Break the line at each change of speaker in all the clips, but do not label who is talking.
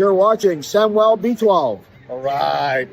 You're watching Samwelb12.
All right.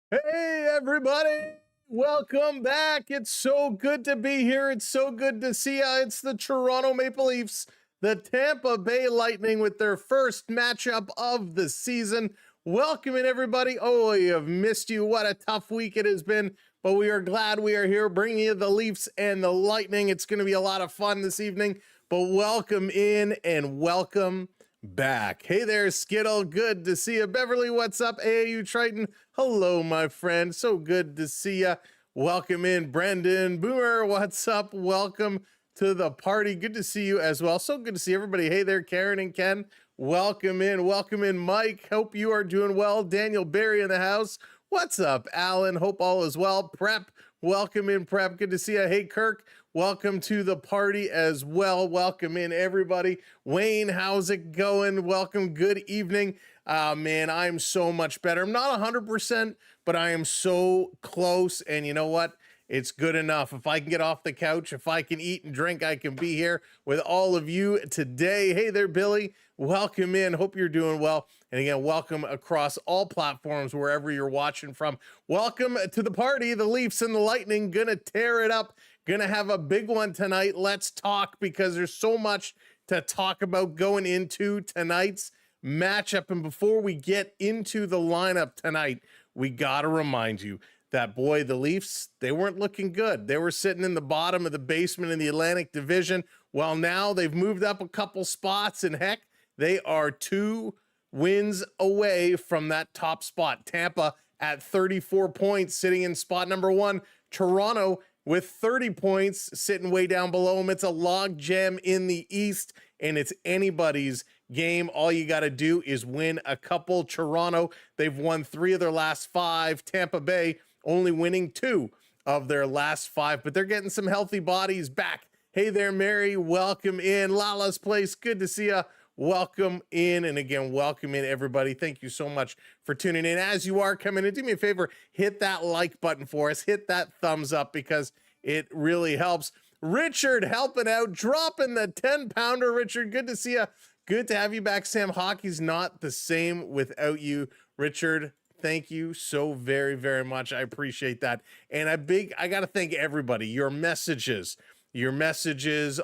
Hey, everybody. Welcome back. It's so good to be here. It's so good to see you. It's the Toronto Maple Leafs, the Tampa Bay Lightning with their first matchup of the season. Welcome in, everybody. Oh, we have missed you. What a tough week it has been, but we are glad we are here bringing you the Leafs and the Lightning. It's going to be a lot of fun this evening, but welcome in and welcome back. Hey there, Skittle. Good to see you. Beverly, what's up? AAU Triton. Hello, my friend. So good to see you. Welcome in, Brendan. Boomer, what's up? Welcome to the party. Good to see you as well. So good to see everybody. Hey there, Karen and Ken. Welcome in. Welcome in, Mike. Hope you are doing well. Daniel Barry in the house. What's up, Alan? Hope all is well. Prep. Welcome in, Prep. Good to see you. Hey, Kirk. Welcome to the party as well. Welcome in, everybody. Wayne, how's it going? Welcome. Good evening. Man, I'm so much better. I'm not 100%, but I am so close. And you know what? It's good enough. If I can get off the couch, if I can eat and drink, I can be here with all of you today. Hey there, Billy. Welcome in. Hope you're doing well. And again, welcome across all platforms, wherever you're watching from. Welcome to the party. The Leafs and the Lightning gonna tear it up. Gonna have a big one tonight. Let's talk, because there's so much to talk about going into tonight's matchup. And before we get into the lineup tonight, we gotta remind you that, boy, the Leafs, they weren't looking good. They were sitting in the bottom of the basement in the Atlantic Division. Well, now they've moved up a couple spots, and heck, they are 2 wins away from that top spot. Tampa at 34 points, sitting in spot number 1. Toronto with 30 points, sitting way down below them. It's a log jam in the East, and it's anybody's game. All you got to do is win a couple. Toronto, they've won 3 of their last 5. Tampa Bay only winning 2 of their last 5, but they're getting some healthy bodies back. Hey there, Mary. Welcome in. Lala's Place. Good to see you. Welcome in. And again, welcome in, everybody. Thank you so much for tuning in. As you are coming in, do me a favor, hit that like button for us. Hit that thumbs up, because it really helps. Richard helping out, dropping the 10-pounder. Richard, good to see you. Good to have you back. Sam, hockey's not the same without you. Richard, thank you so very, very much. I appreciate that. And I got to thank everybody. Your messages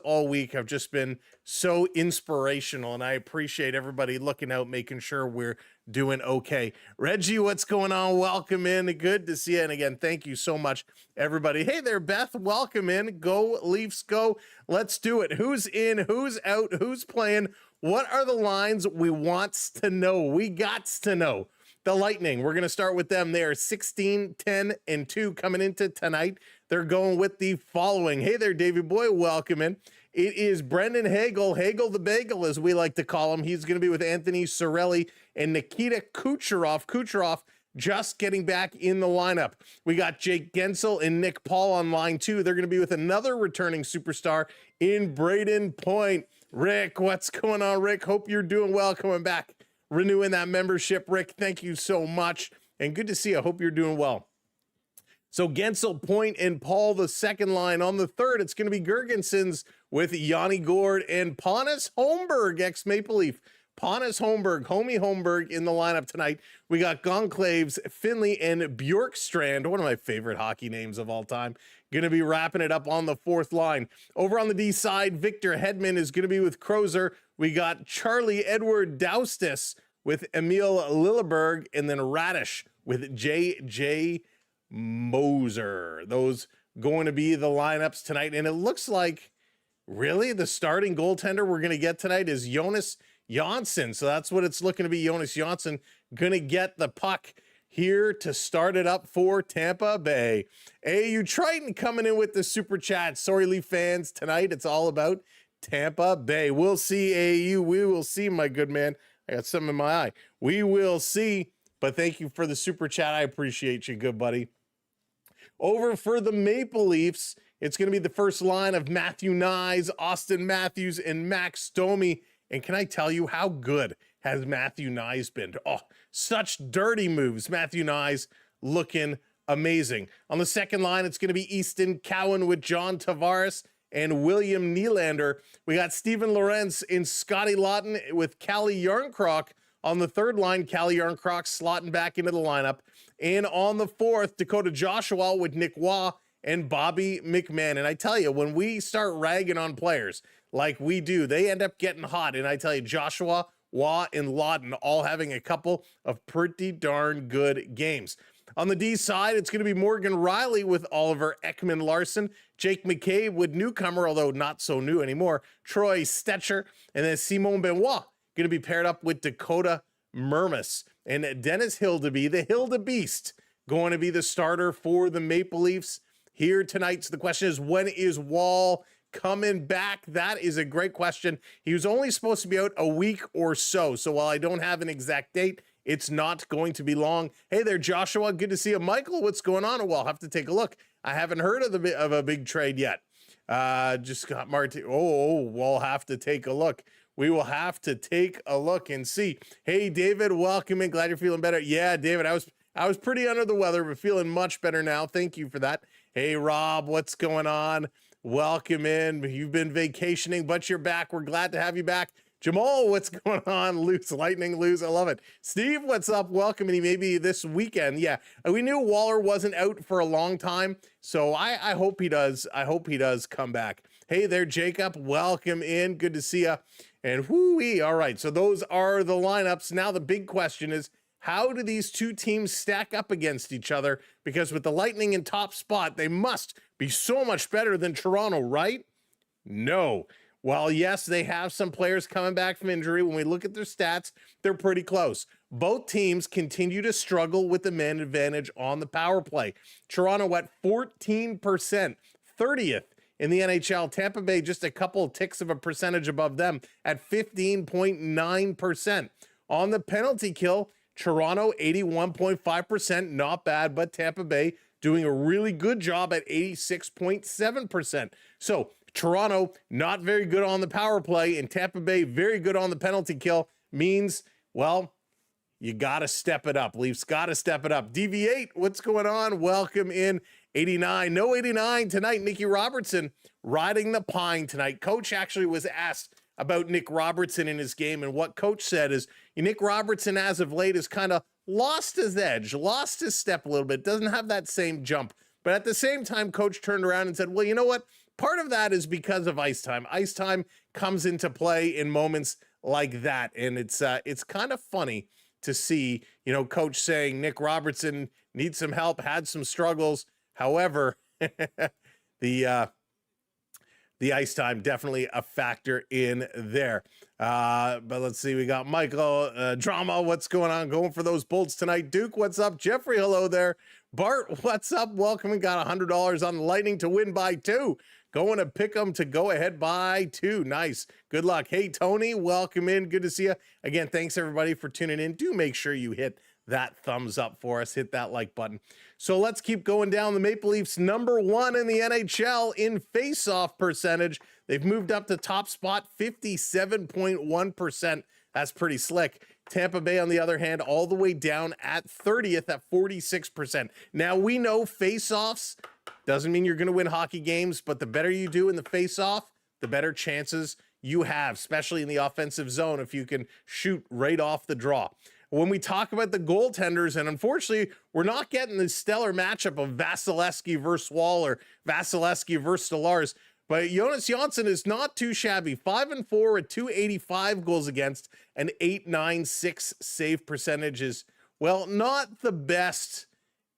all week have just been so inspirational, and I appreciate everybody looking out, making sure we're doing okay. Reggie, what's going on? Welcome in. Good to see you. And again, thank you so much, everybody. Hey there, Beth. Welcome in. Go Leafs, go. Let's do it. Who's in? Who's out? Who's playing? What are the lines we wants to know? We gots to know. The Lightning, we're going to start with them. They are 16, 10, and 2 coming into tonight. They're going with the following. Hey there, Davey Boy. Welcome in. It is Brendan Hagel the Bagel, as we like to call him. He's going to be with Anthony Cirelli and Nikita Kucherov. Kucherov just getting back in the lineup. We got Jake Gensel and Nick Paul on line 2. They're going to be with another returning superstar in Braden Point. Rick, what's going on, Rick? Hope you're doing well coming back. Renewing that membership, Rick. Thank you so much. And good to see you. I hope you're doing well. So Gensel, Point, and Paul, the second line. On the third, it's going to be Gergensons with Yanni Gord and Pontus Holmberg, ex-Maple Leaf. Pontus Holmberg, Homie Holmberg in the lineup tonight. We got Gonclaves, Finley, and Bjorkstrand, one of my favorite hockey names of all time, going to be wrapping it up on the fourth line. Over on the D side, Victor Hedman is going to be with Crozer. We got Charlie Edward Doustis with Emil Lilleberg, and then Radish with J.J. Moser. Those going to be the lineups tonight. And it looks like, really, the starting goaltender we're going to get tonight is Jonas Jonsson. So that's what it's looking to be. Jonas Jonsson going to get the puck here to start it up for Tampa Bay. AU Triton coming in with the super chat. Sorry, Leaf fans, tonight it's all about Tampa Bay. We'll see, AU. We will see, my good man. I got something in my eye. We will see. But thank you for the super chat. I appreciate you, good buddy. Over for the Maple Leafs, it's going to be the first line of Matthew Nyes, Austin Matthews, and Max Domi. And can I tell you, how good has Matthew Nyes been? Oh, such dirty moves. Matthew Nyes looking amazing. On the second line, it's going to be Easton Cowan with John Tavares and William Nylander. We got Steven Lorentz in Scotty Lawton with Calle Jarnkrok on the third line. Calle Jarnkrok slotting back into the lineup. And on the fourth, Dakota Joshua with Nick Waugh and Bobby McMahon. And I tell you, when we start ragging on players like we do, they end up getting hot. And I tell you, Joshua, Waugh, and Lawton all having a couple of pretty darn good games. On the D side, it's going to be Morgan Riley with Oliver Ekman-Larsson, Jake McCabe with newcomer, although not so new anymore, Troy Stetcher, and then Simon Benoit going to be paired up with Dakota Mermis. And Dennis Hildeby, the Hildebeest, going to be the starter for the Maple Leafs here tonight. So the question is, when is Wall coming back? That is a great question. He was only supposed to be out a week or so. So while I don't have an exact date, it's not going to be long. Hey there, Joshua. Good to see you. Michael, what's going on? Well, I'll have to take a look. I haven't heard of a big trade yet. Just got Martin. We'll have to take a look. We will have to take a look and see. Hey, David, welcome in. Glad you're feeling better. Yeah, David, I was pretty under the weather, but feeling much better now. Thank you for that. Hey, Rob, what's going on? Welcome in. You've been vacationing, but you're back. We're glad to have you back. Jamal, what's going on? Loose Lightning, lose. I love it. Steve, what's up? Welcome. And maybe this weekend. Yeah, we knew Waller wasn't out for a long time, so I hope he does. I hope he does come back. Hey there, Jacob. Welcome in. Good to see you. And whoo-wee. All right, so those are the lineups. Now the big question is, how do these two teams stack up against each other? Because with the Lightning in top spot, they must be so much better than Toronto, right? No. While, yes, they have some players coming back from injury, when we look at their stats, they're pretty close. Both teams continue to struggle with the man advantage on the power play. Toronto at 14%, 30th in the NHL. Tampa Bay just a couple of ticks of a percentage above them at 15.9%. On the penalty kill, Toronto 81.5%, not bad, but Tampa Bay doing a really good job at 86.7%. So Toronto not very good on the power play, and Tampa Bay very good on the penalty kill means, well, you got to step it up. Leafs got to step it up. DV8, what's going on? Welcome in. 89, no 89 tonight. Nicky Robertson riding the pine tonight. Coach actually was asked about Nick Robertson in his game, and what coach said is Nick Robertson as of late has kind of lost his edge, lost his step a little bit, doesn't have that same jump. But at the same time, coach turned around and said, well, you know what? Part of that is because of ice time. Ice time comes into play in moments like that, and it's kind of funny to see, coach saying Nick Robertson needs some help, had some struggles. However, the ice time definitely a factor in there. But let's see, we got Michael Drama. What's going on? Going for those Bolts tonight. Duke, what's up? Jeffrey, hello there. Bart, what's up? Welcome. We got $100 on the Lightning to win by 2. Going to pick them to go ahead by 2. Nice. Good luck. Hey, Tony, welcome in. Good to see you. Again, thanks everybody for tuning in. Do make sure you hit that thumbs up for us. Hit that like button. So let's keep going down. The Maple Leafs #1 in the NHL in face-off percentage. They've moved up to top spot, 57.1%. That's pretty slick. Tampa Bay, on the other hand, all the way down at 30th at 46%. Now, we know face-offs doesn't mean you're going to win hockey games, but the better you do in the face-off, the better chances you have, especially in the offensive zone, if you can shoot right off the draw. When we talk about the goaltenders, and unfortunately, we're not getting the stellar matchup of Vasilevsky versus Wall or Vasilevsky versus Stolarz, but Jonas Jonsson is not too shabby. 5-4 at 285 goals against, and 896 save percentage is, well, not the best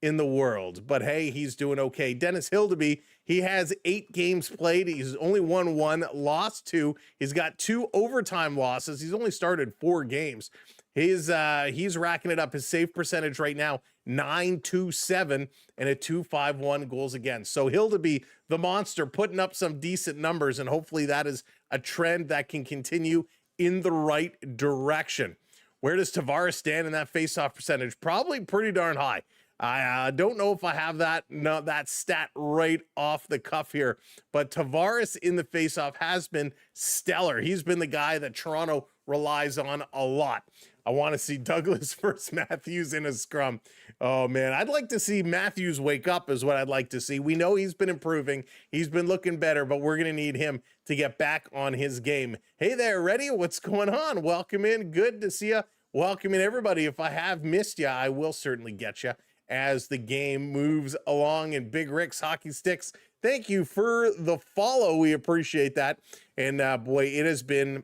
in the world, but hey, he's doing okay. Dennis Hildeby, he has 8 games played. He's only won 1, lost 2. He's got 2 overtime losses. He's only started 4 games. He's racking it up. His save percentage right now, 927 and a 251 goals against. So Hildeby, the monster, putting up some decent numbers, and hopefully that is a trend that can continue in the right direction. Where does Tavares stand in that faceoff percentage? Probably pretty darn high. I don't know if I have that stat right off the cuff here, but Tavares in the faceoff has been stellar. He's been the guy that Toronto relies on a lot. I want to see Douglas versus Matthews in a scrum. Oh, man, I'd like to see Matthews wake up is what I'd like to see. We know he's been improving. He's been looking better, but we're going to need him to get back on his game. Hey there, ready? What's going on? Welcome in. Good to see you. Welcome in, everybody. If I have missed you, I will certainly get you as the game moves along. And Big Rick's Hockey Sticks, thank you for the follow. We appreciate that. And boy, it has been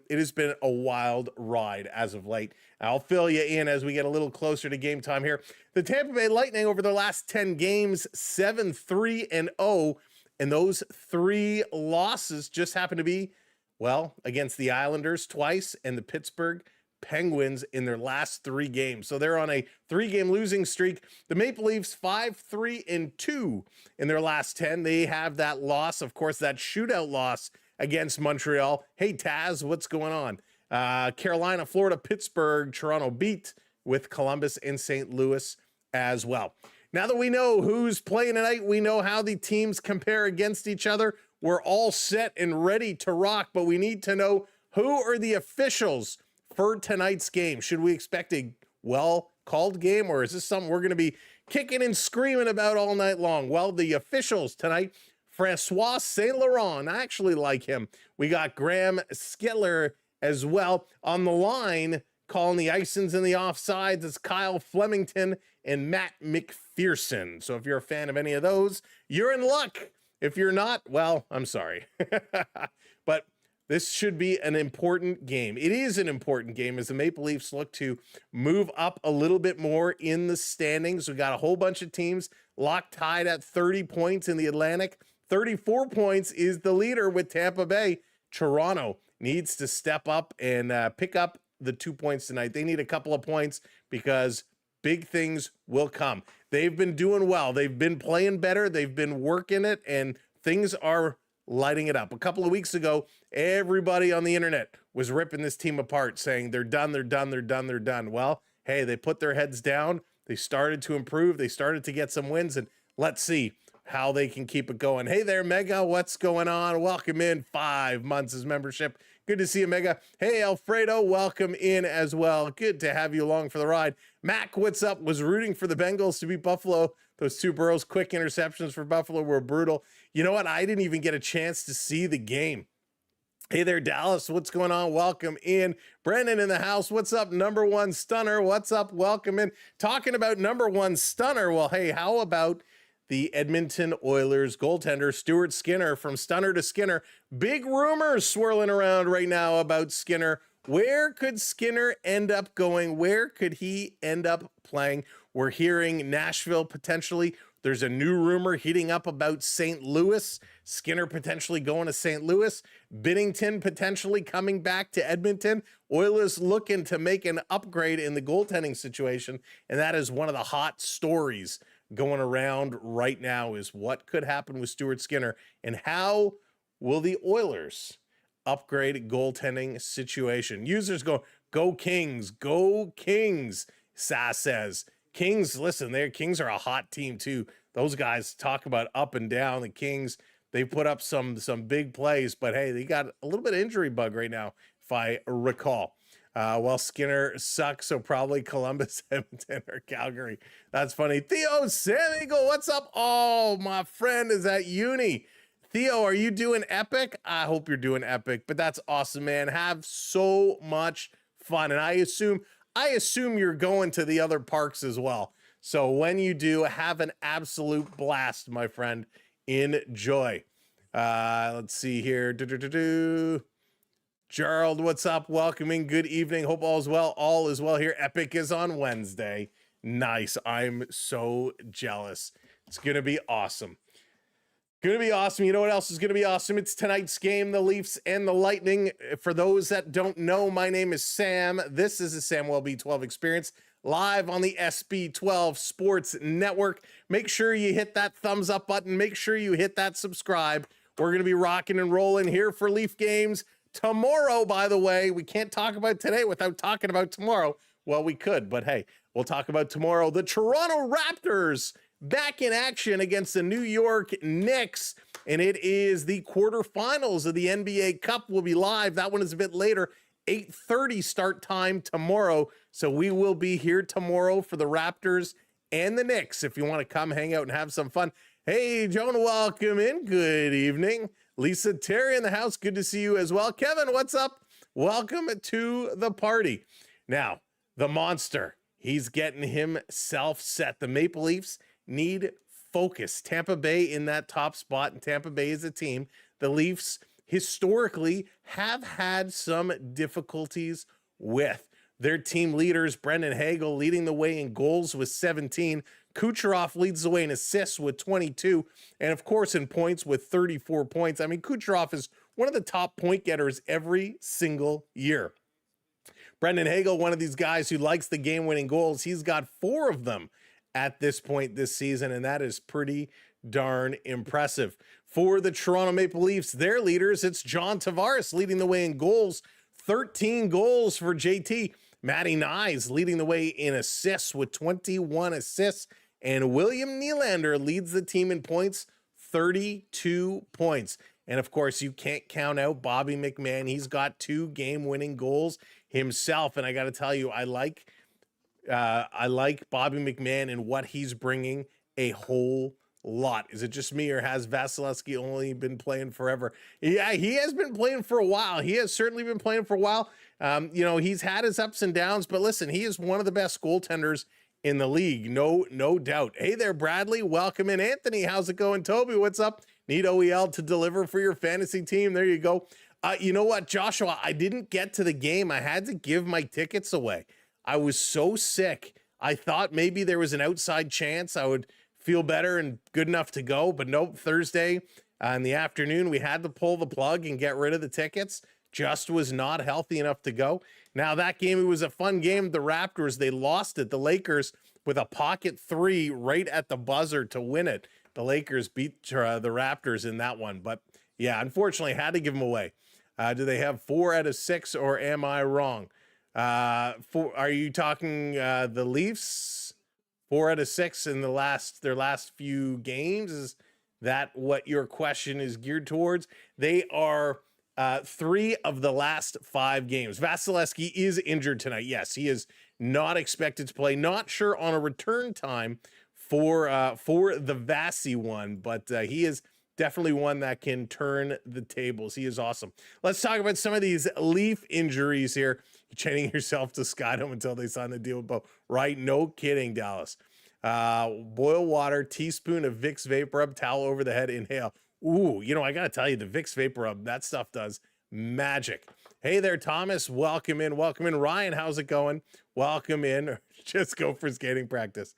a wild ride as of late. I'll fill you in as we get a little closer to game time here. The Tampa Bay Lightning over their last 10 games, 7-3-0. And those 3 losses just happen to be, well, against the Islanders twice and the Pittsburgh Penguins in their last 3 games. So they're on a 3-game losing streak. The Maple Leafs 5-3-2 in their last 10. They have that loss, of course, that shootout loss against Montreal. Hey, Taz, what's going on? Carolina, Florida, Pittsburgh, Toronto beat with Columbus and St. Louis as well. Now that we know who's playing tonight, we know how the teams compare against each other. We're all set and ready to rock, but we need to know who are the officials for tonight's game. Should we expect a well-called game, or is this something we're going to be kicking and screaming about all night long? Well, the officials tonight, Francois St. Laurent, I actually like him. We got Graham Skidler as well on the line, calling the icings and the offsides. It's Kyle Flemington and Matt McPherson. So if you're a fan of any of those, you're in luck. If you're not, well, I'm sorry. But this should be an important game. It is an important game as the Maple Leafs look to move up a little bit more in the standings. We got a whole bunch of teams locked tied at 30 points in the Atlantic. 34 points is the leader with Tampa Bay. Toronto needs to step up and pick up the 2 points tonight. They need a couple of points because big things will come. They've been doing well. They've been playing better. They've been working it, and things are lighting it up. A couple of weeks ago, everybody on the internet was ripping this team apart, saying they're done, they're done, they're done, they're done. Well, hey, they put their heads down. They started to improve. They started to get some wins, and let's see how they can keep it going. Hey there, Mega. What's going on? Welcome in. 5 months as membership. Good to see you, Mega. Hey, Alfredo. Welcome in as well. Good to have you along for the ride. Mac, what's up? Was rooting for the Bengals to beat Buffalo. Those 2 Burrows quick interceptions for Buffalo were brutal. You know what? I didn't even get a chance to see the game. Hey there, Dallas. What's going on? Welcome in. Brendan in the house. What's up, number 1 stunner? What's up? Welcome in. Talking about number 1 stunner. Well, hey, how about the Edmonton Oilers goaltender, Stuart Skinner, from stunner to Skinner? Big rumors swirling around right now about Skinner. Where could Skinner end up going? Where could he end up playing? We're hearing Nashville potentially. There's a new rumor heating up about St. Louis. Skinner potentially going to St. Louis. Binnington potentially coming back to Edmonton. Oilers looking to make an upgrade in the goaltending situation, and that is one of the hot stories going around right now, is what could happen with Stuart Skinner, and how will the Oilers upgrade goaltending situation? Users go Kings, go Kings, Sass says. Kings, listen, Kings are a hot team too. Those guys talk about up and down. The Kings, they put up some big plays, but hey, they got a little bit of injury bug right now, if I recall. Well, Skinner sucks, so probably Columbus, Edmonton, or Calgary. That's funny. Theo San Eagle, what's up? Oh, my friend is at uni. Theo, are you doing epic? I hope you're doing epic, but that's awesome, man. Have so much fun, and I assume you're going to the other parks as well. So when you do, have an absolute blast, my friend. Enjoy. Let's see here. Gerald, what's up? Welcoming. Good evening. Hope all is well. All is well here. Epic is on Wednesday. Nice. I'm so jealous. It's going to be awesome. Going to be awesome. You know what else is going to be awesome? It's tonight's game, the Leafs and the Lightning. For those that don't know, my name is Sam. This is the Samwelb12 Experience, live on the SB12 Sports Network. Make sure you hit that thumbs up button. Make sure you hit that subscribe. We're going to be rocking and rolling here for Leaf games tomorrow, by the way. We can't talk about today without talking about tomorrow. Well, we could, but hey, we'll talk about tomorrow. The Toronto Raptors back in action against the New York Knicks, and it is the quarterfinals of the NBA Cup. Will be live. That one is a bit later, 8:30 start time tomorrow. So we will be here tomorrow for the Raptors and the Knicks if you want to come hang out and have some fun. Hey, Joan, welcome in. Good evening. Lisa, Terry in the house. Good to see you as well. Kevin, what's up? Welcome to the party. Now, the monster, he's getting himself set. The Maple Leafs need focus. Tampa Bay in that top spot, and Tampa Bay is a team. The Leafs historically have had some difficulties with. Their team leaders, Brendan Hagel leading the way in goals with 17. Kucherov leads the way in assists with 22. And of course in points with 34 points. I mean, Kucherov is one of the top point getters every single year. Brendan Hagel, one of these guys who likes the game-winning goals. He's got 4 of them at this point this season, and that is pretty darn impressive. For the Toronto Maple Leafs, their leaders, it's John Tavares leading the way in goals. 13 goals for JT. Matty Nyes leading the way in assists with 21 assists. And William Nylander leads the team in points, 32 points. And of course, you can't count out Bobby McMann. He's got 2 game-winning goals himself. And I got to tell you, I like Bobby McMann and what he's bringing a whole lot. Is it just me, or has Vasilevsky only been playing forever? Yeah, he has been playing for a while. He has certainly been playing for a while. You know, he's had his ups and downs, but listen, he is one of the best goaltenders in the league. No doubt. Hey there, Bradley. Welcome in. Anthony, how's it going? Toby, what's up? Need OEL to deliver for your fantasy team. There you go. You know what, Joshua, I didn't get to the game. I had to give my tickets away. I was so sick. I thought maybe there was an outside chance I would feel better and good enough to go, but nope. Thursday in the afternoon, we had to pull the plug and get rid of the tickets. Just was not healthy enough to go. Now that game, it was a fun game. The Raptors, they lost it. The Lakers with a pocket 3 right at the buzzer to win it. The Lakers beat the Raptors in that one, but yeah, unfortunately had to give them away. Do they have 4 out of 6, or am I wrong? Are you talking the Leafs? 4 out of 6 in their last few games? Is that what your question is geared towards? They are 3 of the last 5 games. Vasilevsky is injured tonight. Yes, he is not expected to play. Not sure on a return time for the Vasi one, but he is definitely one that can turn the tables. He is awesome. Let's talk about some of these Leaf injuries here. You're chaining yourself to Skydome until they sign the deal with Bo. Right? No kidding, Dallas. Boil water, teaspoon of Vicks Vapor Rub, towel over the head, inhale. Ooh, you know, I got to tell you, the Vicks Vapor Rub, that stuff does magic. Hey there, Thomas. Welcome in. Welcome in. Ryan, how's it going? Welcome in. Just go for skating practice.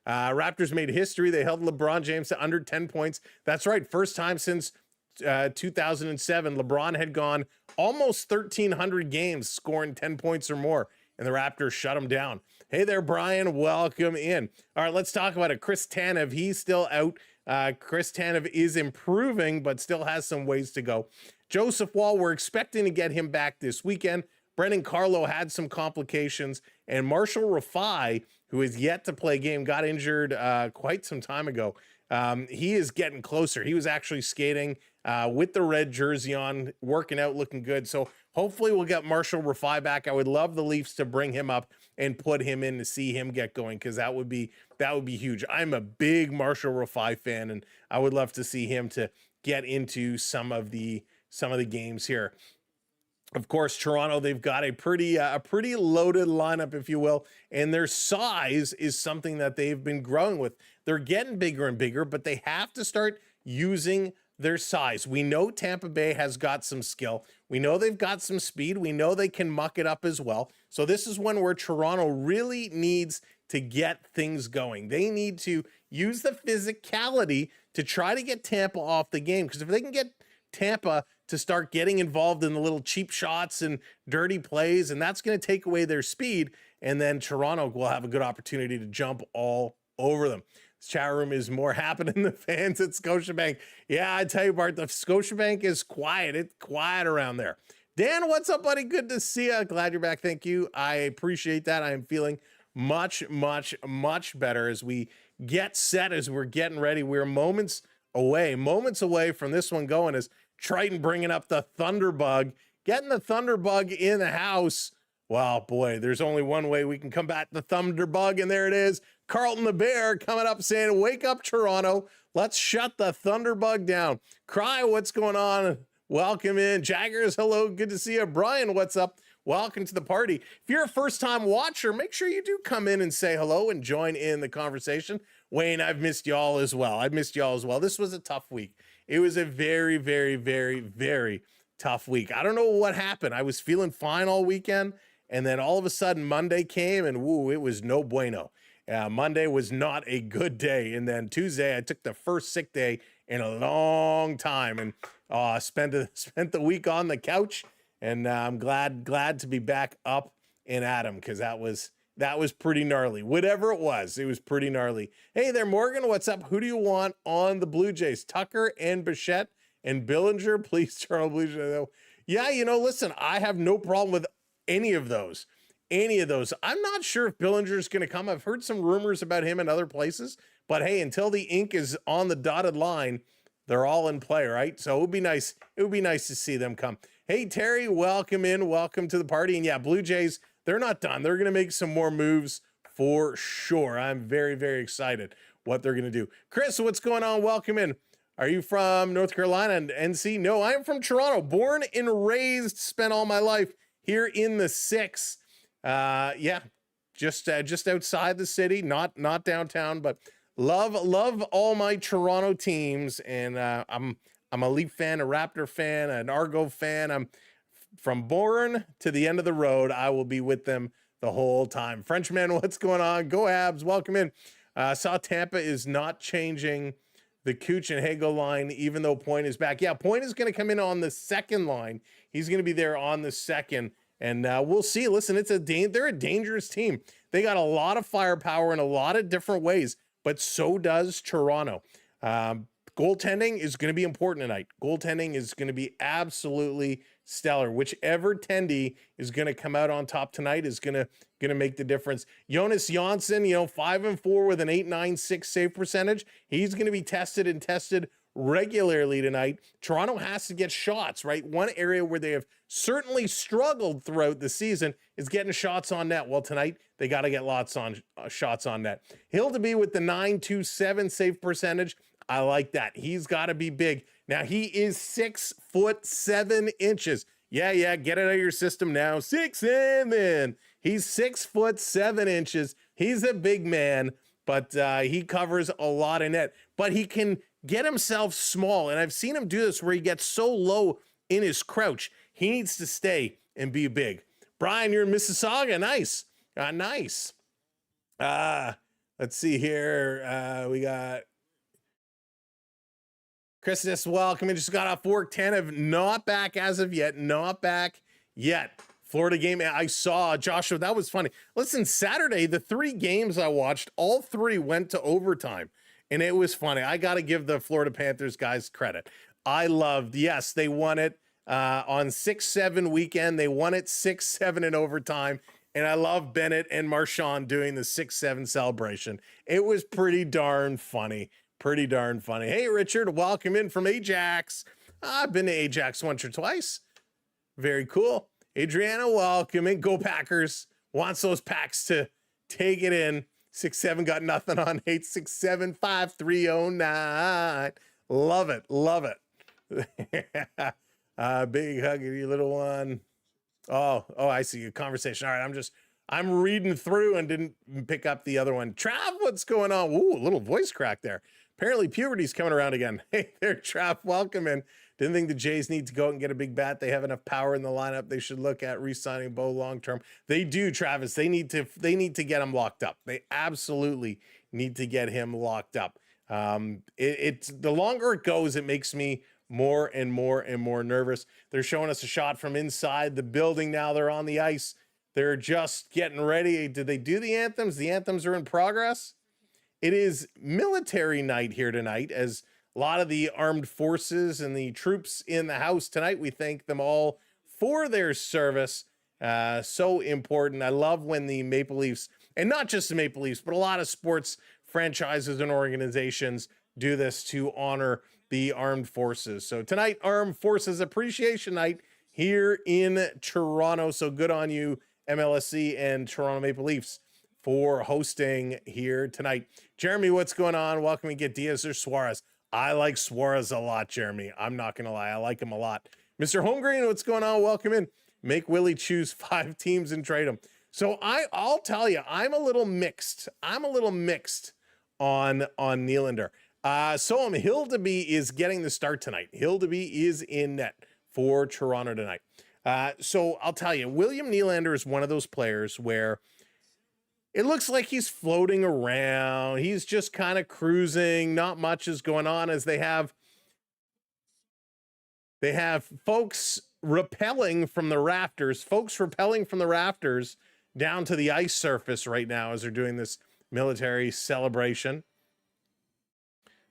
Raptors made history. They held LeBron James to under 10 points. That's right. First time since 2007, LeBron had gone almost 1,300 games scoring 10 points or more, and the Raptors shut him down. Hey there, Brian. Welcome in. All right, let's talk about it. Chris Tanev, he's still out. Chris Tanev is improving, but still has some ways to go. Joseph Wall, we're expecting to get him back this weekend. Brendan Carlo had some complications, and Marshall Rafai, who is yet to play a game, got injured quite some time ago. He is getting closer. He was actually skating with the red jersey on, working out, looking good. So hopefully we'll get Marshall Rafai back. I would love the Leafs to bring him up and put him in to see him get going, because that would be huge. I'm a big Marshall Rafai fan, and I would love to see him to get into some of the games here. Of course, Toronto, they've got a pretty loaded lineup, if you will, and their size is something that they've been growing with. They're getting bigger and bigger, but they have to start using their size. We know Tampa Bay has got some skill. We know they've got some speed. We know they can muck it up as well. So this is one where Toronto really needs to get things going. They need to use the physicality to try to get Tampa off the game, because if they can get Tampa to start getting involved in the little cheap shots and dirty plays, and that's going to take away their speed, and then Toronto will have a good opportunity to jump all over them. This chat room is more happening than the fans at Scotiabank. Yeah, I tell you, Bart, the Scotiabank is quiet. It's quiet around there. Dan, what's up, buddy? Good to see you. Glad you're back. Thank you. I appreciate that. I am feeling much, much, much better as we get set, as we're getting ready. We're moments away from this one going, as Triton bringing up the Thunderbug getting the Thunderbug in the house. Well, boy, there's only one way we can combat the Thunderbug, and there it is. Carlton the Bear coming up saying, wake up, Toronto. Let's shut the Thunderbug down. Cry, what's going on? Welcome in. Jaggers, hello. Good to see you. Brian, what's up? Welcome to the party. If you're a first-time watcher, make sure you do come in and say hello and join in the conversation. Wayne, I've missed y'all as well. This was a tough week. It was a very, very, very, very tough week. I don't know what happened. I was feeling fine all weekend, and then all of a sudden Monday came, and woo, it was no bueno. Monday was not a good day, and then Tuesday I took the first sick day in a long time, and spent the week on the couch, and I'm glad to be back up and at 'em, because that was pretty gnarly. Whatever it was pretty gnarly. Hey there, Morgan, what's up? Who do you want on the Blue Jays? Tucker and Bichette and Billinger? Please turn on Blue Jays. Yeah, listen, I have no problem with any of those. I'm not sure if Billinger's going to come. I've heard some rumors about him in other places, but hey, until the ink is on the dotted line, they're all in play, right? So it would be nice to see them come. Hey, Terry, welcome in. Welcome to the party. And yeah, Blue Jays, they're not done. They're going to make some more moves for sure. I'm very, very excited what they're going to do. Chris, what's going on? Welcome in. Are you from North Carolina and NC? No, I'm from Toronto. Born and raised, spent all my life here in the 6. Just outside the city, not downtown, but love all my Toronto teams. And I'm a Leaf fan, a Raptor fan, an Argo fan. I'm from born to the end of the road. I will be with them the whole time. Frenchman, what's going on? Go Habs, welcome in. Saw Tampa is not changing the Cooch and Hago line, even though Point is back. Yeah, Point is going to come in on the second line. He's going to be there on the second. And we'll see. Listen, they're a dangerous team. They got a lot of firepower in a lot of different ways, but so does Toronto. Goaltending is going to be important tonight. Goaltending is going to be absolutely stellar. Whichever Tendy is going to come out on top tonight is going to make the difference. Jonas Janssen, 5-4 with an .896 save percentage. He's going to be tested regularly tonight. Toronto has to get shots, right? One area where they have certainly struggled throughout the season is getting shots on net. Well, tonight they got to get lots on shots on net. Hildeby with the .927 save percentage. I like that. He's got to be big. Now he is 6'7". Yeah, get it out of your system now. 6'7". He's 6'7". He's a big man, but he covers a lot of net. But he can get himself small, and I've seen him do this where he gets so low in his crouch. He needs to stay and be big. Brian, you're in Mississauga. Nice. Nice. Let's see here. We got Chris, welcome in. Just got off work. Tanev not back as of yet. Not back yet. Florida game. I saw Joshua. That was funny. Listen, Saturday, the 3 games I watched, all 3 went to overtime. And it was funny. I got to give the Florida Panthers guys credit. I loved, yes, they won it on 6-7 weekend. They won it 6-7 in overtime. And I love Bennett and Marchand doing the 6-7 celebration. It was pretty darn funny. Hey, Richard, welcome in from Ajax. I've been to Ajax once or twice. Very cool. Adriana, welcome in. Go Packers. Wants those Packs to take it in. 6-7 got nothing on 867-5309. Love it. Big hug to you, little one. Oh, I see a conversation. All right, I'm reading through and didn't pick up the other one. Trav, what's going on? Ooh, a little voice crack there. Apparently puberty's coming around again. Hey there, Trav, welcome in. Didn't think the Jays need to go out and get a big bat. They have enough power in the lineup. They should look at re-signing Bo long-term. They do, Travis. They need to get him locked up. They absolutely need to get him locked up. It's the longer it goes, it makes me more and more nervous. They're showing us a shot from inside the building now. They're on the ice. They're just getting ready. Did they do the anthems? The anthems are in progress. It is military night here tonight, as a lot of the armed forces and the troops in the house tonight, we thank them all for their service. So important. I love when the Maple Leafs, and not just the Maple Leafs, but a lot of sports franchises and organizations do this to honor the armed forces. So tonight, Armed Forces Appreciation Night here in Toronto. So good on you, MLSC and Toronto Maple Leafs, for hosting here tonight. Jeremy, what's going on? Welcome to Get Diaz or Suarez. I like Suarez a lot, Jeremy. I'm not going to lie. I like him a lot. Mr. Holmgreen, what's going on? Welcome in. Make Willie choose 5 teams and trade them. So I'll tell you, I'm a little mixed. I'm a little mixed on Nylander. So Hildeby is getting the start tonight. Hildeby is in net for Toronto tonight. So I'll tell you, William Nylander is one of those players where it looks like he's floating around. He's just kind of cruising. Not much is going on as they have folks rappelling from the rafters, down to the ice surface right now as they're doing this military celebration.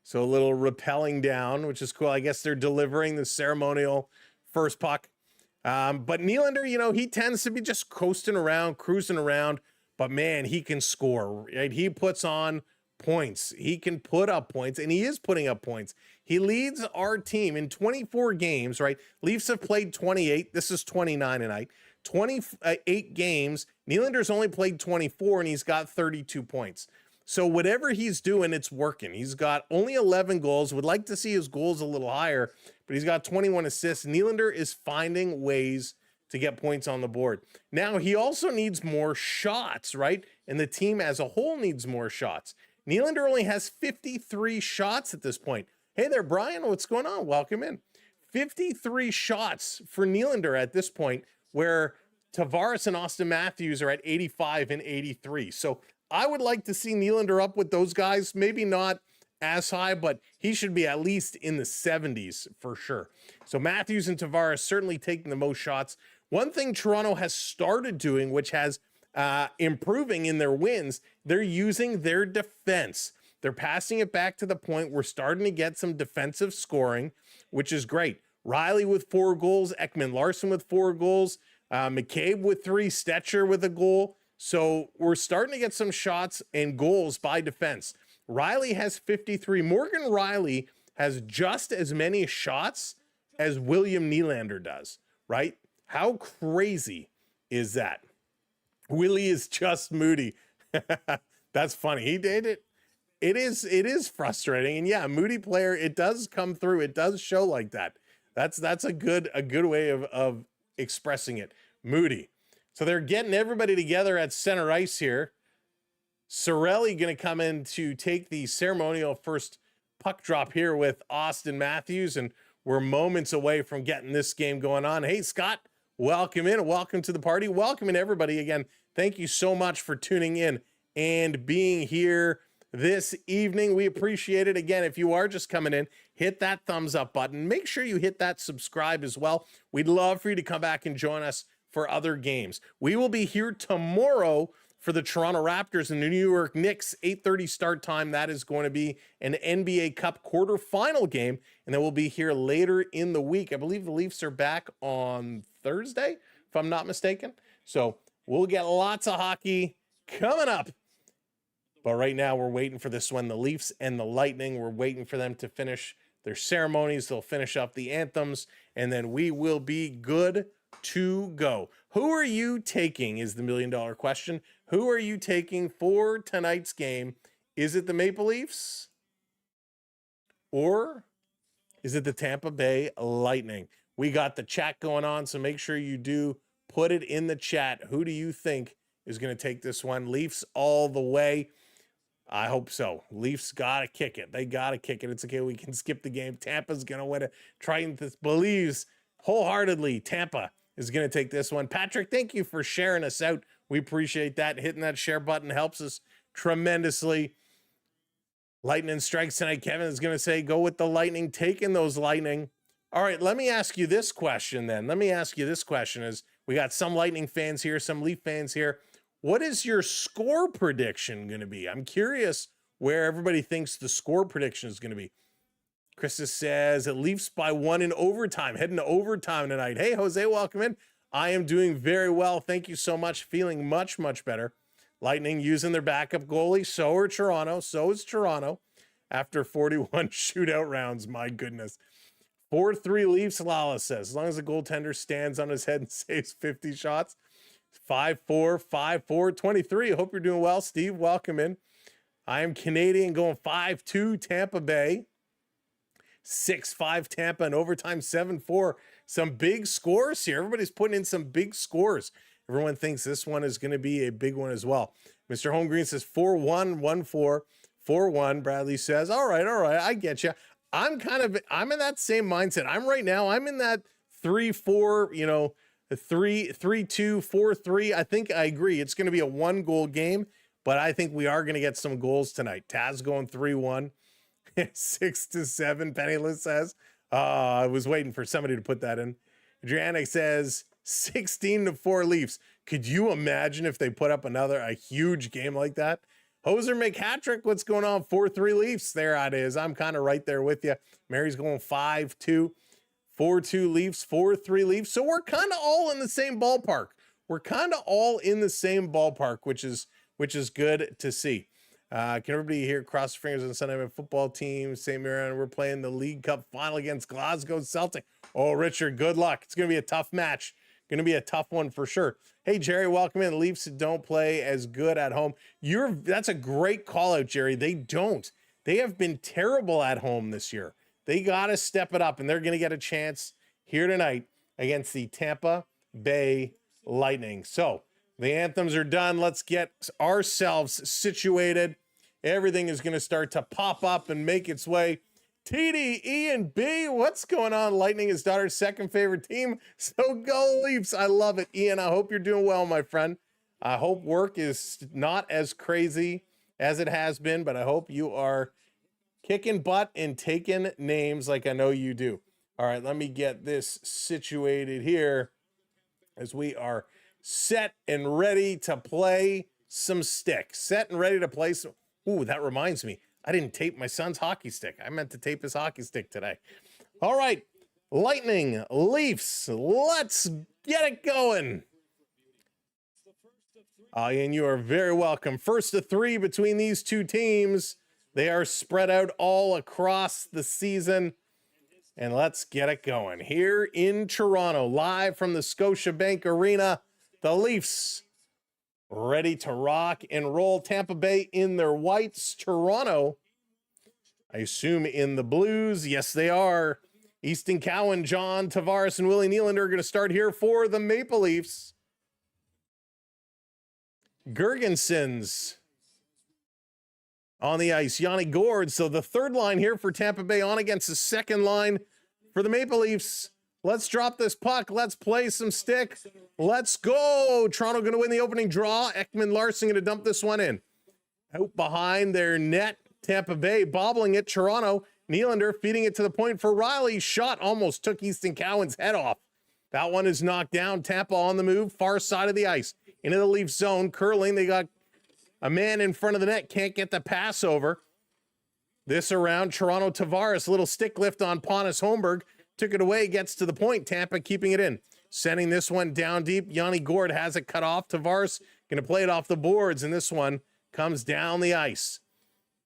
So a little rappelling down, which is cool. I guess they're delivering the ceremonial first puck. But Nylander, he tends to be just coasting around, cruising around. But man, he can score, right? He puts on points. He can put up points, and he is putting up points. He leads our team in 24 games, right? Leafs have played 28. This is 29 tonight. 28 games. Nylander's only played 24, and he's got 32 points. So whatever he's doing, it's working. He's got only 11 goals. Would like to see his goals a little higher, but he's got 21 assists. Nylander is finding ways to get points on the board. Now, he also needs more shots, right? And the team as a whole needs more shots. Nylander only has 53 shots at this point. Hey there, Brian. What's going on? Welcome in. 53 shots for Nylander at this point, where Tavares and Austin Matthews are at 85 and 83. So I would like to see Nylander up with those guys. Maybe not as high, but he should be at least in the 70s for sure. So Matthews and Tavares certainly taking the most shots. One thing Toronto has started doing, which has improving in their wins, they're using their defense. They're passing it back to the point. We're starting to get some defensive scoring, which is great. Riley with 4 goals, Ekman Larson with 4 goals, McCabe with 3, Stetcher with a goal. So we're starting to get some shots and goals by defense. Riley has 53. Morgan Riley has just as many shots as William Nylander does, right? How crazy is that? Willie is just moody. That's funny. He did it. It is frustrating. And yeah, moody player, it does come through. It does show like that. That's a good way of expressing it. Moody. So they're getting everybody together at center ice here. Cirelli going to come in to take the ceremonial first puck drop here with Austin Matthews, and we're moments away from getting this game going on. Hey, Scott, welcome in. Welcome to the party. Welcome in, everybody. Again, thank you so much for tuning in and being here this evening. We appreciate it. Again, if you are just coming in, hit that thumbs up button. Make sure you hit that subscribe as well. We'd love for you to come back and join us for other games. We will be here tomorrow for the Toronto Raptors and the New York Knicks, 8:30 start time. That is going to be an NBA Cup quarterfinal game, and then we'll be here later in the week. I believe the Leafs are back on Thursday, if I'm not mistaken. So we'll get lots of hockey coming up. But right now we're waiting for this one, the Leafs and the Lightning. We're waiting for them to finish their ceremonies. They'll finish up the anthems, and then we will be good to go. Who are you taking is the $1 million question. Who are you taking for tonight's game? Is it the Maple Leafs or is it the Tampa Bay Lightning? We got the chat going on, so make sure you do put it in the chat. Who do you think is going to take this one? Leafs all the way. I hope so. Leafs got to kick it. They got to kick it. It's okay. We can skip the game. Tampa's going to win it. Triton believes wholeheartedly Tampa is going to take this one. Patrick, thank you for sharing us out. We appreciate that. Hitting that share button helps us tremendously. Lightning strikes tonight. Kevin is going to say, go with the Lightning, taking those Lightning. All right, let me ask you this question then. As we got some Lightning fans here, some Leaf fans here. What is your score prediction going to be? I'm curious where everybody thinks the score prediction is going to be. Krista says it Leafs by 1 in overtime, heading to overtime tonight. Hey, Jose, welcome in. I am doing very well. Thank you so much. Feeling much, much better. Lightning using their backup goalie. So are Toronto. So is Toronto after 41 shootout rounds. My goodness. 4-3 Leafs, Lala says. As long as the goaltender stands on his head and saves 50 shots. 5-4, 5-4, 23. Hope you're doing well, Steve. Welcome in. I am Canadian going 5-2 Tampa Bay. 6-5 Tampa and overtime 7-4. Some big scores here. Everybody's putting in some big scores. Everyone thinks this one is going to be a big one as well. Mr. Holmgreen says 4-1, 1-4, 4-1. Bradley says, all right, I get you. I'm in that same mindset. I'm in that 3-4, you know, 3-2, 4-3. I think I agree. It's going to be a 1-goal game, but I think we are going to get some goals tonight. Taz going 3-1, 6-7. Penniless says, I was waiting for somebody to put that in. Adrianic says 16-4 Leafs. Could you imagine if they put up a huge game like that? Hoser McHattrick, what's going on? 4-3 Leafs. There it is. I'm kind of right there with you. Mary's going 5-2, 4-2 Leafs, 4-3 Leafs. So we're kind of all in the same ballpark. Which is good to see. Can everybody here cross their fingers on Sunday night football team? St. Mirren, we're playing the League Cup final against Glasgow Celtic. Oh, Richard, good luck. It's going to be a tough match. Going to be a tough one for sure. Hey, Jerry, welcome in. Leafs don't play as good at home. That's a great call out, Jerry. They don't. They have been terrible at home this year. They got to step it up, and they're going to get a chance here tonight against the Tampa Bay Lightning. So the anthems are done. Let's get ourselves situated. Everything is going to start to pop up and make its way. TD, E, and B, what's going on? Lightning is daughter's second favorite team. So go Leafs. I love it. Ian, I hope you're doing well, my friend. I hope work is not as crazy as it has been, but I hope you are kicking butt and taking names like I know you do. All right, let me get this situated here as we are set and ready to play some stick. Set and ready to play some. Ooh, that reminds me. I didn't tape my son's hockey stick. I meant to tape his hockey stick today. All right, Lightning, Leafs, let's get it going. And you are very welcome. First of 3 between these two teams. They are spread out all across the season. And let's get it going. Here in Toronto, live from the Scotiabank Arena, the Leafs ready to rock and roll. Tampa Bay in their whites. Toronto, I assume, in the blues. Yes, they are. Easton Cowan, John Tavares, and Willie Nylander are going to start here for the Maple Leafs. Gergensons on the ice. Yanni Gourde. So the third line here for Tampa Bay on against the second line for the Maple Leafs. Let's drop this puck. Let's play some stick. Let's go. Toronto going to win the opening draw. Ekman Larson going to dump this one in. Out behind their net. Tampa Bay bobbling it. Toronto. Nylander feeding it to the point for Riley. Shot almost took Easton Cowan's head off. That one is knocked down. Tampa on the move. Far side of the ice. Into the Leaf zone. Curling. They got a man in front of the net. Can't get the pass over. This around. Toronto Tavares. Little stick lift on Pontus Holmberg. Took it away, gets to the point. Tampa keeping it in. Sending this one down deep. Yanni Gourde has it cut off. Tavares going to play it off the boards, and this one comes down the ice.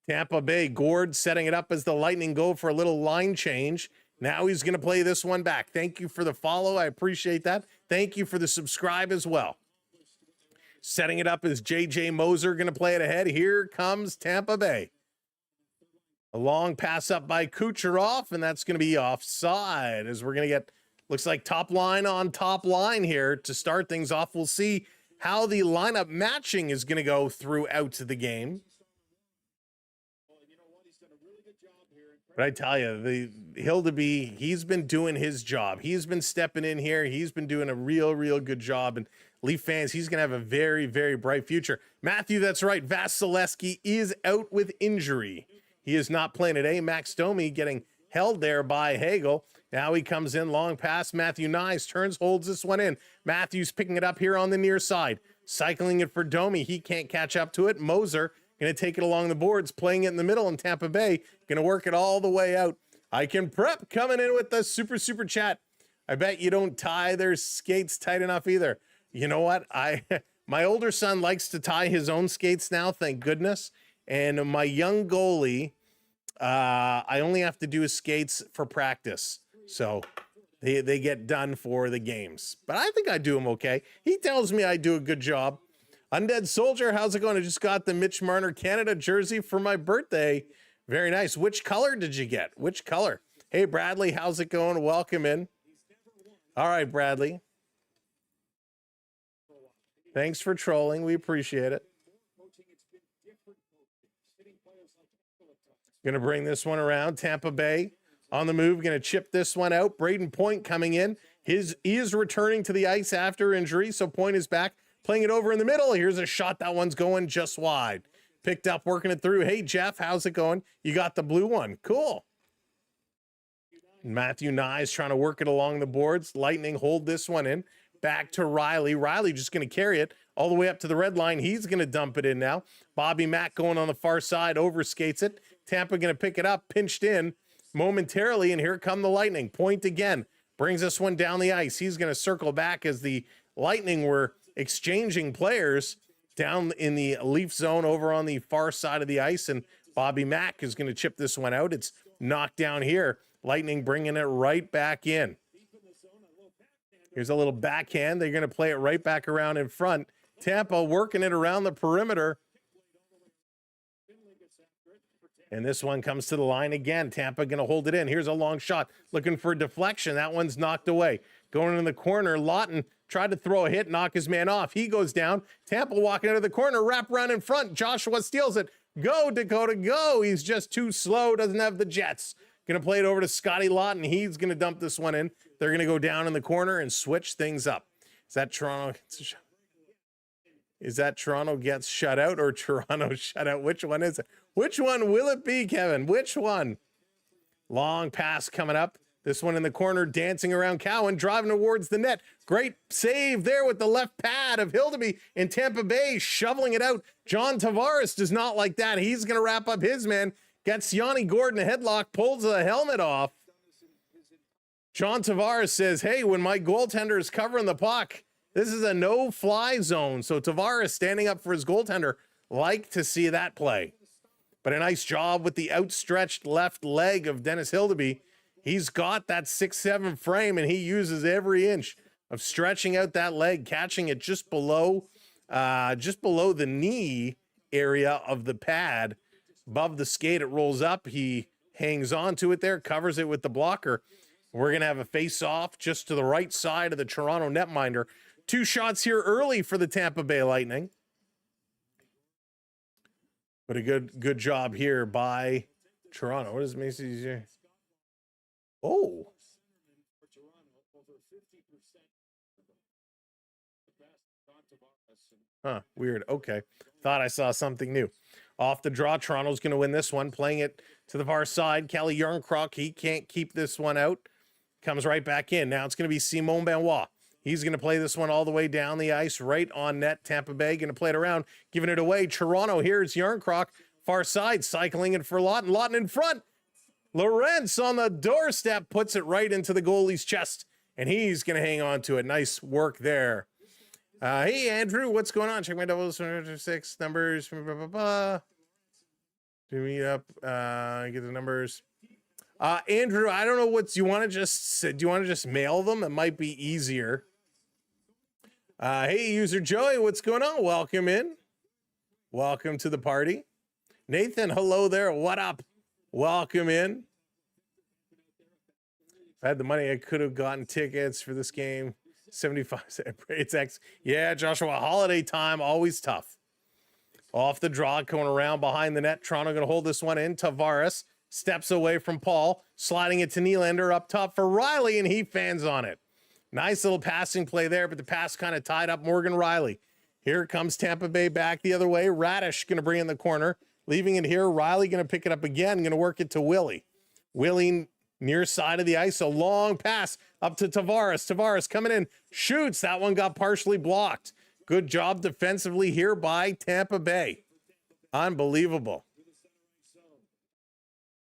Tampa Bay, Gourde setting it up as the Lightning go for a little line change. Now he's going to play this one back. Thank you for the follow. I appreciate that. Thank you for the subscribe as well. Setting it up as J.J. Moser going to play it ahead. Here comes Tampa Bay. A long pass up by Kucherov, and that's going to be offside as we're going to get, looks like top line on top line here to start things off. We'll see how the lineup matching is going to go throughout the game. But I tell you, he's been doing his job. He's been stepping in here. He's been doing a real good job. And Leaf fans, he's going to have a very, very bright future. Matthew, that's right. Vasilevsky is out with injury. He is not playing today. Max Domi getting held there by Hagel. Now he comes in, long pass. Matthew Nyes turns, holds this one in. Matthews picking it up here on the near side. Cycling it for Domi. He can't catch up to it. Moser going to take it along the boards, playing it in the middle in Tampa Bay. Going to work it all the way out. I can prep coming in with the super chat. I bet you don't tie their skates tight enough either. You know what? My older son likes to tie his own skates now, thank goodness. And my young goalie, I only have to do his skates for practice. So they get done for the games. But I think I do them okay. He tells me I do a good job. Undead Soldier, how's it going? I just got the Mitch Marner Canada jersey for my birthday. Very nice. Which color did you get? Which color? Hey, Bradley, how's it going? Welcome in. All right, Bradley. Thanks for trolling. We appreciate it. Going to bring this one around. Tampa Bay on the move. Going to chip this one out. Braden Point coming in. He is returning to the ice after injury, so Point is back. Playing it over in the middle. Here's a shot. That one's going just wide. Picked up, working it through. Hey, Jeff, how's it going? You got the blue one. Cool. Matthew Nye trying to work it along the boards. Lightning hold this one in. Back to Riley. Riley just going to carry it all the way up to the red line. He's going to dump it in now. Bobby Mack going on the far side. Overskates it. Tampa going to pick it up. Pinched in momentarily, and here come the Lightning. Point again. Brings this one down the ice. He's going to circle back as the Lightning were exchanging players down in the Leaf zone over on the far side of the ice, and Bobby Mack is going to chip this one out. It's knocked down here. Lightning bringing it right back in. Here's a little backhand. They're going to play it right back around in front. Tampa working it around the perimeter. And this one comes to the line again. Tampa going to hold it in. Here's a long shot. Looking for a deflection. That one's knocked away. Going in the corner, Lawton tried to throw a hit, knock his man off. He goes down. Tampa walking out of the corner, wrap around in front. Joshua steals it. Go, Dakota, go. He's just too slow, doesn't have the jets. Going to play it over to Scotty Lawton. He's going to dump this one in. They're going to go down in the corner and switch things up. Is that Toronto? Is that Toronto gets shut out or Toronto shut out? Which one is it? Which one will it be, Kevin? Which one? Long pass coming up. This one in the corner, dancing around Cowan, driving towards the net. Great save there with the left pad of Hildeby in Tampa Bay, shoveling it out. John Tavares does not like that. He's going to wrap up his man. Gets Yanni Gordon a headlock, pulls the helmet off. John Tavares says, hey, when my goaltender is covering the puck, this is a no-fly zone. So Tavares standing up for his goaltender. Like to see that play. But a nice job with the outstretched left leg of Dennis Hildeby. He's got that 6'7" frame, and he uses every inch of stretching out that leg, catching it just below the knee area of the pad. Above the skate, it rolls up. He hangs on to it there, covers it with the blocker. We're going to have a face-off just to the right side of the Toronto netminder. 2 shots here early for the Tampa Bay Lightning. But a good job here by Toronto. What is Macy's here? Oh. Huh, weird. Okay. Thought I saw something new. Off the draw, Toronto's going to win this one. Playing it to the far side. Kelly Yarncroc, he can't keep this one out. Comes right back in. Now it's going to be Simon Benoit. He's going to play this one all the way down the ice, right on net. Tampa Bay going to play it around, giving it away. Toronto, here's Yarncroc. Far side, cycling it for Lawton. Lawton in front. Lawrence on the doorstep puts it right into the goalie's chest, and he's going to hang on to it. Nice work there. Hey, Andrew, what's going on? Check my doubles, 6 numbers. Blah, blah, blah. Do me up, get the numbers. Andrew, I don't know what you want to just mail them? It might be easier. Hey, user Joey, what's going on? Welcome in. Welcome to the party. Nathan, hello there. What up? Welcome in. If I had the money, I could have gotten tickets for this game. 75 it's X. Yeah, Joshua, holiday time, always tough. Off the draw, going around behind the net. Toronto going to hold this one in. Tavares steps away from Paul, sliding it to Nylander up top for Riley, and he fans on it. Nice little passing play there, but the pass kind of tied up Morgan Riley. Here comes Tampa Bay back the other way. Radish going to bring in the corner. Leaving it here, Riley going to pick it up again, going to work it to Willie. Willie near side of the ice, a long pass up to Tavares. Tavares coming in, shoots. That one got partially blocked. Good job defensively here by Tampa Bay. Unbelievable.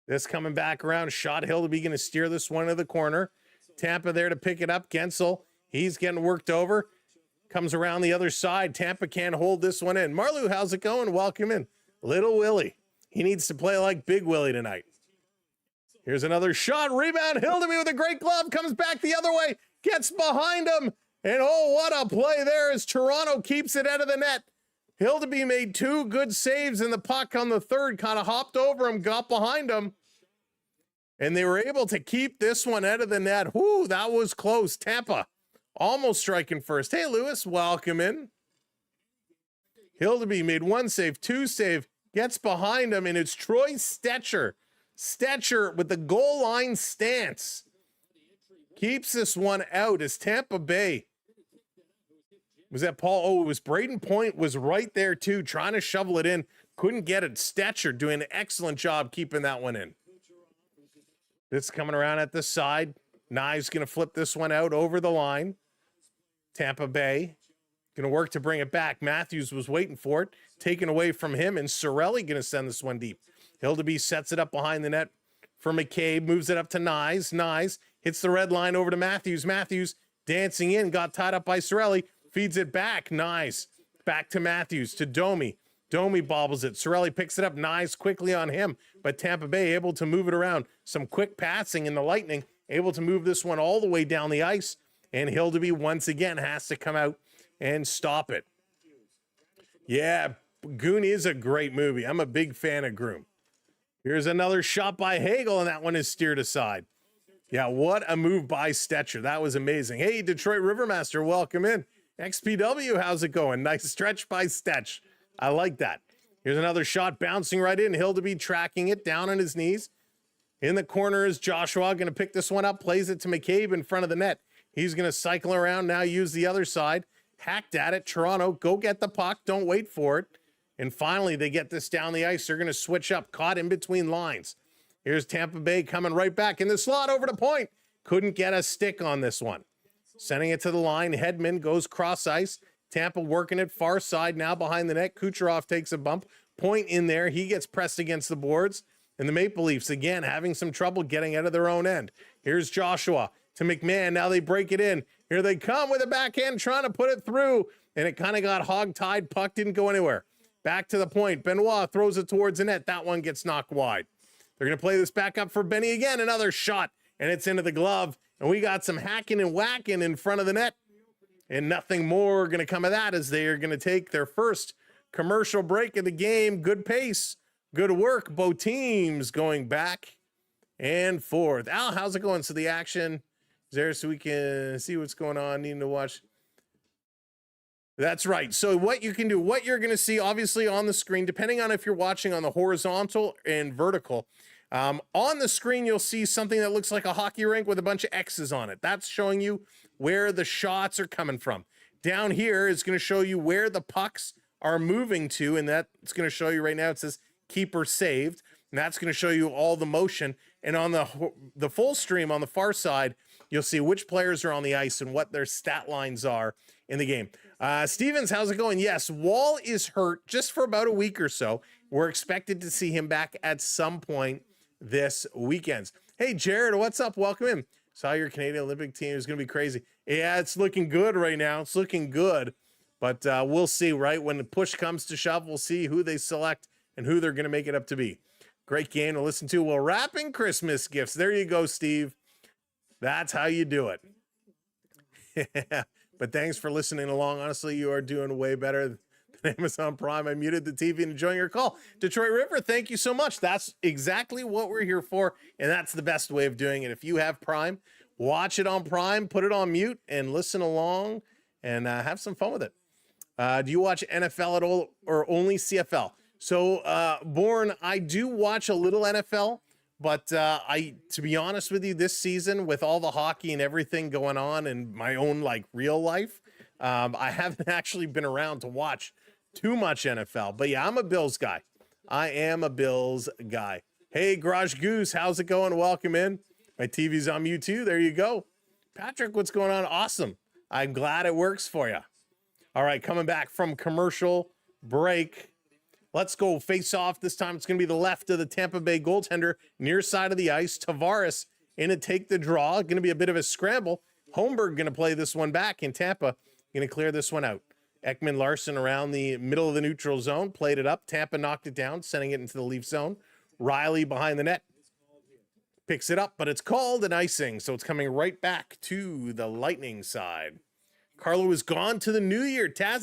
This coming back around, shot Hildeby going to steer this one to the corner. Tampa there to pick it up. Gensel, he's getting worked over. Comes around the other side. Tampa can't hold this one in. Marlou, how's it going? Welcome in. Little Willie. He needs to play like Big Willie tonight. Here's another shot, rebound, Hildeby with a great glove, comes back the other way, gets behind him, and oh, what a play there as Toronto keeps it out of the net. Hildeby made 2 good saves, and the puck on the third kind of hopped over him, got behind him, and they were able to keep this one out of the net. Whoo, that was close. Tampa almost striking first. Hey, Lewis, welcome in. Hildeby made 1 save, 2 save, gets behind him, and it's Troy Stetcher. Stetcher with the goal line stance keeps this one out as Tampa Bay. Was that Paul? Oh, it was Braden Point was right there too, trying to shovel it in. Couldn't get it. Stetcher doing an excellent job keeping that one in. This coming around at the side. Knives going to flip this one out over the line. Tampa Bay going to work to bring it back. Matthews was waiting for it. Taken away from him, and Cirelli going to send this one deep. Hildeby sets it up behind the net for McCabe. Moves it up to Knives. Knives hits the red line over to Matthews. Matthews dancing in. Got tied up by Cirelli. Feeds it back. Knives back to Matthews. To Domi. Domi bobbles it. Cirelli picks it up. Knives quickly on him. But Tampa Bay able to move it around. Some quick passing in the Lightning. Able to move this one all the way down the ice. And Hildeby once again has to come out and stop it. Yeah, Goon is a great movie. I'm a big fan of Groom. Here's another shot by Hagel, and that one is steered aside. Yeah, what a move by Stetcher. That was amazing. Hey, Detroit Rivermaster, welcome in. XPW, how's it going? Nice stretch by Stetch. I like that. Here's another shot bouncing right in. Hildeby tracking it down on his knees. In the corner is Joshua, going to pick this one up, plays it to McCabe in front of the net. He's going to cycle around now, use the other side. Hacked at it. Toronto, go get the puck. Don't wait for it. And finally, they get this down the ice. They're going to switch up, caught in between lines. Here's Tampa Bay coming right back in the slot over to Point. Couldn't get a stick on this one. Sending it to the line. Hedman goes cross ice. Tampa working it far side now behind the net. Kucherov takes a bump. Point in there. He gets pressed against the boards. And the Maple Leafs, again, having some trouble getting out of their own end. Here's Joshua to McMahon. Now they break it in. Here they come with a backhand, trying to put it through. And it kind of got hog-tied. Puck didn't go anywhere. Back to the point. Benoit throws it towards the net. That one gets knocked wide. They're going to play this back up for Benny again. Another shot. And it's into the glove. And we got some hacking and whacking in front of the net. And nothing more going to come of that as they are going to take their first commercial break of the game. Good pace. Good work. Both teams going back and forth. Al, how's it going? So the action is there so we can see what's going on. Needing to watch. That's right. So what you can do, what you're going to see obviously on the screen, depending on if you're watching on the horizontal and vertical, on the screen, you'll see something that looks like a hockey rink with a bunch of X's on it. That's showing you where the shots are coming from. Down here is going to show you where the pucks are moving to. And that's going to show you right now. It says keeper saved. And that's going to show you all the motion. And on the full stream on the far side, you'll see which players are on the ice and what their stat lines are in the game. Stevens, how's it going? Yes, Wall is hurt just for about a week or so. We're expected to see him back at some point this weekend. Hey, Jared, what's up? Welcome in. Saw your Canadian Olympic team is going to be crazy. Yeah, it's looking good right now. It's looking good. But we'll see, right? When the push comes to shove, we'll see who they select and who they're going to make it up to be. Great game to listen to. Well, wrapping Christmas gifts. There you go, Steve. That's how you do it. But thanks for listening along. Honestly, you are doing way better than Amazon Prime. I muted the TV and enjoying your call. Detroit River, thank you so much. That's exactly what we're here for, and that's the best way of doing it. If you have Prime, watch it on Prime, put it on mute, and listen along, and have some fun with it. Do you watch NFL at all, or only CFL? So, Born, I do watch a little NFL. But to be honest with you, this season with all the hockey and everything going on in my own like real life, I haven't actually been around to watch too much NFL. But yeah, I'm a Bills guy. I am a Bills guy. Hey, Garage Goose, how's it going? Welcome in. My TV's on mute too. There you go. Patrick, what's going on? Awesome. I'm glad it works for you. All right, coming back from commercial break. Let's go face off. This time it's going to be the left of the Tampa Bay goaltender, near side of the ice. Tavares in to take the draw. Going to be a bit of a scramble. Holmberg going to play this one back, and Tampa going to clear this one out. Ekman Larson around the middle of the neutral zone, played it up. Tampa knocked it down, sending it into the Leaf zone. Riley behind the net. Picks it up, but it's called an icing, so it's coming right back to the Lightning side. Carlo is gone to the new year. Taz,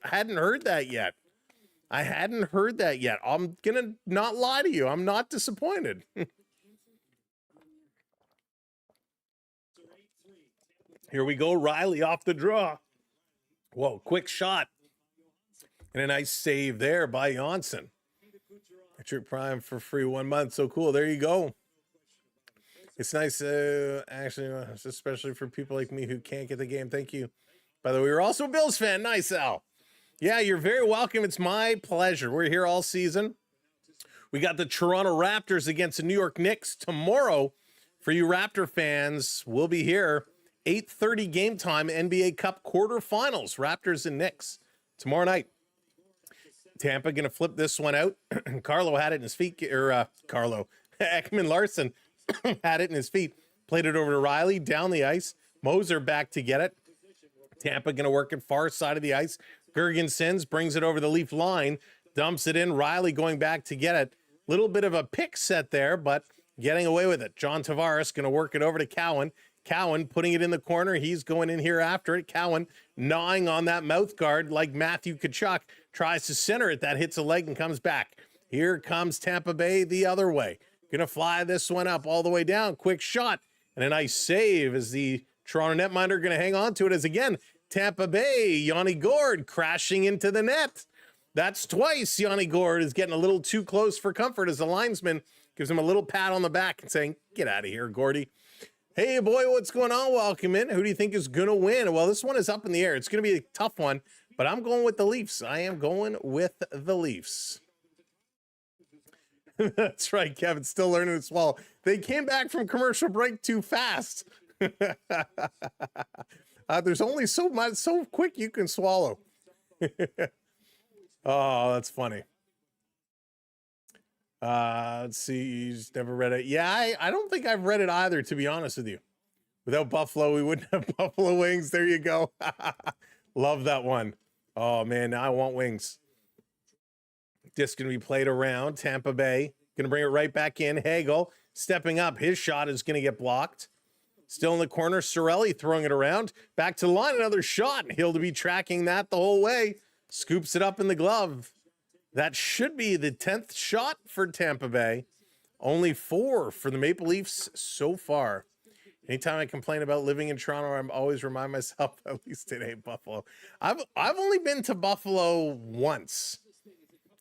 hadn't heard that yet. I hadn't heard that yet. I'm going to not lie to you. I'm not disappointed. Here we go. Riley off the draw. Whoa, quick shot. And a nice save there by Janssen. Trick Prime for free 1 month. So cool. There you go. It's nice, actually, especially for people like me who can't get the game. Thank you. By the way, you're also a Bills fan. Nice, Al. Yeah, you're very welcome. It's my pleasure. We're here all season. We got the Toronto Raptors against the New York Knicks tomorrow. For you Raptor fans, we'll be here. 8:30 game time, NBA Cup quarterfinals. Raptors and Knicks tomorrow night. Tampa going to flip this one out. Carlo had it in his feet, or Carlo. Ekman Larson had it in his feet. Played it over to Riley, down the ice. Moser back to get it. Tampa going to work it far side of the ice. Gergensons brings it over the Leaf line, dumps it in. Riley going back to get it. Little bit of a pick set there, but getting away with it. John Tavares going to work it over to Cowan. Cowan putting it in the corner. He's going in here after it. Cowan gnawing on that mouth guard like Matthew Tkachuk. Tries to center it. That hits a leg and comes back. Here comes Tampa Bay the other way. Going to fly this one up all the way down. Quick shot and a nice save as the Toronto netminder going to hang on to it as again Tampa Bay, Yanni Gourde crashing into the net. That's twice Yanni Gourde is getting a little too close for comfort as the linesman gives him a little pat on the back and saying, get out of here, Gordy. Hey, boy, what's going on? Welcome in. Who do you think is going to win? Well, this one is up in the air. It's going to be a tough one, but I'm going with the Leafs. I am going with the Leafs. That's right, Kevin. Still learning to swallow. They came back from commercial break too fast. There's only so much, so quick you can swallow. Oh, that's funny. Let's see. You just never read it. Yeah, I don't think I've read it either, to be honest with you. Without Buffalo, we wouldn't have Buffalo wings. There you go. Love that one. Oh, man, now I want wings. Disc going to be played around. Tampa Bay going to bring it right back in. Hagel stepping up. His shot is going to get blocked. Still in the corner. Cirelli throwing it around. Back to the line. Another shot. He'll be tracking that the whole way. Scoops it up in the glove. That should be the 10th shot for Tampa Bay. Only 4 for the Maple Leafs so far. Anytime I complain about living in Toronto, I'm always remind myself at least it ain't Buffalo. I've only been to Buffalo once.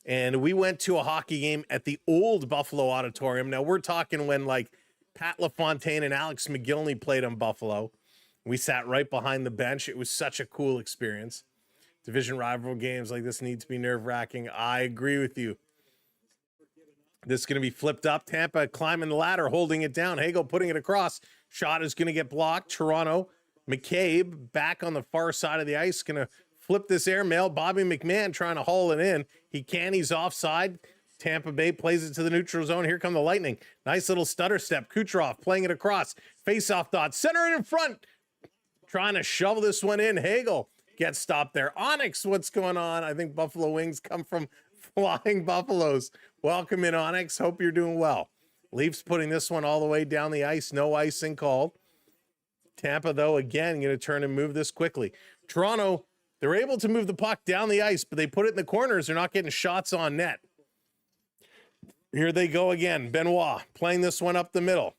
And we went to a hockey game at the old Buffalo Auditorium. Now, we're talking when, like, Pat LaFontaine and Alex McGillney played in Buffalo. We sat right behind the bench. It was such a cool experience. Division rival games like this need to be nerve-wracking. I agree with you. This is going to be flipped up. Tampa climbing the ladder, holding it down. Hagel putting it across. Shot is going to get blocked. Toronto, McCabe back on the far side of the ice. Going to flip this airmail. Bobby McMahon trying to haul it in. He can. He's offside. Tampa Bay plays it to the neutral zone. Here come the Lightning. Nice little stutter step. Kucherov playing it across. Face-off dot. Center it in front. Trying to shovel this one in. Hagel gets stopped there. Onyx, what's going on? I think Buffalo Wings come from Flying Buffaloes. Welcome in, Onyx. Hope you're doing well. Leafs putting this one all the way down the ice. No icing called. Tampa, though, again, going to turn and move this quickly. Toronto, they're able to move the puck down the ice, but they put it in the corners. They're not getting shots on net. Here they go again. Benoit playing this one up the middle.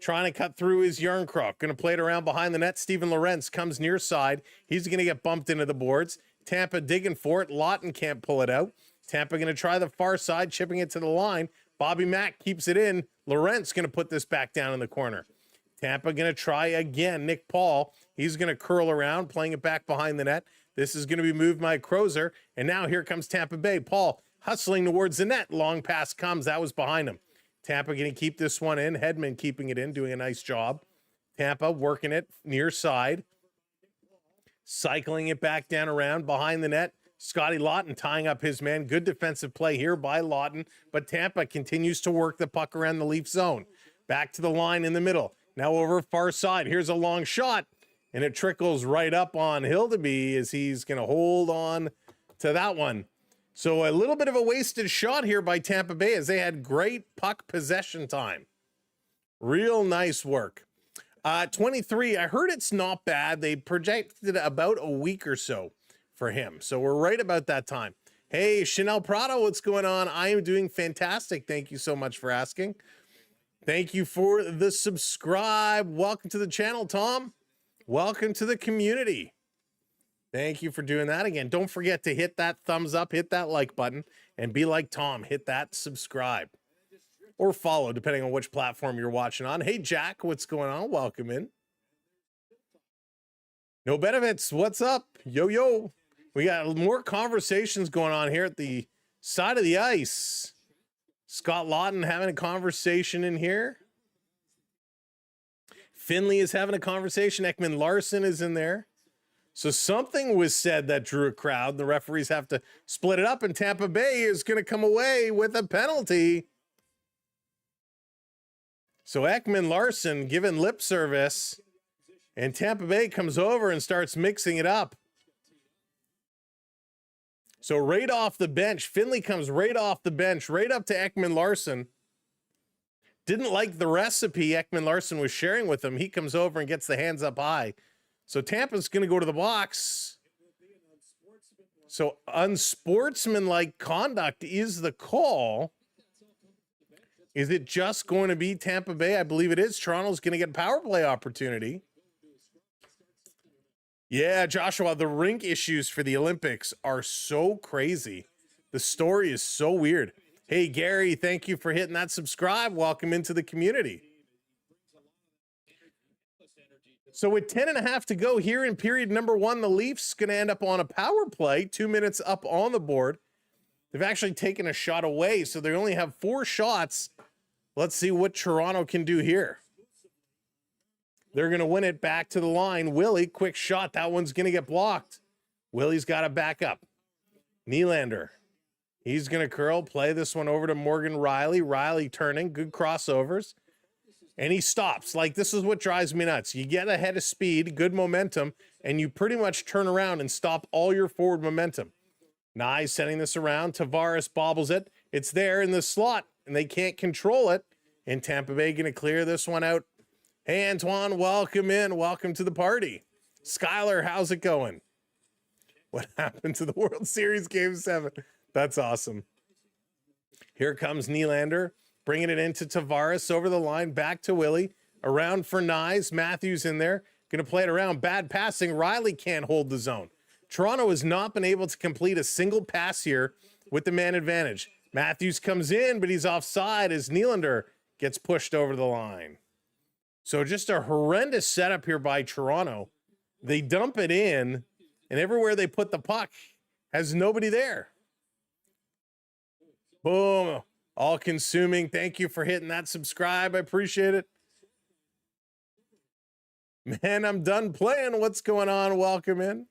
Trying to cut through his Yarncroc. Going to play it around behind the net. Steven Lorentz comes near side. He's going to get bumped into the boards. Tampa digging for it. Lawton can't pull it out. Tampa going to try the far side, chipping it to the line. Bobby Mack keeps it in. Lorentz going to put this back down in the corner. Tampa going to try again. Nick Paul, he's going to curl around, playing it back behind the net. This is going to be moved by Crozer. And now here comes Tampa Bay. Paul hustling towards the net. Long pass comes. That was behind him. Tampa going to keep this one in. Hedman keeping it in, doing a nice job. Tampa working it near side. Cycling it back down around behind the net. Scotty Lawton tying up his man. Good defensive play here by Lawton. But Tampa continues to work the puck around the Leaf zone. Back to the line in the middle. Now over far side. Here's a long shot. And it trickles right up on Hildeby as he's going to hold on to that one. So a little bit of a wasted shot here by Tampa Bay as they had great puck possession time. Real nice work. 23, I heard it's not bad. They projected about a week or so for him. So we're right about that time. Hey, Chanel Prado, what's going on? I am doing fantastic. Thank you so much for asking. Thank you for the subscribe. Welcome to the channel, Tom. Welcome to the community. Thank you for doing that again. Don't forget to hit that thumbs up, hit that like button, and be like Tom, hit that subscribe or follow, depending on which platform you're watching on. Hey, Jack, what's going on? Welcome in. No benefits. What's up? Yo, yo. We got more conversations going on here at the side of the ice. Scott Lawton having a conversation in here. Finley is having a conversation. Ekman Larson is in there. So something was said that drew a crowd. The referees have to split it up, and Tampa Bay is going to come away with a penalty. So Ekman Larson giving lip service, and Tampa Bay comes over and starts mixing it up. So right off the bench, Finley comes right off the bench, right up to Ekman Larson. Didn't like the recipe Ekman Larson was sharing with him. He comes over and gets the hands up high. So Tampa's going to go to the box. So unsportsmanlike conduct is the call. Is it just going to be Tampa Bay? I believe it is. Toronto's going to get a power play opportunity. Yeah, Joshua, the rink issues for the Olympics are so crazy. The story is so weird. Hey, Gary, thank you for hitting that subscribe. Welcome into the community. So with 10.5 to go here in period number 1, the Leafs going to end up on a power play, 2 minutes up on the board. They've actually taken a shot away, so they only have 4 shots. Let's see what Toronto can do here. They're going to win it back to the line. Willie, quick shot. That one's going to get blocked. Willie's got to back up. Nylander. He's going to curl, play this one over to Morgan Riley. Riley turning, good crossovers. And he stops. Like, this is what drives me nuts. You get ahead of speed, good momentum, and you pretty much turn around and stop all your forward momentum. Nye sending this around. Tavares bobbles it. It's there in the slot, and they can't control it. And Tampa Bay going to clear this one out. Hey, Antoine, welcome in. Welcome to the party. Skylar, how's it going? What happened to the World Series Game 7? That's awesome. Here comes Nylander. Bringing it into Tavares, over the line, back to Willie. Around for Nyes. Matthews in there. Going to play it around. Bad passing. Riley can't hold the zone. Toronto has not been able to complete a single pass here with the man advantage. Matthews comes in, but he's offside as Nylander gets pushed over the line. So just a horrendous setup here by Toronto. They dump it in, and everywhere they put the puck has nobody there. Boom. All consuming. Thank you for hitting that subscribe. I appreciate it. Man, I'm done playing. What's going on? Welcome in.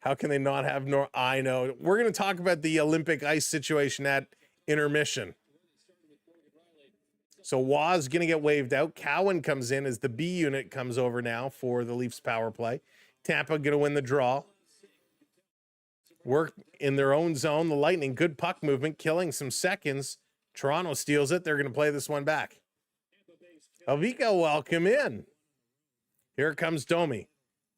How can they not have I know. We're going to talk about the Olympic ice situation at intermission. So Waz going to get waved out. Cowan comes in as the B unit comes over now for the Leafs power play. Tampa going to win the draw. Work in their own zone. The Lightning, good puck movement, killing some seconds. Toronto steals it. They're going to play this one back. Avika, welcome in. Here comes Domi.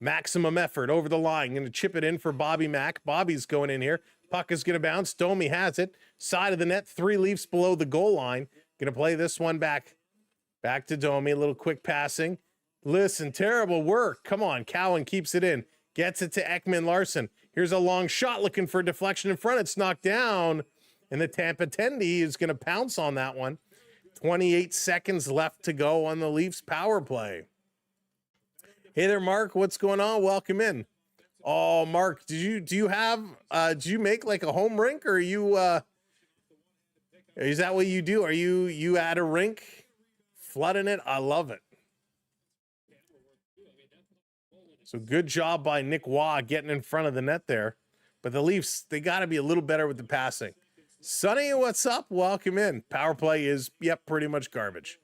Maximum effort over the line. Going to chip it in for Bobby Mack. Bobby's going in here. Puck is going to bounce. Domi has it. Side of the net. 3 Leafs below the goal line. Going to play this one back. Back to Domi. A little quick passing. Listen, terrible work. Come on. Cowan keeps it in. Gets it to Ekman Larson. Here's a long shot looking for a deflection in front. It's knocked down. And the Tampa Tendy is going to pounce on that one. 28 seconds left to go on the Leafs power play. Hey there, Mark. What's going on? Welcome in. Oh, Mark, do you make like a home rink, or are you is that what you do? Are you at a rink flooding it? I love it. So good job by Nick Waugh getting in front of the net there. But the Leafs, they got to be a little better with the passing. Sonny, what's up? Welcome in. Power play is, yep, pretty much garbage.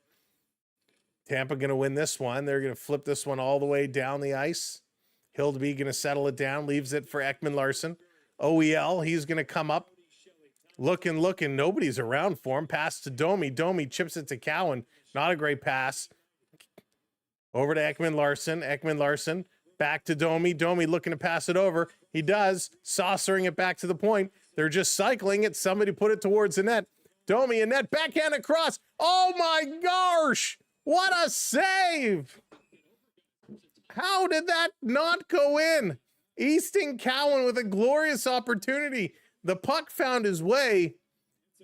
Tampa going to win this one. They're going to flip this one all the way down the ice. Hildeby going to settle it down, leaves it for Ekman Larson. OEL, he's going to come up. Looking. Nobody's around for him. Pass to Domi. Domi chips it to Cowan. Not a great pass. Over to Ekman Larson. Ekman Larson back to Domi. Domi looking to pass it over. He does. Saucering it back to the point. They're just cycling it. Somebody put it towards the net. Domi and net. Backhand across. Oh my gosh. What a save. How did that not go in? Easton Cowan with a glorious opportunity. The puck found his way.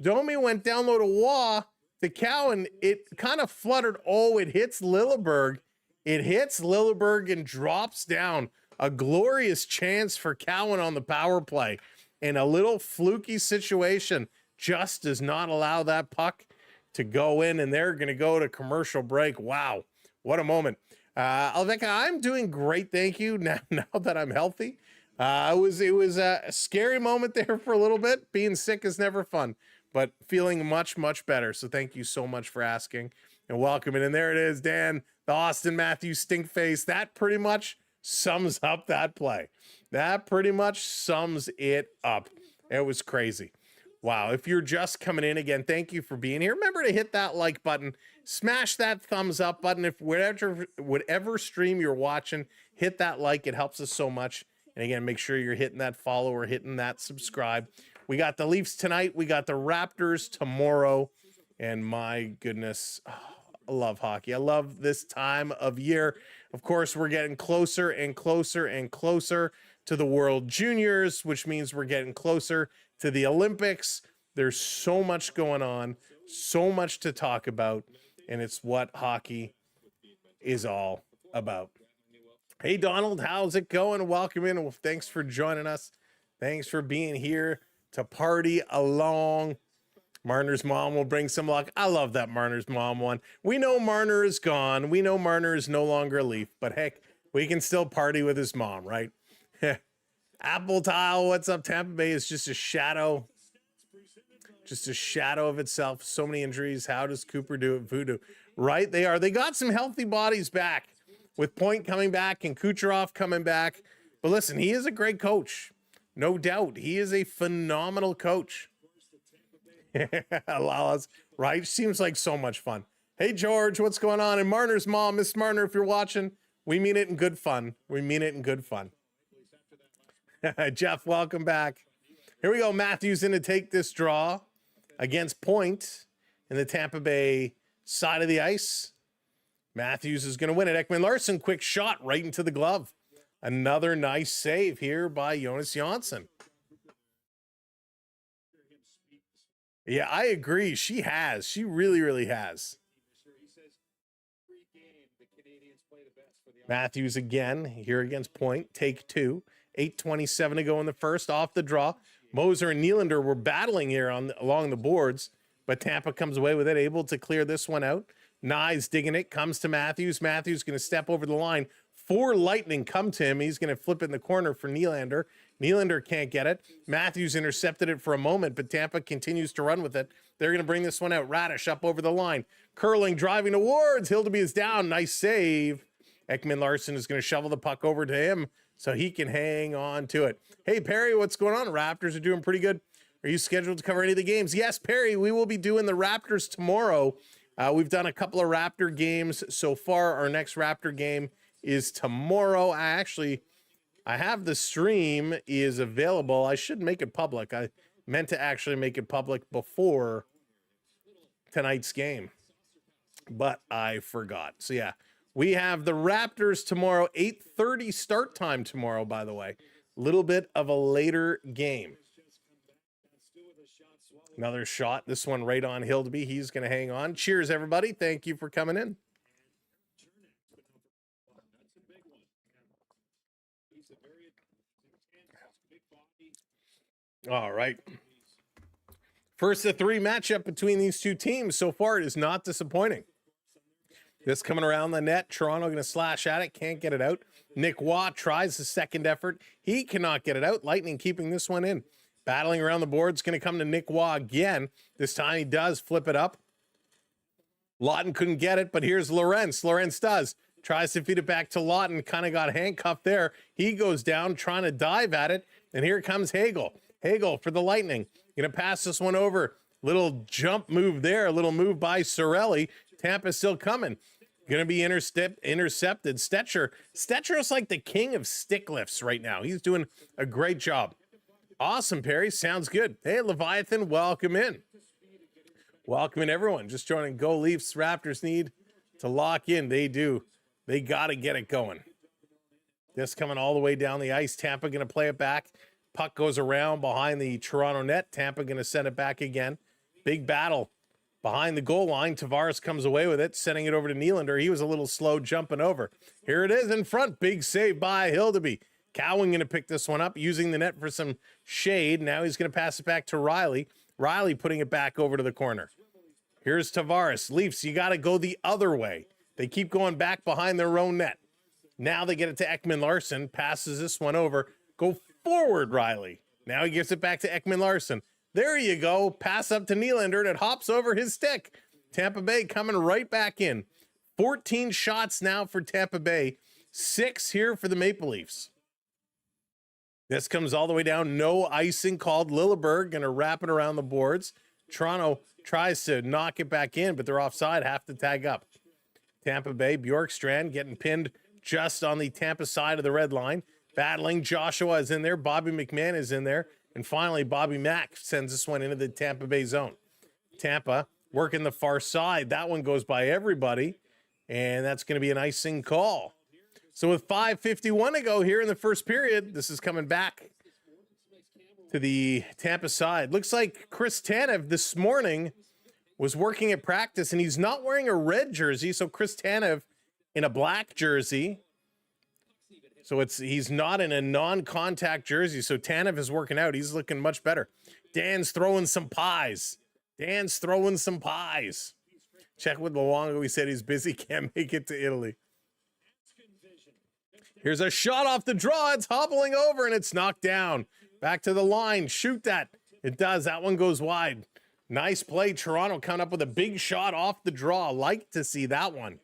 Domi went down low to Waugh. To Cowan, it kind of fluttered. Oh, it hits Lilleberg. It hits Lilleberg and drops down. A glorious chance for Cowan on the power play. And a little fluky situation just does not allow that puck to go in. And they're going to go to commercial break. Wow, what a moment. Alveka, I'm doing great, thank you. Now that I'm healthy. It was a scary moment there for a little bit. Being sick is never fun, but feeling much, much better. So thank you so much for asking and welcoming. And there it is, Dan, the Austin Matthews stink face. That pretty much sums up that play. That pretty much sums it up. It was crazy. Wow. If you're just coming in again, thank you for being here. Remember to hit that like button, smash that thumbs up button. If whatever stream you're watching, hit that like. It helps us so much. And again, make sure you're hitting that follow or hitting that subscribe. We got the Leafs tonight. We got the Raptors tomorrow. And my goodness, I love hockey. I love this time of year. Of course, we're getting closer and closer and closer to the World Juniors, which means we're getting closer to the Olympics. There's so much going on, so much to talk about, and it's what hockey is all about. Hey, Donald, how's it going? Welcome in. Well, thanks for joining us. Thanks for being here to party along. Marner's mom will bring some luck. I love that Marner's mom one. We know Marner is gone. We know Marner is no longer a Leaf, but heck, we can still party with his mom, right? Apple Tile, what's up? Tampa Bay is just a shadow of itself. So many injuries. How does Cooper do it? Voodoo, right? They are. They got some healthy bodies back with Point coming back and Kucherov coming back. But listen, he is a great coach. No doubt. He is a phenomenal coach. Lalas, right? Seems like so much fun. Hey, George, what's going on? And Marner's mom, Miss Marner, if you're watching, we mean it in good fun. We mean it in good fun. Jeff, welcome back. Here we go. Matthews in to take this draw against Point in the Tampa Bay side of the ice. Matthews is going to win it. Ekman Larson, quick shot right into the glove. Another nice save here by Jonas Janssen. Yeah, I agree. She has. She really, really has. Matthews again here against Point. Take two. 8:27 to go in the first. Off the draw. Moser and Nylander were battling here along the boards, but Tampa comes away with it, able to clear this one out. Nye's digging it. Comes to Matthews. Matthews going to step over the line. 4 Lightning come to him. He's going to flip it in the corner for Nylander. Nylander can't get it. Matthews intercepted it for a moment, but Tampa continues to run with it. They're going to bring this one out. Radish up over the line. Curling, driving towards. Hildeby is down. Nice save. Ekman Larson is going to shovel the puck over to him so he can hang on to it. Hey, Perry, what's going on? Raptors are doing pretty good. Are you scheduled to cover any of the games? Yes, Perry, we will be doing the Raptors tomorrow. We've done a couple of Raptor games so far. Our next Raptor game is tomorrow. I have the stream is available. I should make it public. I meant to actually make it public before tonight's game, but I forgot. So yeah, we have the Raptors tomorrow, 8:30 start time tomorrow, by the way. Little bit of a later game. Another shot. This one right on Hildeby. He's going to hang on. Cheers, everybody. Thank you for coming in. All right. First of 3 matchup between these two teams. So far, it is not disappointing. This coming around the net. Toronto going to slash at it. Can't get it out. Nick Waugh tries the second effort. He cannot get it out. Lightning keeping this one in. Battling around the board. It's going to come to Nick Waugh again. This time he does flip it up. Lawton couldn't get it, but here's Lorentz. Lorentz does. Tries to feed it back to Lawton. Kind of got handcuffed there. He goes down trying to dive at it. And here comes Hagel. Hagel for the Lightning. Going to pass this one over. Little jump move there, a little move by Cirelli. Tampa's still coming. Going to be intercepted. Stetcher is like the king of stick lifts right now. He's doing a great job. Awesome, Perry. Sounds good. Hey, Leviathan, welcome in. Welcome in, everyone. Just joining. Go Leafs. Raptors need to lock in. They do. They got to get it going. This coming all the way down the ice. Tampa going to play it back. Puck goes around behind the Toronto net. Tampa going to send it back again. Big battle behind the goal line. Tavares comes away with it, sending it over to Nylander. He was a little slow jumping over. Here it is in front. Big save by Hildeby. Cowan going to pick this one up, using the net for some shade. Now he's going to pass it back to Riley. Riley putting it back over to the corner. Here's Tavares. Leafs, you got to go the other way. They keep going back behind their own net. Now they get it to Ekman-Larsson. Passes this one over. Go forward, Riley. Now he gives it back to Ekman-Larsson. There you go. Pass up to Nylander, and it hops over his stick. Tampa Bay coming right back in. 14 shots now for Tampa Bay. 6 here for the Maple Leafs. This comes all the way down. No icing called. Lilleberg going to wrap it around the boards. Toronto tries to knock it back in, but they're offside. Have to tag up. Tampa Bay, Bjorkstrand getting pinned just on the Tampa side of the red line. Battling. Joshua is in there. Bobby McMahon is in there. And finally, Bobby Mack sends this one into the Tampa Bay zone. Tampa working the far side. That one goes by everybody. And that's going to be an icing call. So with 5:51 to go here in the first period, this is coming back to the Tampa side. Looks like Chris Tanev this morning was working at practice, and he's not wearing a red jersey. So Chris Tanev in a black jersey. So he's not in a non-contact jersey. So Tanev is working out. He's looking much better. Dan's throwing some pies. Dan's throwing some pies. Check with Luongo. He said he's busy. Can't make it to Italy. Here's a shot off the draw. It's hobbling over, and it's knocked down. Back to the line. Shoot that. It does. That one goes wide. Nice play. Toronto coming up with a big shot off the draw. Like to see that one.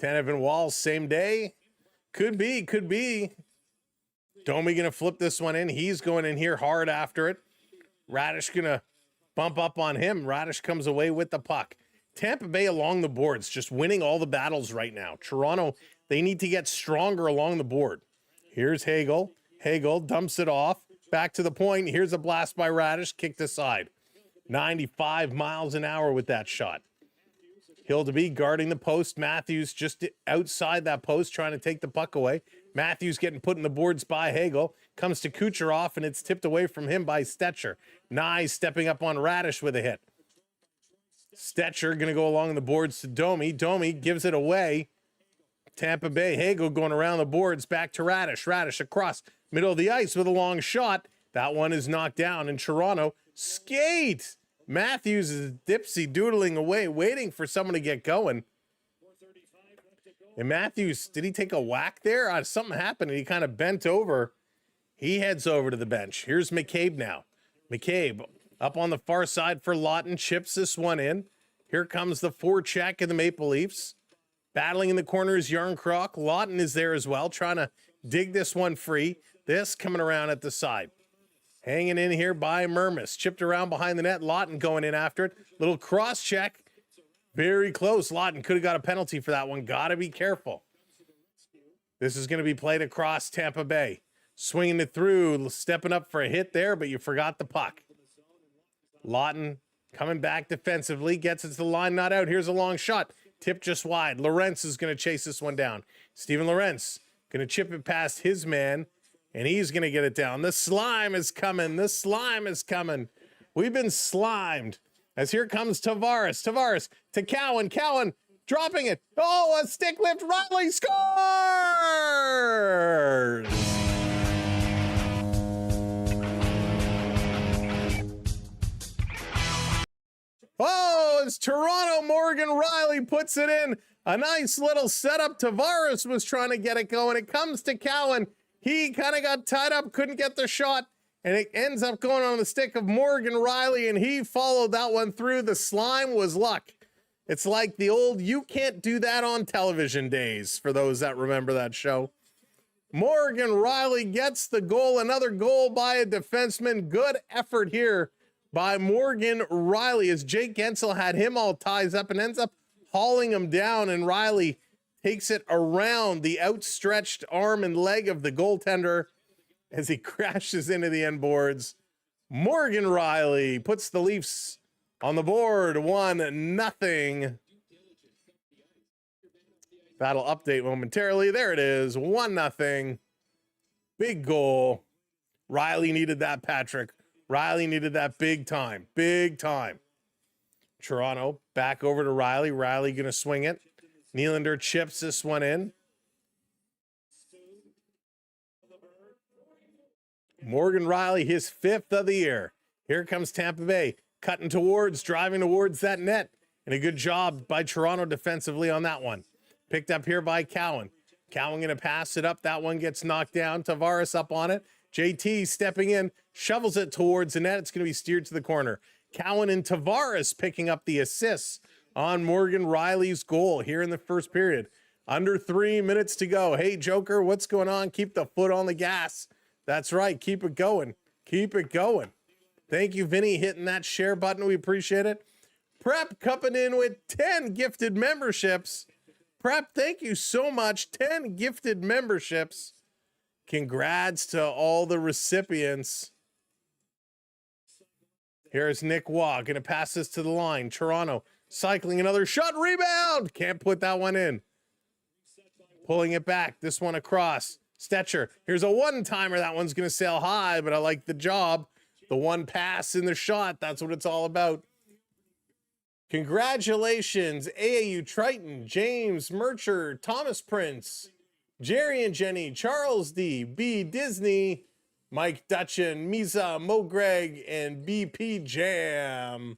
Tanev and Walls, same day. Could be. Could be. Domi going to flip this one in. He's going in here hard after it. Radish going to bump up on him. Radish comes away with the puck. Tampa Bay along the boards, just winning all the battles right now. Toronto, they need to get stronger along the board. Here's Hagel. Hagel dumps it off. Back to the point. Here's a blast by Radish. Kicked aside. 95 miles an hour with that shot. Hildeby guarding the post. Matthews just outside that post trying to take the puck away. Matthews getting put in the boards by Hagel. Comes to Kucherov, and it's tipped away from him by Stetcher. Nye stepping up on Radish with a hit. Stetcher going to go along the boards to Domi. Domi gives it away. Tampa Bay, Hagel going around the boards, back to Radish. Radish across middle of the ice with a long shot. That one is knocked down. And Toronto, skate! Matthews is dipsy doodling away, waiting for someone to get going. And Matthews, did he take a whack there? Something happened, and he kind of bent over. He heads over to the bench. Here's McCabe now. McCabe up on the far side for Lawton, chips this one in. Here comes the forecheck of the Maple Leafs. Battling in the corner is Yarncroc. Lawton is there as well, trying to dig this one free. This coming around at the side. Hanging in here by Mermis. Chipped around behind the net. Lawton going in after it. Little cross check. Very close. Lawton could have got a penalty for that one. Got to be careful. This is going to be played across Tampa Bay. Swinging it through. Stepping up for a hit there, but you forgot the puck. Lawton coming back defensively. Gets it to the line. Not out. Here's a long shot. Tip just wide. Lorentz is going to chase this one down. Steven Lorentz going to chip it past his man, and he's going to get it down. The slime is coming. The slime is coming. We've been slimed. As here comes Tavares. Tavares to Cowan. Cowan dropping it. Oh, a stick lift. Riley scores! Oh, as Toronto, Morgan Riley puts it in. A nice little setup. Tavares was trying to get it going. It comes to Cowan. He kind of got tied up, couldn't get the shot, and it ends up going on the stick of Morgan Riley, and he followed that one through. The slime was luck. It's like the old "you can't do that on television" days, for those that remember that show. Morgan Riley gets the goal. Another goal by a defenseman. Good effort here by Morgan Riley as Jake Gensel had him all ties up and ends up hauling him down, and Riley takes it around the outstretched arm and leg of the goaltender as he crashes into the end boards. Morgan Riley puts the Leafs on the board, 1-0. That'll update momentarily. There it is, 1-0. Big goal. Riley needed that, Patrick. Riley needed that big time. Big time. Toronto back over to Riley. Riley going to swing it. Nylander chips this one in. Morgan Riley, his 5th of the year. Here comes Tampa Bay, cutting towards, driving towards that net. And a good job by Toronto defensively on that one. Picked up here by Cowan. Cowan going to pass it up. That one gets knocked down. Tavares up on it. JT stepping in, shovels it towards the net. It's going to be steered to the corner. Cowan and Tavares picking up the assists on Morgan Riley's goal here in the first period. Under 3 minutes to go. Hey, Joker, what's going on? Keep the foot on the gas. That's right. Keep it going. Keep it going. Thank you, Vinny, hitting that share button. We appreciate it. Prep coming in with 10 gifted memberships. Prep, thank you so much. 10 gifted memberships. Congrats to all the recipients. Here's Nick Waugh. Going to pass this to the line. Toronto cycling another shot. Rebound. Can't put that one in. Pulling it back. This one across. Stetcher. Here's a one-timer. That one's going to sail high, but I like the job. The one pass in the shot. That's what it's all about. Congratulations, AAU Triton, James Mercher, Thomas Prince, Jerry and Jenny, Charles D, B Disney, Mike Dutchin, Misa, Mo Greg, and BP Jam.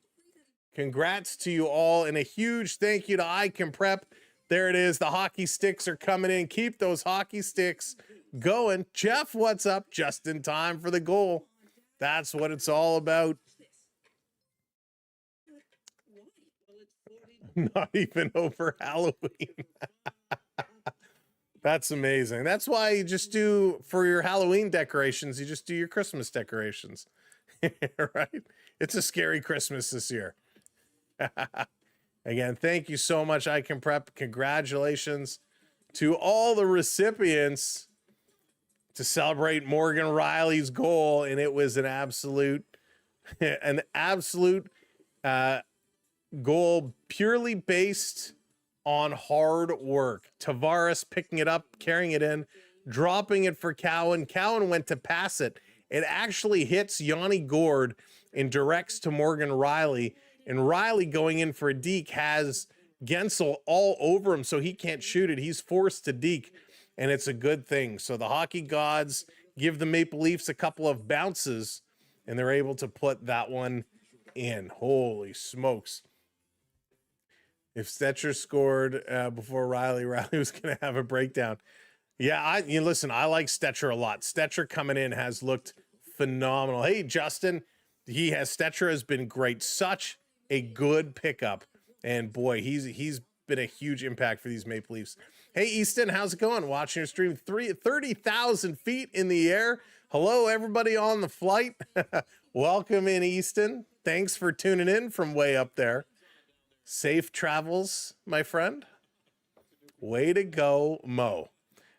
Congrats to you all, and a huge thank you to I Can Prep. There it is. The hockey sticks are coming in. Keep those hockey sticks going. Jeff, what's up? Just in time for the goal. That's what it's all about. Not even over Halloween. That's amazing. That's why you just do, for your Halloween decorations, you just do your Christmas decorations. Right? It's a scary Christmas this year. Again, thank you so much, I Can Prep. Congratulations to all the recipients to celebrate Morgan Riley's goal. And it was an absolute goal purely based on hard work. Tavares picking it up, carrying it in, dropping it for Cowan. Cowan went to pass it. It actually hits Yanni Gord and directs to Morgan Riley. And Riley going in for a deke has Gensel all over him, so he can't shoot it. He's forced to deke, and it's a good thing. So the hockey gods give the Maple Leafs a couple of bounces, and they're able to put that one in. Holy smokes. If Stetcher scored before Riley was going to have a breakdown. Yeah, listen, I like Stetcher a lot. Stetcher coming in has looked phenomenal. Hey, Justin, Stetcher has been great. Such a good pickup. And boy, he's been a huge impact for these Maple Leafs. Hey, Easton, how's it going? Watching your stream 30,000 feet in the air. Hello, everybody on the flight. Welcome in, Easton. Thanks for tuning in from way up there. Safe travels, my friend. Way to go, Mo.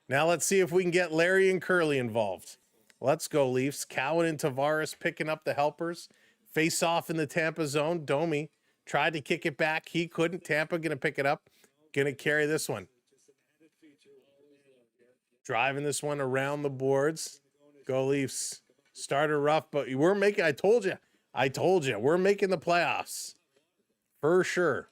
Now let's see if we can get Larry and Curly involved. Let's go, Leafs. Cowan and Tavares picking up the helpers. Face off in the Tampa zone. Domi tried to kick it back. He couldn't. Tampa going to pick it up. Going to carry this one. Driving this one around the boards. Go Leafs. Started rough, but we're making, I told you, we're making the playoffs. For sure.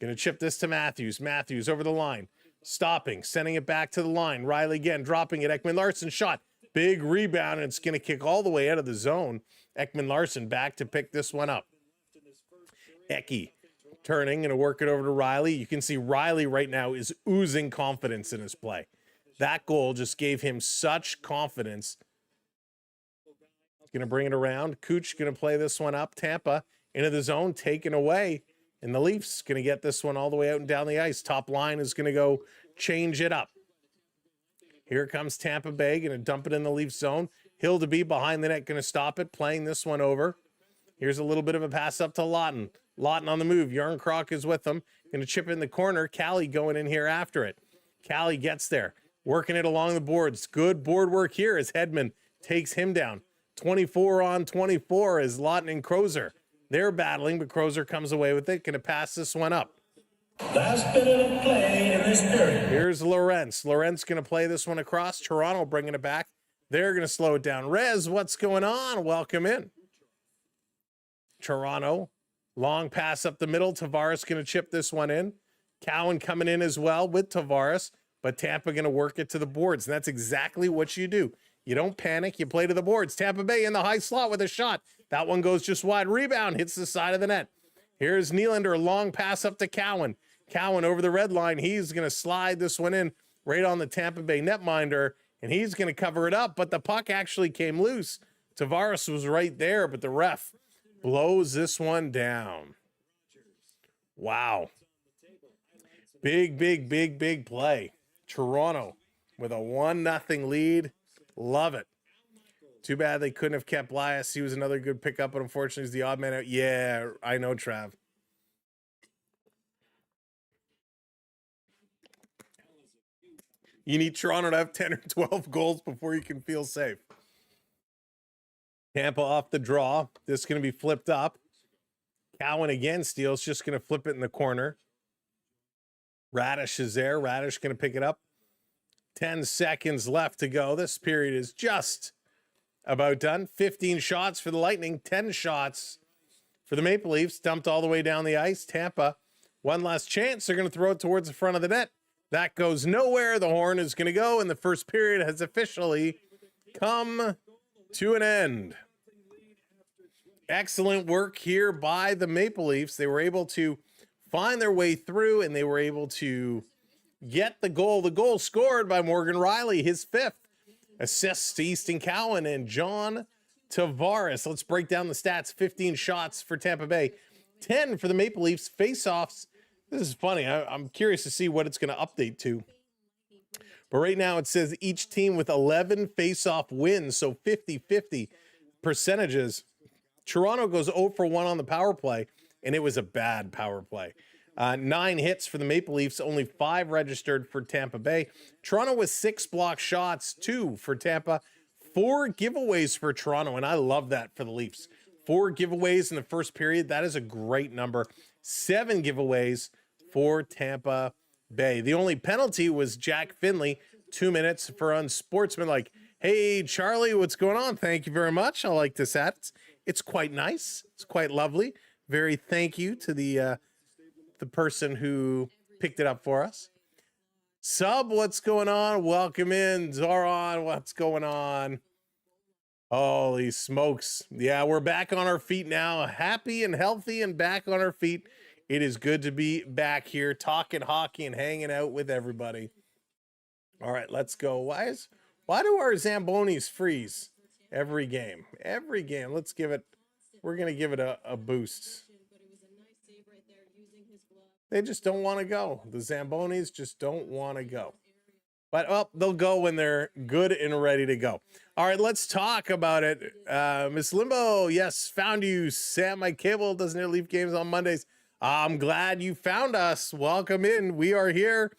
Going to chip this to Matthews. Matthews over the line. Stopping. Sending it back to the line. Riley again. Dropping it. Ekman-Larsson shot. Big rebound. And it's going to kick all the way out of the zone. Ekman-Larsson back to pick this one up. Eki turning. Going to work it over to Riley. You can see Riley right now is oozing confidence in his play. That goal just gave him such confidence. Going to bring it around. Cooch going to play this one up. Tampa into the zone, taken away. And the Leafs going to get this one all the way out and down the ice. Top line is going to go change it up. Here comes Tampa Bay, going to dump it in the Leafs zone. Hill to be behind the net, going to stop it, playing this one over. Here's a little bit of a pass up to Lawton. Lawton on the move. Yarncroc is with him. Going to chip in the corner. Callie going in here after it. Callie gets there. Working it along the boards. Good board work here as Hedman takes him down. 24 on 24 as Lawton and Crozer. They're battling, but Crozer comes away with it. Going to pass this one up.
Last minute of play in this period.
Here's Lorentz. Lorentz going to play this one across. Toronto bringing it back. They're going to slow it down. Rez, what's going on? Welcome in. Toronto. Long pass up the middle. Tavares going to chip this one in. Cowan coming in as well with Tavares, but Tampa going to work it to the boards. And that's exactly what you do. You don't panic. You play to the boards. Tampa Bay in the high slot with a shot. That one goes just wide. Rebound hits the side of the net. Here's Nylander. Long pass up to Cowan. Cowan over the red line. He's going to slide this one in right on the Tampa Bay netminder, and he's going to cover it up, but the puck actually came loose. Tavares was right there, but the ref blows this one down. Wow. Big play. Toronto with a 1-0 lead. Love it. Too bad they couldn't have kept Lias. He was another good pickup, but unfortunately he's the odd man out. Yeah, I know, Trav. You need Toronto to have 10 or 12 goals before you can feel safe. Tampa off the draw. This is going to be flipped up. Cowan again steals. Just going to flip it in the corner. Radish is there. Radish going to pick it up. 10 seconds left to go. This period is just about done. 15 shots for the Lightning. 10 shots for the Maple Leafs. Dumped all the way down the ice. Tampa, one last chance. They're going to throw it towards the front of the net. That goes nowhere. The horn is going to go, and the first period has officially come to an end. Excellent work here by the Maple Leafs. They were able to find their way through, and they were able to get the goal. The goal scored by Morgan Riley, his 5th. Assists to Easton Cowan and John Tavares. Let's break down the stats. 15 shots for Tampa Bay, 10 for the Maple Leafs. Face-offs. This is funny. I'm curious to see what it's going to update to. But right now it says each team with 11 face-off wins, so 50-50 percentages. Toronto goes 0 for 1 on the power play, and it was a bad power play. 9 hits for the Maple Leafs, only 5 registered for Tampa Bay. Toronto with 6 block shots, 2 for Tampa. 4 giveaways for Toronto, and I love that for the Leafs. 4 giveaways in the first period. That is a great number. 7 giveaways for Tampa Bay. The only penalty was Jack Finley, 2 minutes for unsportsmanlike. Hey, Charlie, what's going on? Thank you very much. I like this hat. It's quite nice. It's quite lovely. Very thank you to the person who picked it up for us. Sub, what's going on? Welcome in. Zoran, what's going on? Holy smokes. Yeah, we're back on our feet now. Happy and healthy and back on our feet. It is good to be back here talking hockey and hanging out with everybody. All right, let's go. Why do our Zambonis freeze every game? Every game. Let's give it, we're going to give it a boost. They just don't want to go. The Zambonis just don't want to go. But, well, they'll go when they're good and ready to go. All right, let's talk about it. Miss Limbo, yes, found you. Sam, my cable doesn't leave games on Mondays. I'm glad you found us. Welcome in. We are here.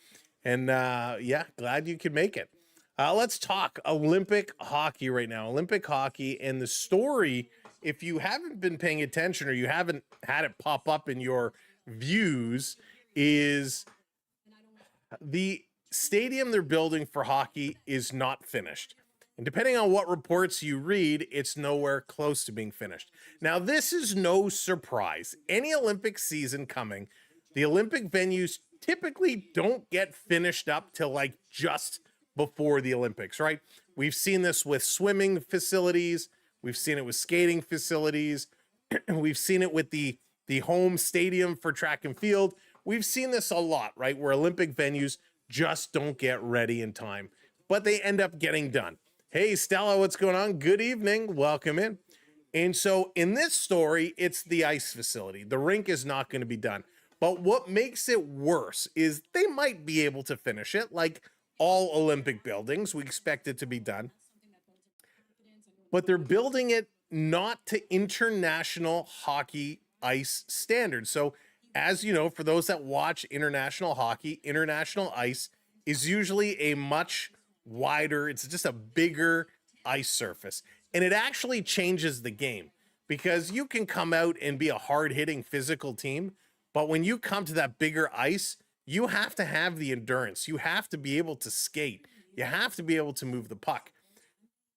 And, yeah, glad you could make it. Let's talk Olympic hockey right now. Olympic hockey and the story, if you haven't been paying attention or you haven't had it pop up in your views, is the stadium they're building for hockey is not finished. And depending on what reports you read, it's nowhere close to being finished. Now, this is no surprise. Any Olympic season coming, the Olympic venues typically don't get finished up till like just before the Olympics, right? We've seen this with swimming facilities. We've seen it with skating facilities. We've seen it with the home stadium for track and field. We've seen this a lot, right? Where Olympic venues just don't get ready in time, but they end up getting done. Hey, Stella, what's going on? Good evening. Welcome in. And so in this story, it's the ice facility. The rink is not going to be done. But what makes it worse is they might be able to finish it. Like all Olympic buildings, we expect it to be done. But they're building it not to international hockey ice standards. So as you know, for those that watch international hockey, international ice is usually a much wider, it's just a bigger ice surface. And it actually changes the game because you can come out and be a hard-hitting physical team, but when you come to that bigger ice, you have to have the endurance. You have to be able to skate. You have to be able to move the puck.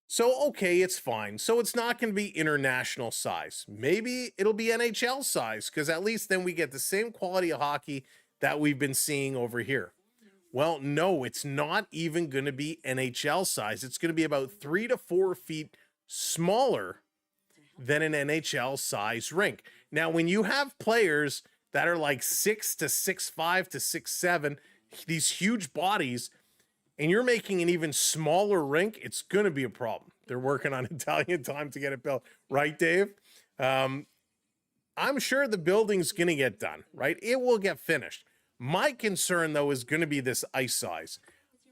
So, okay, it's fine. So it's not going to be international size. Maybe it'll be NHL size because at least then we get the same quality of hockey that we've been seeing over here. Well, no, it's not even going to be NHL size. It's going to be about 3 to 4 feet smaller than an NHL size rink. Now, when you have players that are like 6 to 6'5 to 6'7", these huge bodies, and you're making an even smaller rink, it's going to be a problem. They're working on Italian time to get it built. Right, Dave? I'm sure the building's going to get done, right? It will get finished. My concern, though, is going to be this ice size.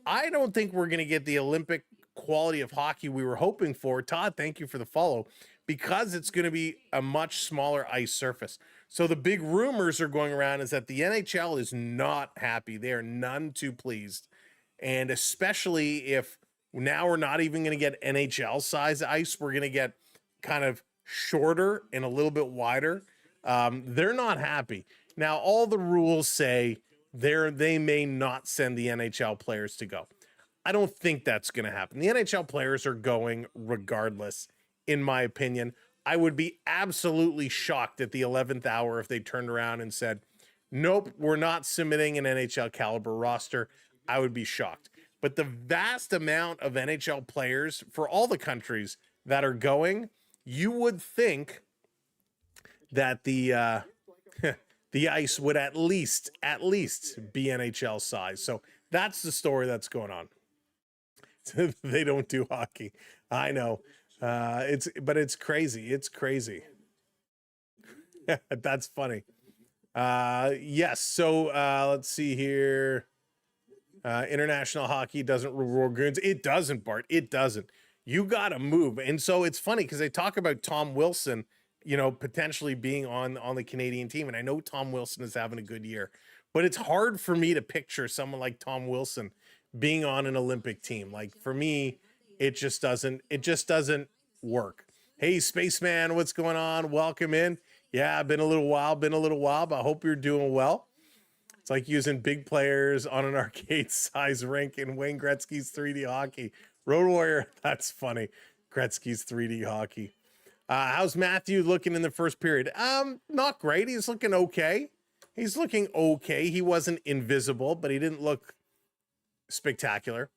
I don't think we're going to get the Olympic quality of hockey we were hoping for. Todd, thank you for the follow. Because it's going to be a much smaller ice surface. So the big rumors are going around is that the NHL is not happy. They are none too pleased. And especially if now we're not even going to get NHL size ice, we're going to get kind of shorter and a little bit wider. They're not happy. Now, all the rules say they may not send the NHL players to go. I don't think that's going to happen. The NHL players are going regardless, in my opinion. I would be absolutely shocked at the 11th hour if they turned around and said, nope, we're not submitting an NHL caliber roster. I would be shocked. But the vast amount of NHL players for all the countries that are going, you would think that the the ice would at least be NHL size. So that's the story that's going on. They don't do hockey. I know. It's crazy. It's crazy. That's funny. Yes. So let's see here. International hockey doesn't reward goons. It doesn't, Bart. It doesn't. You got to move. And so it's funny because they talk about Tom Wilson, potentially being on the Canadian team. And I know Tom Wilson is having a good year, but it's hard for me to picture someone like Tom Wilson being on an Olympic team. Like for me, it just doesn't work. Hey, Spaceman, what's going on? Welcome in. Yeah, been a little while, but I hope you're doing well. It's like using big players on an arcade-size rink in Wayne Gretzky's 3D hockey. Road Warrior, that's funny. Gretzky's 3D hockey. How's Matthew looking in the first period? Not great. He's looking okay. He wasn't invisible, but he didn't look spectacular.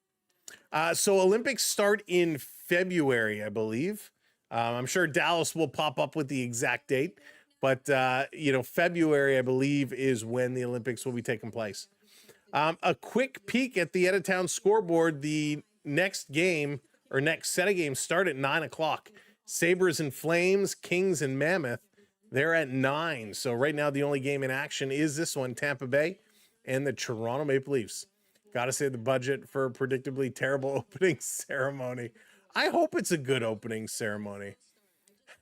So Olympics start in February, I believe. I'm sure Dallas will pop up with the exact date. But, February, I believe, is when the Olympics will be taking place. A quick peek at the out-of-town scoreboard. The next game or next set of games start at 9 o'clock. Sabres and Flames, Kings and Mammoth, they're at 9. So right now the only game in action is this one, Tampa Bay and the Toronto Maple Leafs. Got to say the budget for a predictably terrible opening ceremony. I hope it's a good opening ceremony.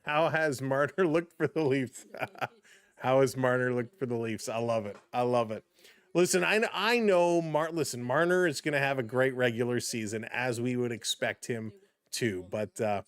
How has Marner looked for the Leafs? How has Marner looked for the Leafs? I love it. Listen, I know Marner is going to have a great regular season as we would expect him to, but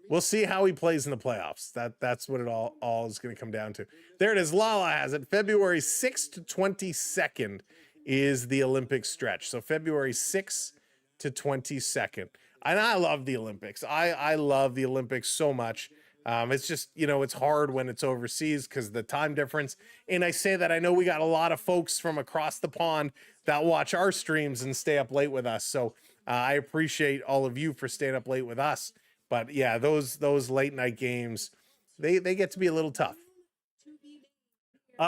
we'll see how he plays in the playoffs. That's what it all is going to come down to. There it is. Lala has it. February 6th to 22nd is the Olympic stretch. So February 6th to 22nd. And I love the Olympics. I love the Olympics so much. It's just, it's hard when it's overseas because of the time difference. And I say that I know we got a lot of folks from across the pond that watch our streams and stay up late with us. So I appreciate all of you for staying up late with us. But yeah, those late night games, they get to be a little tough.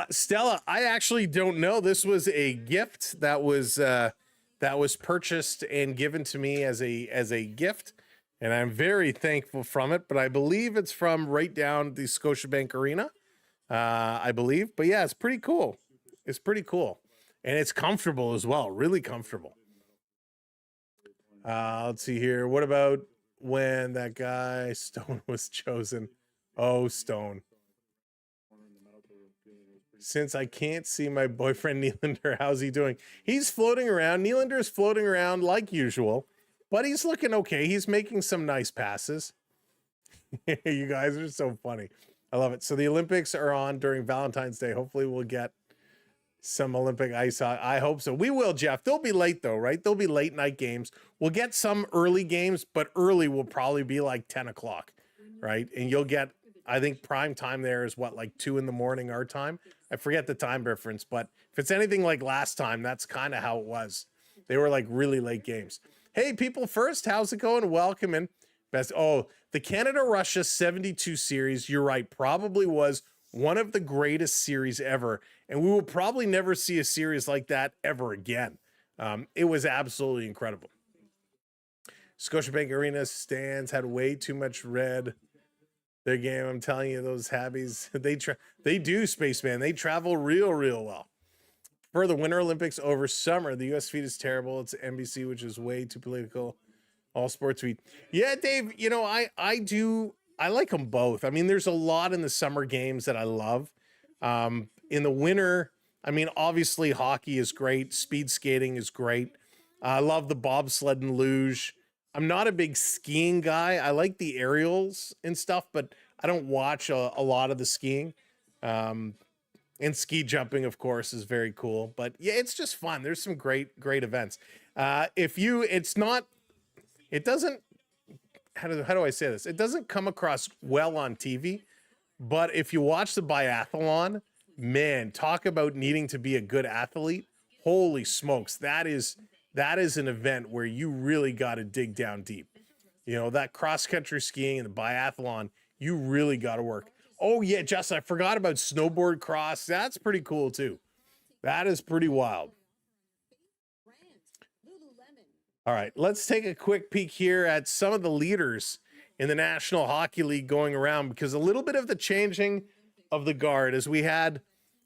Stella, I actually don't know. This was a gift that was purchased and given to me as a gift, and I'm very thankful from it. But I believe it's from right down the Scotiabank Arena, I believe. But yeah, it's pretty cool. And it's comfortable as well, really comfortable. Let's see here. What about when that guy Stone was chosen. Oh, Stone. Since I can't see my boyfriend Nylander, how's he doing? He's floating around. Nylander's floating around like usual, but he's looking okay. He's making some nice passes. You guys are so funny. I love it. So the Olympics are on during Valentine's Day. Hopefully we'll get some Olympic ice hockey. I hope so. We will, Jeff. They'll be late though, right? They'll be late night games. We'll get some early games, but early will probably be like 10 o'clock, right? And you'll get, I think prime time there is what, like 2 a.m. our time? I forget the time difference, but if it's anything like last time, that's kind of how it was. They were like really late games. Hey, people first, how's it going? Welcome in. Best. Oh, the Canada-Russia 72 series, you're right, probably was one of the greatest series ever. And we will probably never see a series like that ever again. It was absolutely incredible. Scotiabank Arena stands had way too much red. Their game, I'm telling you, those habbies, they do, Spaceman. They travel real well. For the Winter Olympics over summer, the U.S. feed is terrible. It's NBC, which is way too political. All sports feed. Yeah, Dave, you know, I like them both. I mean, there's a lot in the summer games that I love. In the winter, I mean, obviously hockey is great. Speed skating is great. I love the bobsled and luge. I'm not a big skiing guy. I like the aerials and stuff, but I don't watch a lot of the skiing. And ski jumping, of course, is very cool. But yeah, it's just fun. There's some great events. It doesn't, how do I say this? It doesn't come across well on TV, but if you watch the biathlon, man, talk about needing to be a good athlete. Holy smokes. That is an event where you really got to dig down deep. You know, that cross-country skiing and the biathlon, you really got to work. Oh, yeah, Justin, I forgot about snowboard cross. That's pretty cool, too. That is pretty wild. All right, let's take a quick peek here at some of the leaders in the National Hockey League going around, because a little bit of the changing of the guard, as we had,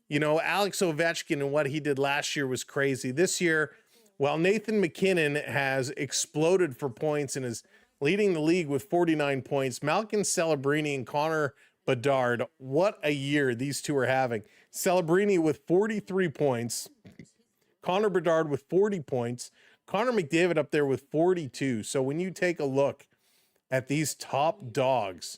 you know, Alex Ovechkin and what he did last year was crazy. This year, while Nathan McKinnon has exploded for points and is leading the league with 49 points, Malcolm Celebrini and Connor Bedard, what a year these two are having. Celebrini with 43 points, Connor Bedard with 40 points, Connor McDavid up there with 42. So when you take a look at these top dogs,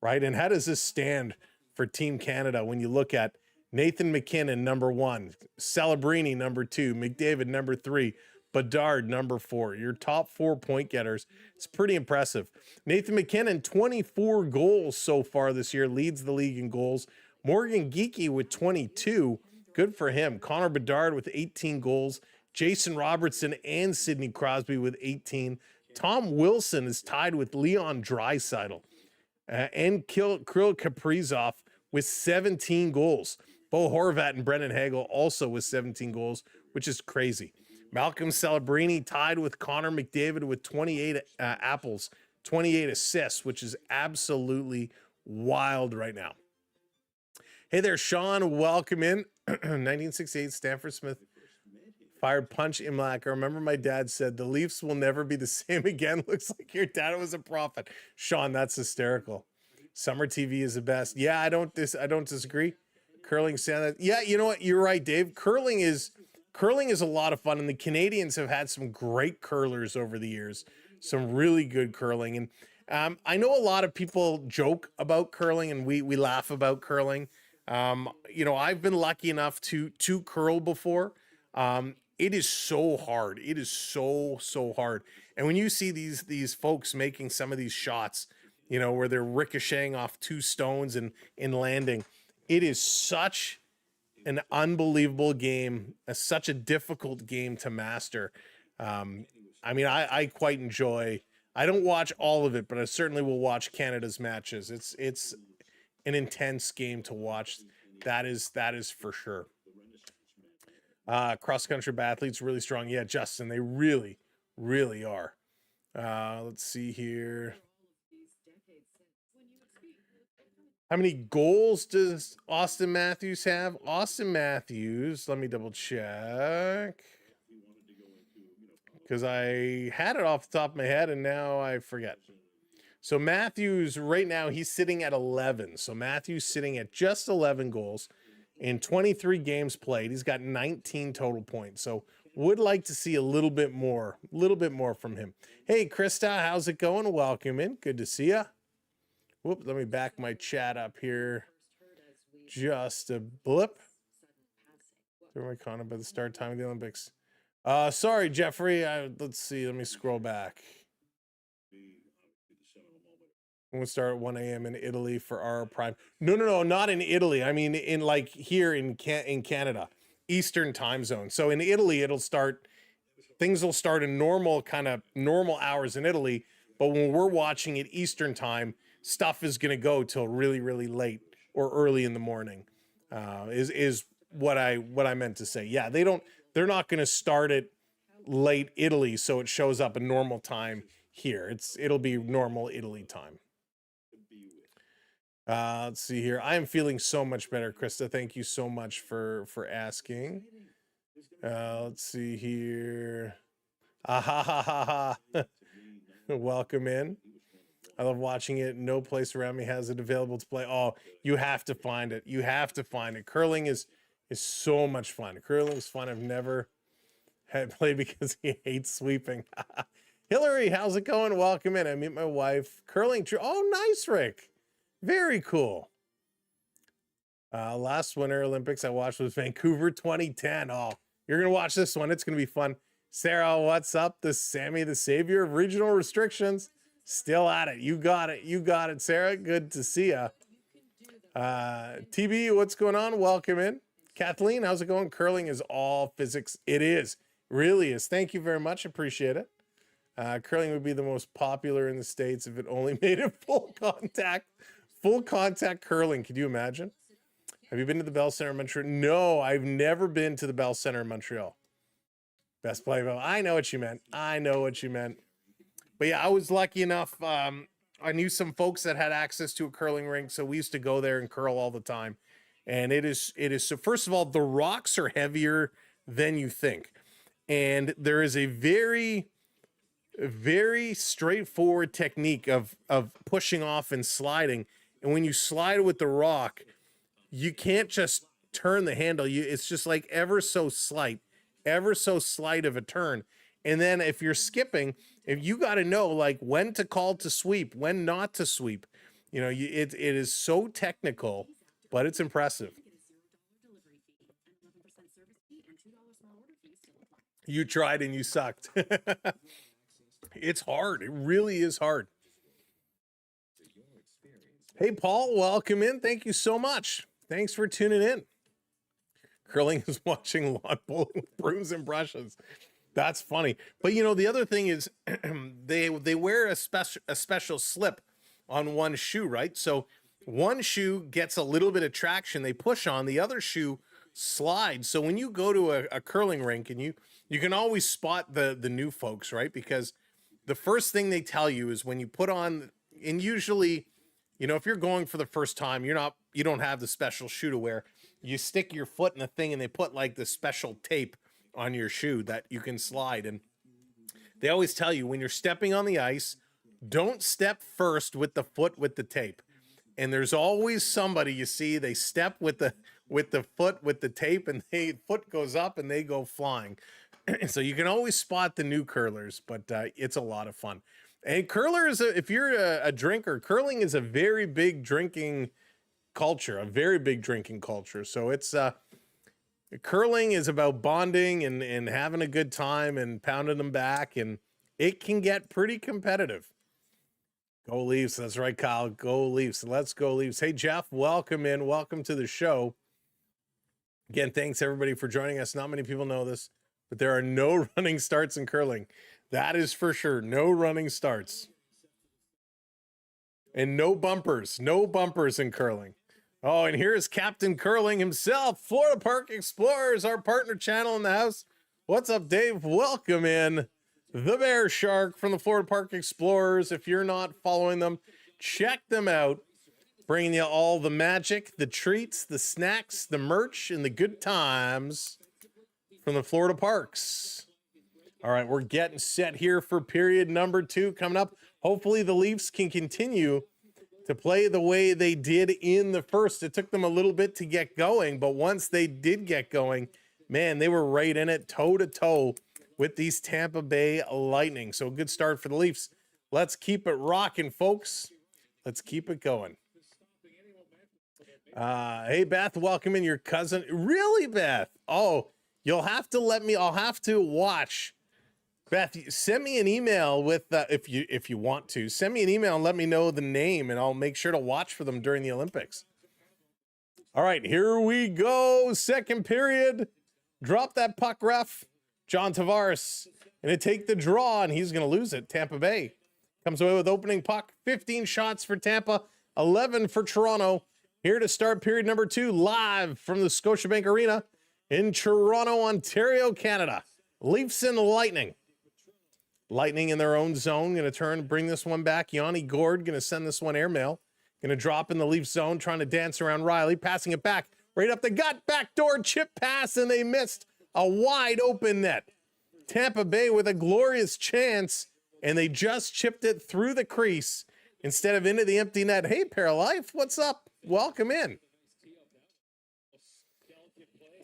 right, and how does this stand for Team Canada when you look at Nathan McKinnon, number 1, Celebrini, number 2, McDavid, number 3, Bedard, number 4. Your top 4 point getters. It's pretty impressive. Nathan McKinnon, 24 goals so far this year, leads the league in goals. Morgan Geekie with 22. Good for him. Connor Bedard with 18 goals. Jason Robertson and Sidney Crosby with 18. Tom Wilson is tied with Leon Draisaitl and Kirill Kaprizov with 17 goals. Bo Horvat and Brendan Hagel also with 17 goals, which is crazy. Malcolm Celebrini tied with Connor McDavid with 28 apples, 28 assists, which is absolutely wild right now. Hey there, Sean. Welcome in. 1968 Stanford Smith fired Punch Imlach. I remember my dad said, the Leafs will never be the same again. Looks like your dad was a prophet. Sean, that's hysterical. Summer TV is the best. Yeah, I don't disagree. Curling, Santa. Yeah, you know what? You're right, Dave. Curling is a lot of fun, and the Canadians have had some great curlers over the years. Some really good curling. And I know a lot of people joke about curling, and we laugh about curling. You know, I've been lucky enough to curl before. It is so hard. It is so hard. And when you see these folks making some of these shots, you know, where they're ricocheting off 2 stones and landing, it is such an unbelievable game, such a difficult game to master. I mean, I quite enjoy. I don't watch all of it, but I certainly will watch Canada's matches. It's an intense game to watch. That is for sure. Cross-country athletes really strong. Yeah, Justin, they really are. Let's see here. How many goals does Austin Matthews have? Austin Matthews, let me double check, because I had it off the top of my head and now I forget. So Matthews, right now, he's sitting at 11. So Matthews sitting at just 11 goals in 23 games played. He's got 19 total points. So would like to see a little bit more from him. Hey, Krista, how's it going? Welcome in. Good to see you. Whoop, let me back my chat up here. Just a blip. Throw my comment by the start time of the Olympics. Sorry, Jeffrey. Let's see. Let me scroll back. I'm going to start at 1 a.m. in Italy for our prime. No, not in Italy. I mean, in like here in Canada, Eastern time zone. So in Italy, things will start in normal hours in Italy. But when we're watching it Eastern time, stuff is going to go till really, really late or early in the morning, is what I meant to say. Yeah, they're not going to start it late Italy. So it shows up a normal time here. It'll be normal Italy time. Let's see here. I am feeling so much better, Krista. Thank you so much for asking. Let's see here. Welcome in. I love watching it. No place around me has it available to play. Oh, you have to find it. You have to find it. Curling is so much fun. Curling is fun. I've never had played because he hates sweeping. Hillary, how's it going? Welcome in. I meet my wife. Curling. Oh, nice, Rick. Very cool. Last Winter Olympics I watched was Vancouver 2010. Oh, you're going to watch this one. It's going to be fun. Sarah, what's up? This is Sammy, the savior of regional restrictions. Still at it. You got it. You got it, Sarah. Good to see ya. TB, what's going on? Welcome in. Kathleen, how's it going? Curling is all physics. It is. Really is. Thank you very much. Appreciate it. Curling would be the most popular in the States if it only made it full contact. Full contact curling. Could you imagine? Have you been to the Bell Center in Montreal? No, I've never been to the Bell Center in Montreal. Best play. I know what you meant. I know what you meant. But yeah, I was lucky enough. I knew some folks that had access to a curling rink, so we used to go there and curl all the time. And it is. So first of all, the rocks are heavier than you think, and there is a very straightforward technique of pushing off and sliding. And when you slide with the rock, you can't just turn the handle. It's just like ever so slight of a turn. And then if you're skipping, if you got to know like when to call to sweep, when not to sweep, it is so technical, but it's impressive. You tried and you sucked. It's hard. It really is hard. Hey, Paul, welcome in. Thank you so much. Thanks for tuning in. Curling is watching lawn bowling with brooms and brushes. That's funny. But, the other thing is they wear a special slip on one shoe, right? So one shoe gets a little bit of traction. They push on. The other shoe slides. So when you go to a curling rink, and you can always spot the new folks, right? Because the first thing they tell you is when you put on, and usually, if you're going for the first time, you don't have the special shoe to wear. You stick your foot in the thing and they put like the special tape on your shoe that you can slide. And they always tell you when you're stepping on the ice, don't step first with the foot with the tape. And there's always somebody you see, they step with the foot with the tape and the foot goes up and they go flying. So you can always spot the new curlers, but it's a lot of fun. And curlers, if you're a drinker, curling is a very big drinking culture, So it's curling is about bonding and having a good time and pounding them back, and it can get pretty competitive. Go Leafs. That's right, Kyle. Go Leafs. Let's go Leafs. Hey, Jeff, welcome in. Welcome to the show. Again, thanks everybody for joining us. Not many people know this, but there are no running starts in curling. That is for sure. No running starts. And no bumpers in curling. Oh, and here's Captain Curling himself, Florida Park Explorers, our partner channel in the house. What's up, Dave? Welcome in. The Bear Shark from the Florida Park Explorers. If you're not following them, check them out. Bringing you all the magic, the treats, the snacks, the merch, and the good times from the Florida Parks. All right, we're getting set here for period number 2 coming up. Hopefully the Leafs can continue to play the way they did in the first. It took them a little bit to get going, but once they did get going, man, they were right in it toe-to-toe with these Tampa Bay Lightning. So a good start for the Leafs. Let's keep it rocking, folks. Let's keep it going. Hey, Beth, welcome in your cousin. Really, Beth? Oh, you'll have to let me, I'll have to watch. Beth, send me an email with, if you want to, send me an email and let me know the name, and I'll make sure to watch for them during the Olympics. All right, here we go. Second period. Drop that puck, ref. John Tavares going to take the draw, and he's going to lose it. Tampa Bay comes away with opening puck. 15 shots for Tampa, 11 for Toronto. Here to start period number 2, live from the Scotiabank Arena in Toronto, Ontario, Canada. Leafs and Lightning. Lightning in their own zone, going to turn, bring this one back. Yanni Gourde going to send this one airmail. Going to drop in the Leafs zone, trying to dance around Riley, passing it back, right up the gut, backdoor chip pass, and they missed a wide open net. Tampa Bay with a glorious chance, and they just chipped it through the crease instead of into the empty net. Hey, Paralife, what's up? Welcome in.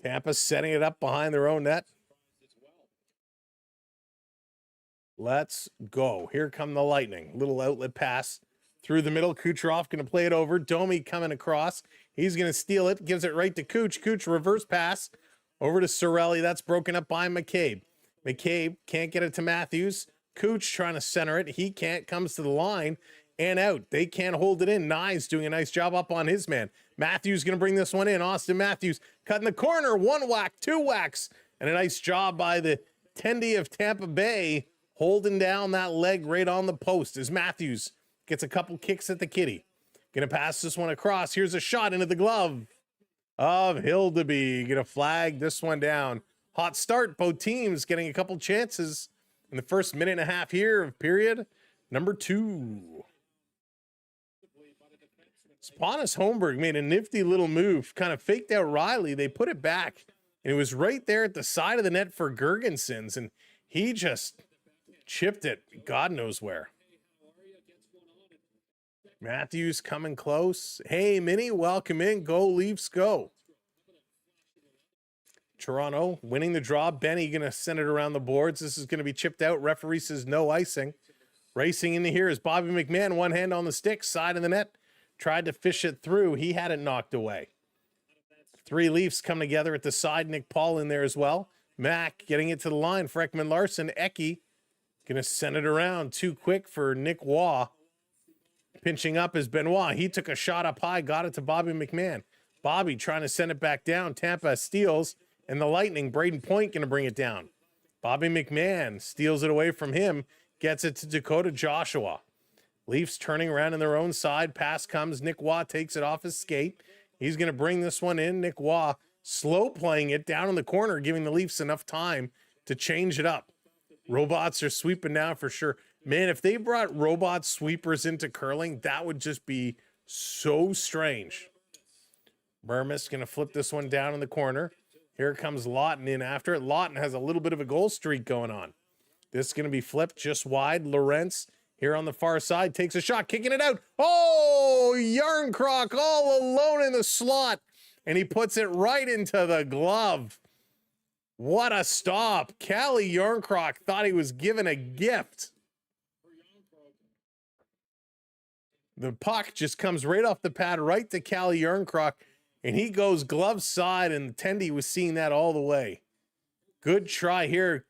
Tampa setting it up behind their own net. Let's go. Here come the Lightning. Little outlet pass through the middle. Kucherov going to play it over. Domi coming across. He's going to steal it. Gives it right to Kuch. Kuch reverse pass over to Cirelli. That's broken up by McCabe. McCabe can't get it to Matthews. Kuch trying to center it. He can't. Comes to the line and out. They can't hold it in. Nye's doing a nice job up on his man. Matthews going to bring this one in. Austin Matthews cutting the corner. One whack, two whacks, and a nice job by the Tendy of Tampa Bay, holding down that leg right on the post as Matthews gets a couple kicks at the kitty. Gonna pass this one across. Here's a shot into the glove of Hildeby. Gonna flag this one down. Hot start. Both teams getting a couple chances in the first minute and a half here of period number 2. Spanos Holmberg made a nifty little move, kind of faked out Riley. They put it back, and it was right there at the side of the net for Gergensons, and he just chipped it God knows where. Matthews coming close. Hey, Minnie, welcome in. Go Leafs, go. Toronto winning the draw. Benny going to send it around the boards. This is going to be chipped out. Referee says no icing. Racing into here is Bobby McMahon. One hand on the stick, side of the net. Tried to fish it through. He had it knocked away. 3 Leafs come together at the side. Nick Paul in there as well. Mack getting it to the line for Ekman Larson. Eki going to send it around. Too quick for Nick Waugh. Pinching up is Benoit. He took a shot up high, got it to Bobby McMahon. Bobby trying to send it back down. Tampa steals, and the Lightning, Braden Point, going to bring it down. Bobby McMahon steals it away from him, gets it to Dakota Joshua. Leafs turning around in their own side. Pass comes. Nick Waugh takes it off his skate. He's going to bring this one in. Nick Waugh slow playing it down in the corner, giving the Leafs enough time to change it up. Robots are sweeping now for sure. Man, if they brought robot sweepers into curling, that would just be so strange. Burmis going to flip this one down in the corner. Here comes Lawton in after it. Lawton has a little bit of a goal streak going on. This is going to be flipped just wide. Lorentz here on the far side takes a shot, kicking it out. Oh, Yarncroc all alone in the slot, and he puts it right into the glove. What a stop. Callie Yarncroc thought he was given a gift. The puck just comes right off the pad, right to Callie Yarncroc, and he goes glove side, and Tendy was seeing that all the way. Good try here.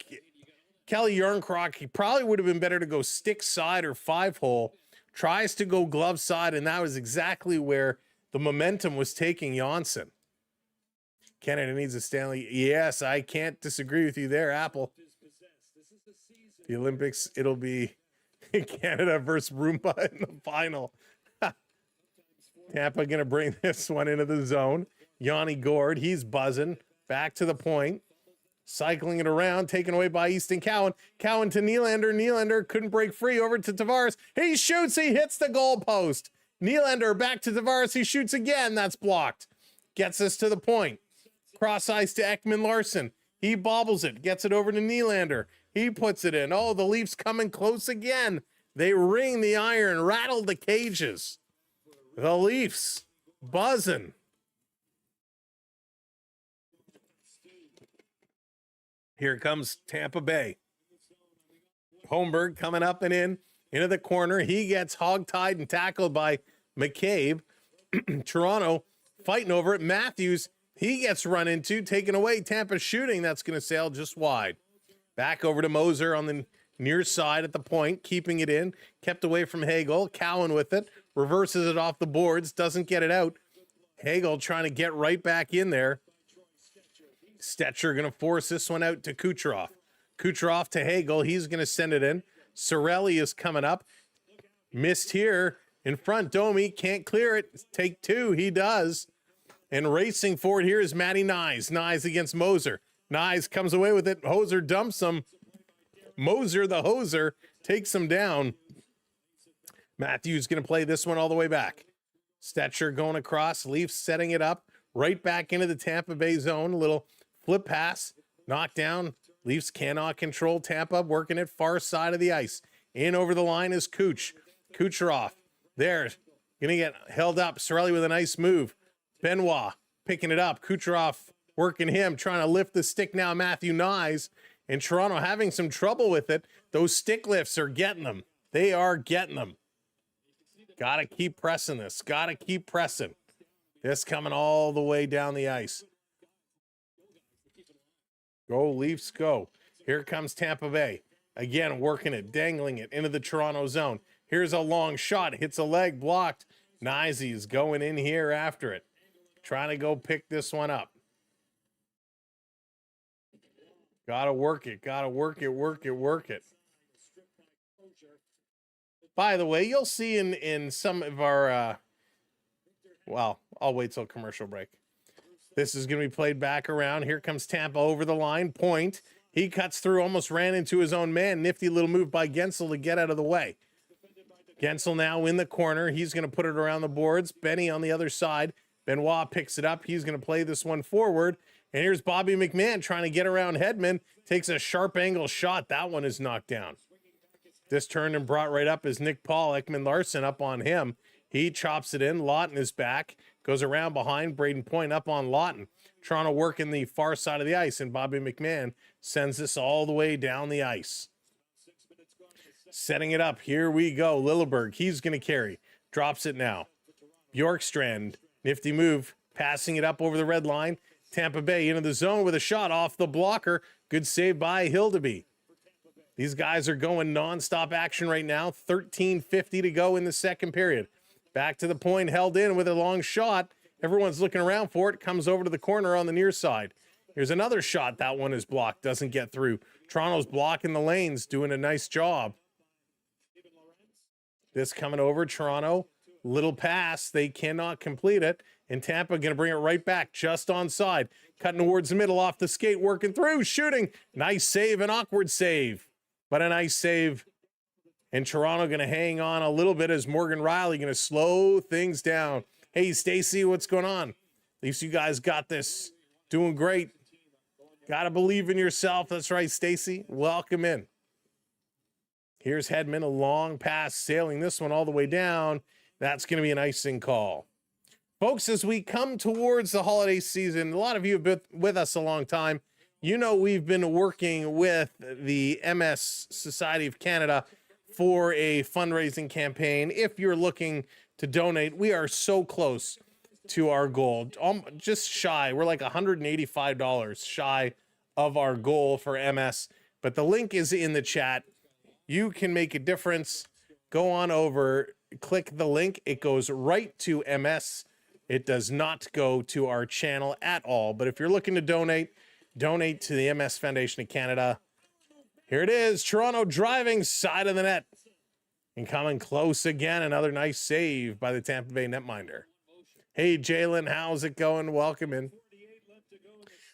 Callie Yarncroc, he probably would have been better to go stick side or 5-hole. Tries to go glove side, and that was exactly where the momentum was taking Janssen. Canada needs a Stanley. Yes, I can't disagree with you there, Apple. The Olympics, it'll be Canada versus Roomba in the final. Tampa going to bring this one into the zone. Yanni Gourde, he's buzzing. Back to the point. Cycling it around, taken away by Easton Cowan. Cowan to Nylander. Nylander couldn't break free. Over to Tavares. He shoots. He hits the goalpost. Nylander back to Tavares. He shoots again. That's blocked. Gets us to the point. Cross ice to Ekman Larson. He bobbles it. Gets it over to Nylander. He puts it in. Oh, the Leafs coming close again. They ring the iron, rattle the cages. The Leafs buzzing. Here comes Tampa Bay. Holmberg coming up and into the corner. He gets hogtied and tackled by McCabe. Toronto fighting over it. Matthews, he gets run into, taken away. Tampa shooting. That's going to sail just wide. Back over to Moser on the near side at the point, keeping it in. Kept away from Hagel. Cowan with it. Reverses it off the boards. Doesn't get it out. Hagel trying to get right back in there. Stetcher going to force this one out to Kucherov. Kucherov to Hagel. He's going to send it in. Cirelli is coming up. Missed here in front. Domi can't clear it. Take two. He does. And racing forward here is Matty Nyes. Nyes against Moser. Nyes comes away with it. Hoser dumps him. Moser, the hoser, takes him down. Matthews going to play this one all the way back. Stetcher going across. Leafs setting it up. Right back into the Tampa Bay zone. A little flip pass. Knocked down. Leafs cannot control Tampa. Working it far side of the ice. In over the line is Kucherov. There. Going to get held up. Cirelli with a nice move. Benoit picking it up. Kucherov working him. Trying to lift the stick now. Matthew Nyes. And Toronto having some trouble with it. Those stick lifts are getting them. They are getting them. Got to keep pressing this. Got to keep pressing. This coming all the way down the ice. Go, Leafs, go. Here comes Tampa Bay. Again, working it, dangling it into the Toronto zone. Here's a long shot. Hits a leg, blocked. Nyes is going in here after it. Trying to go pick this one up. Gotta work it. Gotta work it, work it, work it. By the way, you'll see in some of our, well, I'll wait till commercial break. This is going to be played back around. Here comes Tampa over the line. Point. He cuts through, almost ran into his own man. Nifty little move by Gensel to get out of the way. Gensel now in the corner. He's going to put it around the boards. Benny on the other side. Benoit picks it up. He's going to play this one forward. And here's Bobby McMahon trying to get around Hedman. Takes a sharp angle shot. That one is knocked down. This turned and brought right up is Nick Paul. Ekman Larson up on him. He chops it in. Lawton is back. Goes around behind. Braden Point up on Lawton. Toronto working the far side of the ice. And Bobby McMahon sends this all the way down the ice. Setting it up. Here we go. Lilleberg. He's going to carry. Drops it now. Bjorkstrand. Nifty move. Passing it up over the red line. Tampa Bay into the zone with a shot off the blocker. Good save by Hildeby. These guys are going nonstop action right now. 13:50 to go in the second period. Back to the point, held in with a long shot. Everyone's looking around for it. Comes over to the corner on the near side. Here's another shot. That one is blocked. Doesn't get through. Toronto's blocking the lanes, doing a nice job. This coming over. Toronto, little pass. They cannot complete it. And Tampa going to bring it right back, just onside. Cutting towards the middle, off the skate, working through, shooting. Nice save, an awkward save. But a nice save. And Toronto going to hang on a little bit as Morgan Riley going to slow things down. Hey, Stacy, what's going on? At least you guys got this. Doing great. Got to believe in yourself. That's right, Stacy. Welcome in. Here's Hedman, a long pass, sailing this one all the way down. That's going to be an icing call. Folks, as we come towards the holiday season, a lot of you have been with us a long time. You know we've been working with the MS Society of Canada for a fundraising campaign. If you're looking to donate, we are so close to our goal. Just shy. We're like $185 shy of our goal for MS. But the link is in the chat. You can make a difference. Go on over, click the link. It goes right to MS. It does not go to our channel at all. But if you're looking to donate to the MS Foundation of Canada. Here it is. Toronto driving side of the net. And coming close again. Another nice save by the Tampa Bay netminder. Hey, Jalen, how's it going? Welcome in.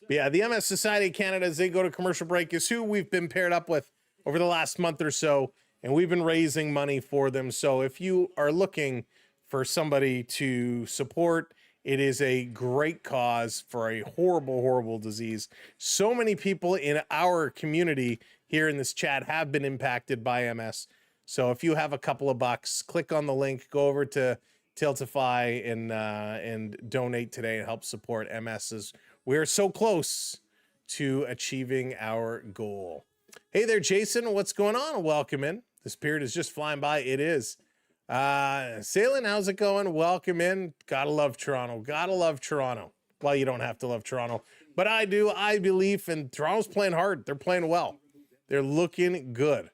But yeah, the MS Society of Canada, as they go to commercial break, is who we've been paired up with over the last month or so. And we've been raising money for them. So if you are looking for somebody to support, it is a great cause for a horrible, horrible disease. So many people in our community here in this chat have been impacted by MS. So if you have a couple of bucks, click on the link, go over to Tiltify and donate today and help support MS's. We're so close to achieving our goal. Hey there, Jason. What's going on? Welcome in. This period is just flying by. It is. Salen, how's it going? Welcome in. Gotta love Toronto. Gotta love Toronto. Well, you don't have to love Toronto, but I do. I believe, and Toronto's playing hard. They're playing well. They're looking good.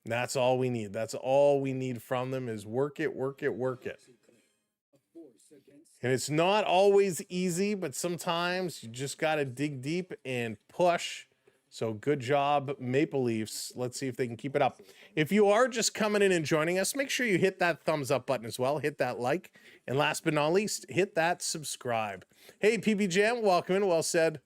And that's all we need. That's all we need from them is work it, work it, work it. And it's not always easy, but sometimes you just got to dig deep and push. So good job, Maple Leafs. Let's see if they can keep it up. If you are just coming in and joining us, make sure you hit that thumbs up button as well. Hit that like. And last but not least, hit that subscribe. Hey, PB Jam, welcome in. Well said.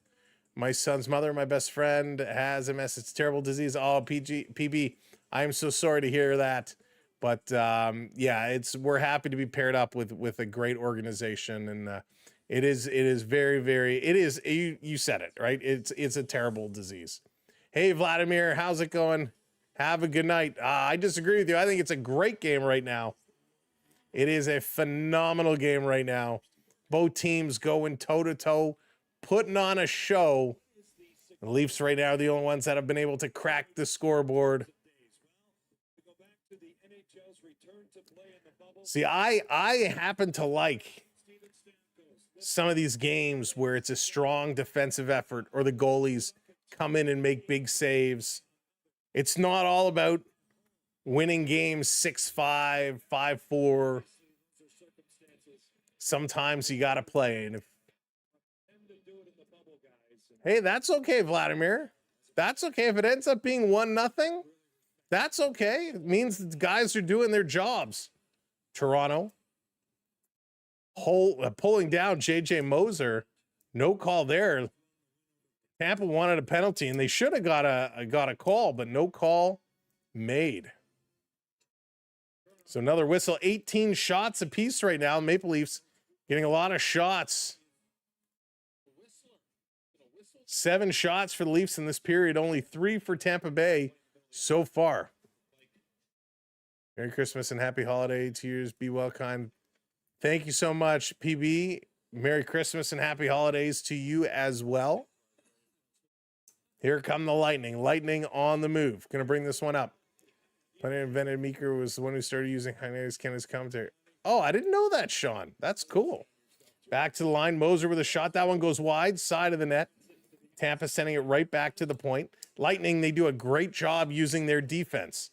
My son's mother, my best friend, has MS. It's a terrible disease. Oh, PB, I am so sorry to hear that. But yeah, we're happy to be paired up with a great organization, and it is very, very, you said it, right? It's a terrible disease. Hey, Vladimir, how's it going? Have a good night. I disagree with you. I think it's a great game right now. It is a phenomenal game right now. Both teams going toe-to-toe, putting on a show. The Leafs right now are the only ones that have been able to crack the scoreboard. See, I happen to like some of these games where it's a strong defensive effort or the goalies come in and make big saves. It's not all about winning games 6-5, 5-4. Sometimes you got to play. And hey, that's okay, Vladimir. That's okay. If it ends up being 1-0, that's okay. It means the guys are doing their jobs. Toronto pulling down JJ Moser. No call there. Tampa wanted a penalty, and they should have got a call, but no call made. So another whistle. 18 shots apiece right now. Maple Leafs getting a lot of shots. 7 shots for the Leafs in this period. Only 3 for Tampa Bay so far. Merry Christmas and happy holiday to you. Be well, kind. Thank you so much, PB. Merry Christmas and happy holidays to you as well. Here come the Lightning. Lightning on the move. Going to bring this one up. Planet Invented Meeker was the one who started using Hernandez Canada's commentary. Oh, I didn't know that, Sean. That's cool. Back to the line. Moser with a shot. That one goes wide, side of the net. Tampa sending it right back to the point. Lightning, they do a great job using their defense.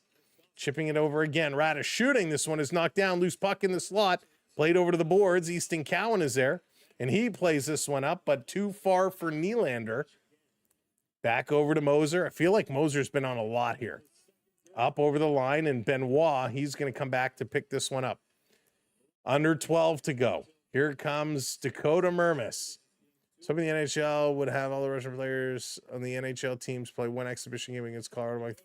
Chipping it over again. Rada shooting. This one is knocked down. Loose puck in the slot. Played over to the boards. Easton Cowan is there. And he plays this one up, but too far for Nylander. Back over to Moser. I feel like Moser's been on a lot here. Up over the line, and Benoit, he's going to come back to pick this one up. Under 12 to go. Here comes Dakota Mermis. So the NHL would have all the Russian players on the NHL teams play one exhibition game against Colorado.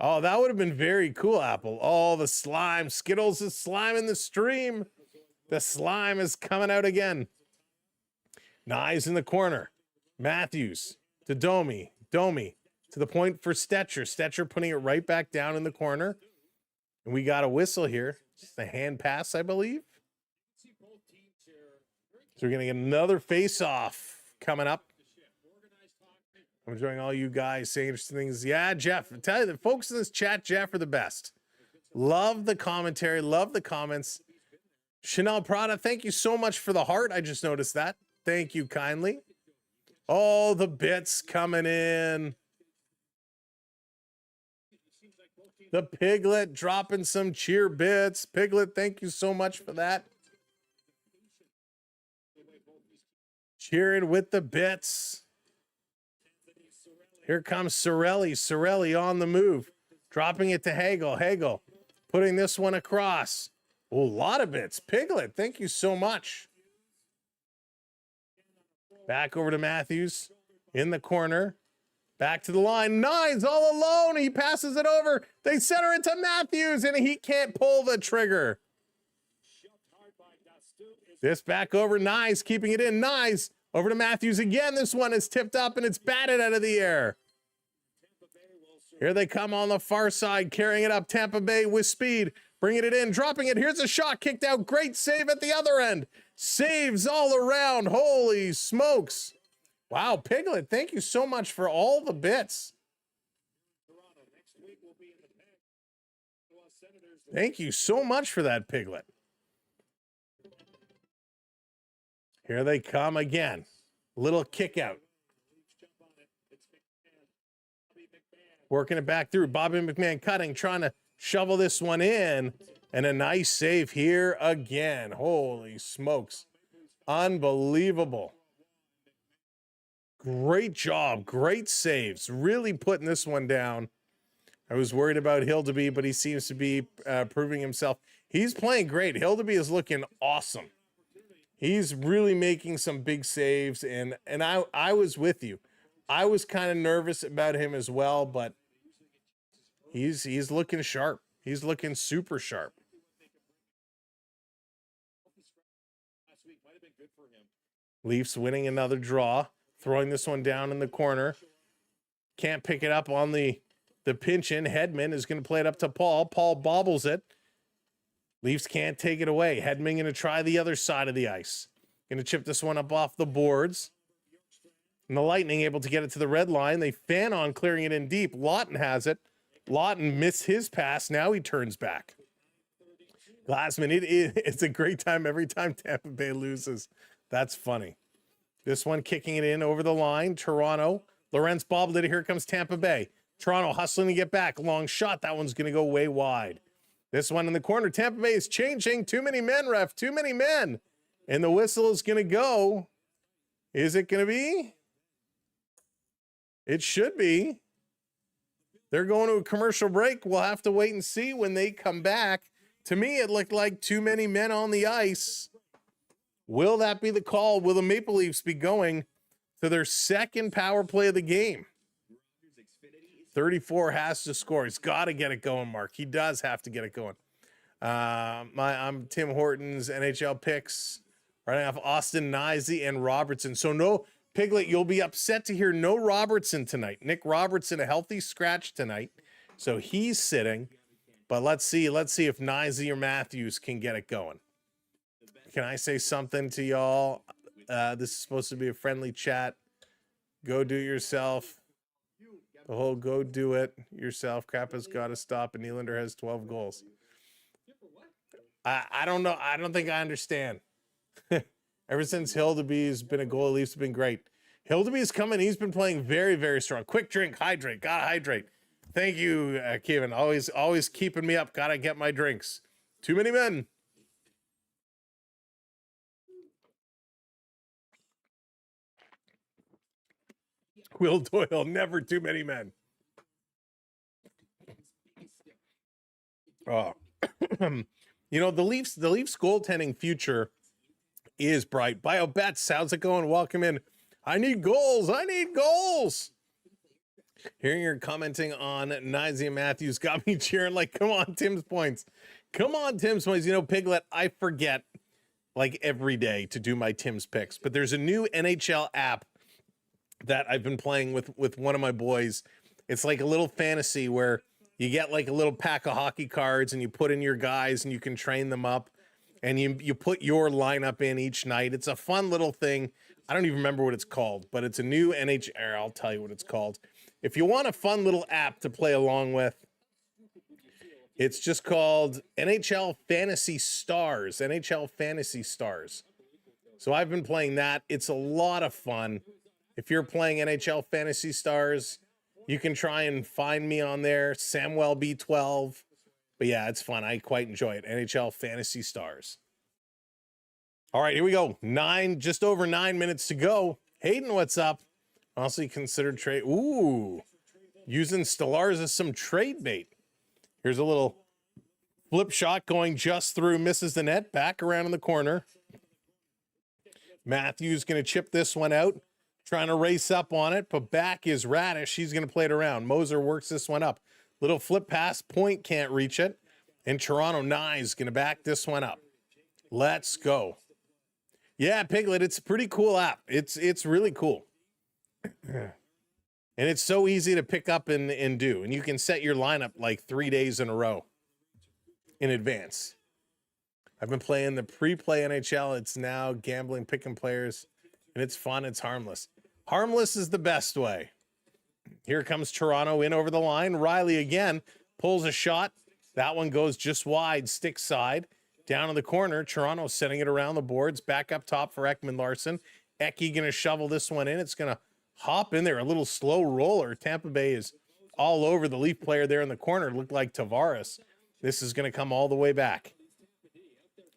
Oh, that would have been very cool, Apple. Oh, the slime. Skittles is slime in the stream. The slime is coming out again. Knives in the corner. Matthews to Domi. Domi to the point for Stetcher. Stetcher putting it right back down in the corner. And we got a whistle here. Just a hand pass, I believe. So we're going to get another face-off coming up. I'm enjoying all you guys saying interesting things. Yeah, Jeff, I tell you, the folks in this chat, Jeff, are the best. Love the commentary. Love the comments. Chanel Prada, thank you so much for the heart. I just noticed that. Thank you kindly. Oh, the bits coming in. The Piglet dropping some cheer bits. Piglet, thank you so much for that. Cheering with the bits. Here comes Sorelli. Sorelli on the move. Dropping it to Hagel. Hagel putting this one across. Oh, a lot of bits. Piglet, thank you so much. Back over to Matthews in the corner. Back to the line. Nines all alone. He passes it over. They center it to Matthews, and he can't pull the trigger. This back over. Nines keeping it in. Nines over to Matthews again. This one is tipped up, and it's batted out of the air. Here they come on the far side, carrying it up. Tampa Bay with speed, bringing it in, dropping it. Here's a shot kicked out. Great save at the other end. Saves all around. Holy smokes. Wow, Piglet, thank you so much for all the bits. Thank you so much for that, Piglet. Here they come again. Little kick out. Working it back through. Bobby McMahon cutting, trying to shovel this one in. And a nice save here again. Holy smokes. Unbelievable. Great job. Great saves. Really putting this one down. I was worried about Hildeby, but he seems to be proving himself. He's playing great. Hildeby is looking awesome. He's really making some big saves, and I was with you. I was kind of nervous about him as well, but he's looking sharp. He's looking super sharp. Leafs winning another draw, throwing this one down in the corner. Can't pick it up on the pinch in. Hedman is going to play it up to Paul. Paul bobbles it. Leafs can't take it away. Hedman going to try the other side of the ice. Going to chip this one up off the boards. And the Lightning able to get it to the red line. They fan on clearing it in deep. Lawton has it. Lawton missed his pass. Now he turns back. Glassman, it's a great time every time Tampa Bay loses. That's funny. This one kicking it in over the line. Toronto. Lorentz bobbled it. Here comes Tampa Bay. Toronto hustling to get back. Long shot. That one's going to go way wide. This one in the corner. Tampa Bay is changing. Too many men, ref. Too many men. And the whistle is going to go. Is it going to be? It should be. They're going to a commercial break. We'll have to wait and see when they come back. To me, it looked like too many men on the ice. Will that be the call? Will the Maple Leafs be going to their second power play of the game? 34 has to score. He's got to get it going, Mark. He does have to get it going. I'm Tim Hortons NHL picks. Running off Austin, Nyzie, and Robertson. So no, Piglet, you'll be upset to hear no Robertson tonight. Nick Robertson, a healthy scratch tonight. So he's sitting. But let's see if Nyzie or Matthews can get it going. Can I say something to y'all? This is supposed to be a friendly chat. Go do it yourself. The whole go do it yourself crap has got to stop, and Nylander has 12 goals. I don't know. I don't think I understand. Ever since Hildeby's been a goalie, Leafs have been great. Hildeby's coming. He's been playing very, very strong. Quick drink, hydrate. Gotta hydrate. Thank you, Kevin. Always keeping me up. Gotta get my drinks. Too many men. Will Doyle, never too many men. Oh, you know, the Leafs goaltending future is bright. BioBets, how's it going? Welcome in. I need goals. I need goals. Hearing you're commenting on Nyzie Matthews got me cheering like, come on, Tim's points. Come on, Tim's points. You know, Piglet, I forget like every day to do my Tim's picks, but there's a new NHL app that I've been playing with one of my boys. It's like a little fantasy where you get like a little pack of hockey cards and you put in your guys and you can train them up and you put your lineup in each night. It's a fun little thing. I don't even remember what it's called, but it's a new NHL. I'll tell you what it's called. If you want a fun little app to play along with, it's just called NHL Fantasy Stars. NHL Fantasy Stars. So I've been playing that. It's a lot of fun. If you're playing NHL Fantasy Stars, you can try and find me on there, Samwelb12. But yeah, it's fun. I quite enjoy it. NHL Fantasy Stars. All right, here we go. Just over 9 minutes to go. Hayden, what's up? Also considered trade. Ooh, using Stellars as some trade bait. Here's a little flip shot going just through, misses the net, back around in the corner. Matthews going to chip this one out, trying to race up on it, but back is Radish. He's going to play it around. Moser works this one up. Little flip pass, Point can't reach it. And Toronto Nye's going to back this one up. Let's go. Yeah, Piglet, it's a pretty cool app. It's really cool. And it's so easy to pick up and do. And you can set your lineup like 3 days in a row in advance. I've been playing the pre-play NHL. It's now gambling, picking players, and it's fun. It's harmless. Harmless is the best way. Here comes Toronto in over the line. Riley again pulls a shot. That one goes just wide, stick side. Down in the corner, Toronto setting it around the boards. Back up top for Ekman-Larsson. Eki going to shovel this one in. It's going to hop in there. A little slow roller. Tampa Bay is all over the Leaf player there in the corner. Looked like Tavares. This is going to come all the way back.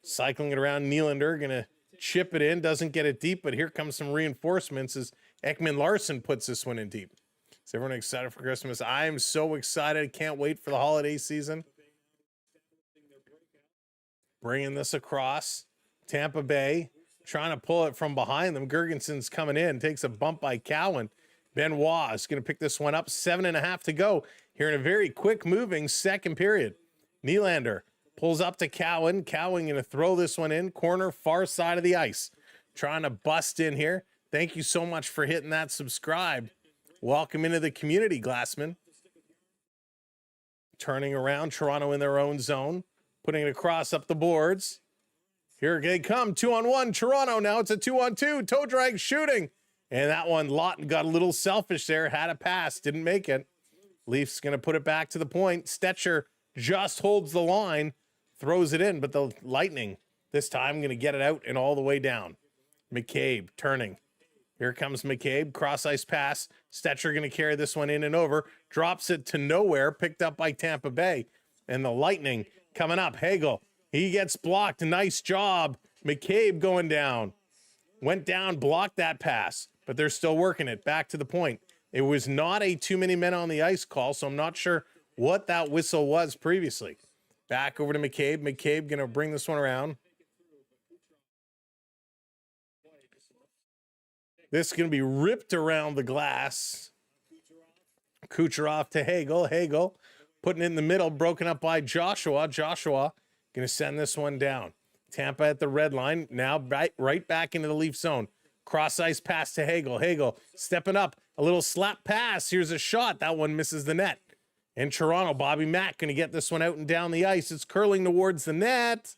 Cycling it around, Nylander going to chip it in. Doesn't get it deep, but here comes some reinforcements as Ekman-Larsson puts this one in deep. Is everyone excited for Christmas? I'm so excited. Can't wait for the holiday season. Bringing this across. Tampa Bay trying to pull it from behind them. Gergensen's coming in. Takes a bump by Cowan. Benoit is going to pick this one up. 7.5 to go here in a very quick moving second period. Nylander pulls up to Cowan. Cowan going to throw this one in. Corner, far side of the ice. Trying to bust in here. Thank you so much for hitting that subscribe. Welcome into the community, Glassman. Turning around, Toronto in their own zone. Putting it across up the boards. Here they come, 2-on-1, Toronto. Now it's a 2-on-2, toe drag shooting. And that one, Lawton got a little selfish there, had a pass, didn't make it. Leafs going to put it back to the point. Stetcher just holds the line, throws it in, but the Lightning this time going to get it out and all the way down. McCabe turning. Here comes McCabe, cross-ice pass. Stetcher going to carry this one in and over. Drops it to nowhere, picked up by Tampa Bay. And the Lightning coming up. Hagel, he gets blocked. Nice job. McCabe going down. Went down, blocked that pass, but they're still working it. Back to the point. It was not a too many men on the ice call, so I'm not sure what that whistle was previously. Back over to McCabe. McCabe going to bring this one around. This is going to be ripped around the glass. Kucherov to Hagel. Hagel putting it in the middle, broken up by Joshua. Joshua going to send this one down. Tampa at the red line. Now right back into the Leaf zone. Cross-ice pass to Hagel. Hagel stepping up. A little slap pass. Here's a shot. That one misses the net. In Toronto, Bobby Mack going to get this one out and down the ice. It's curling towards the net.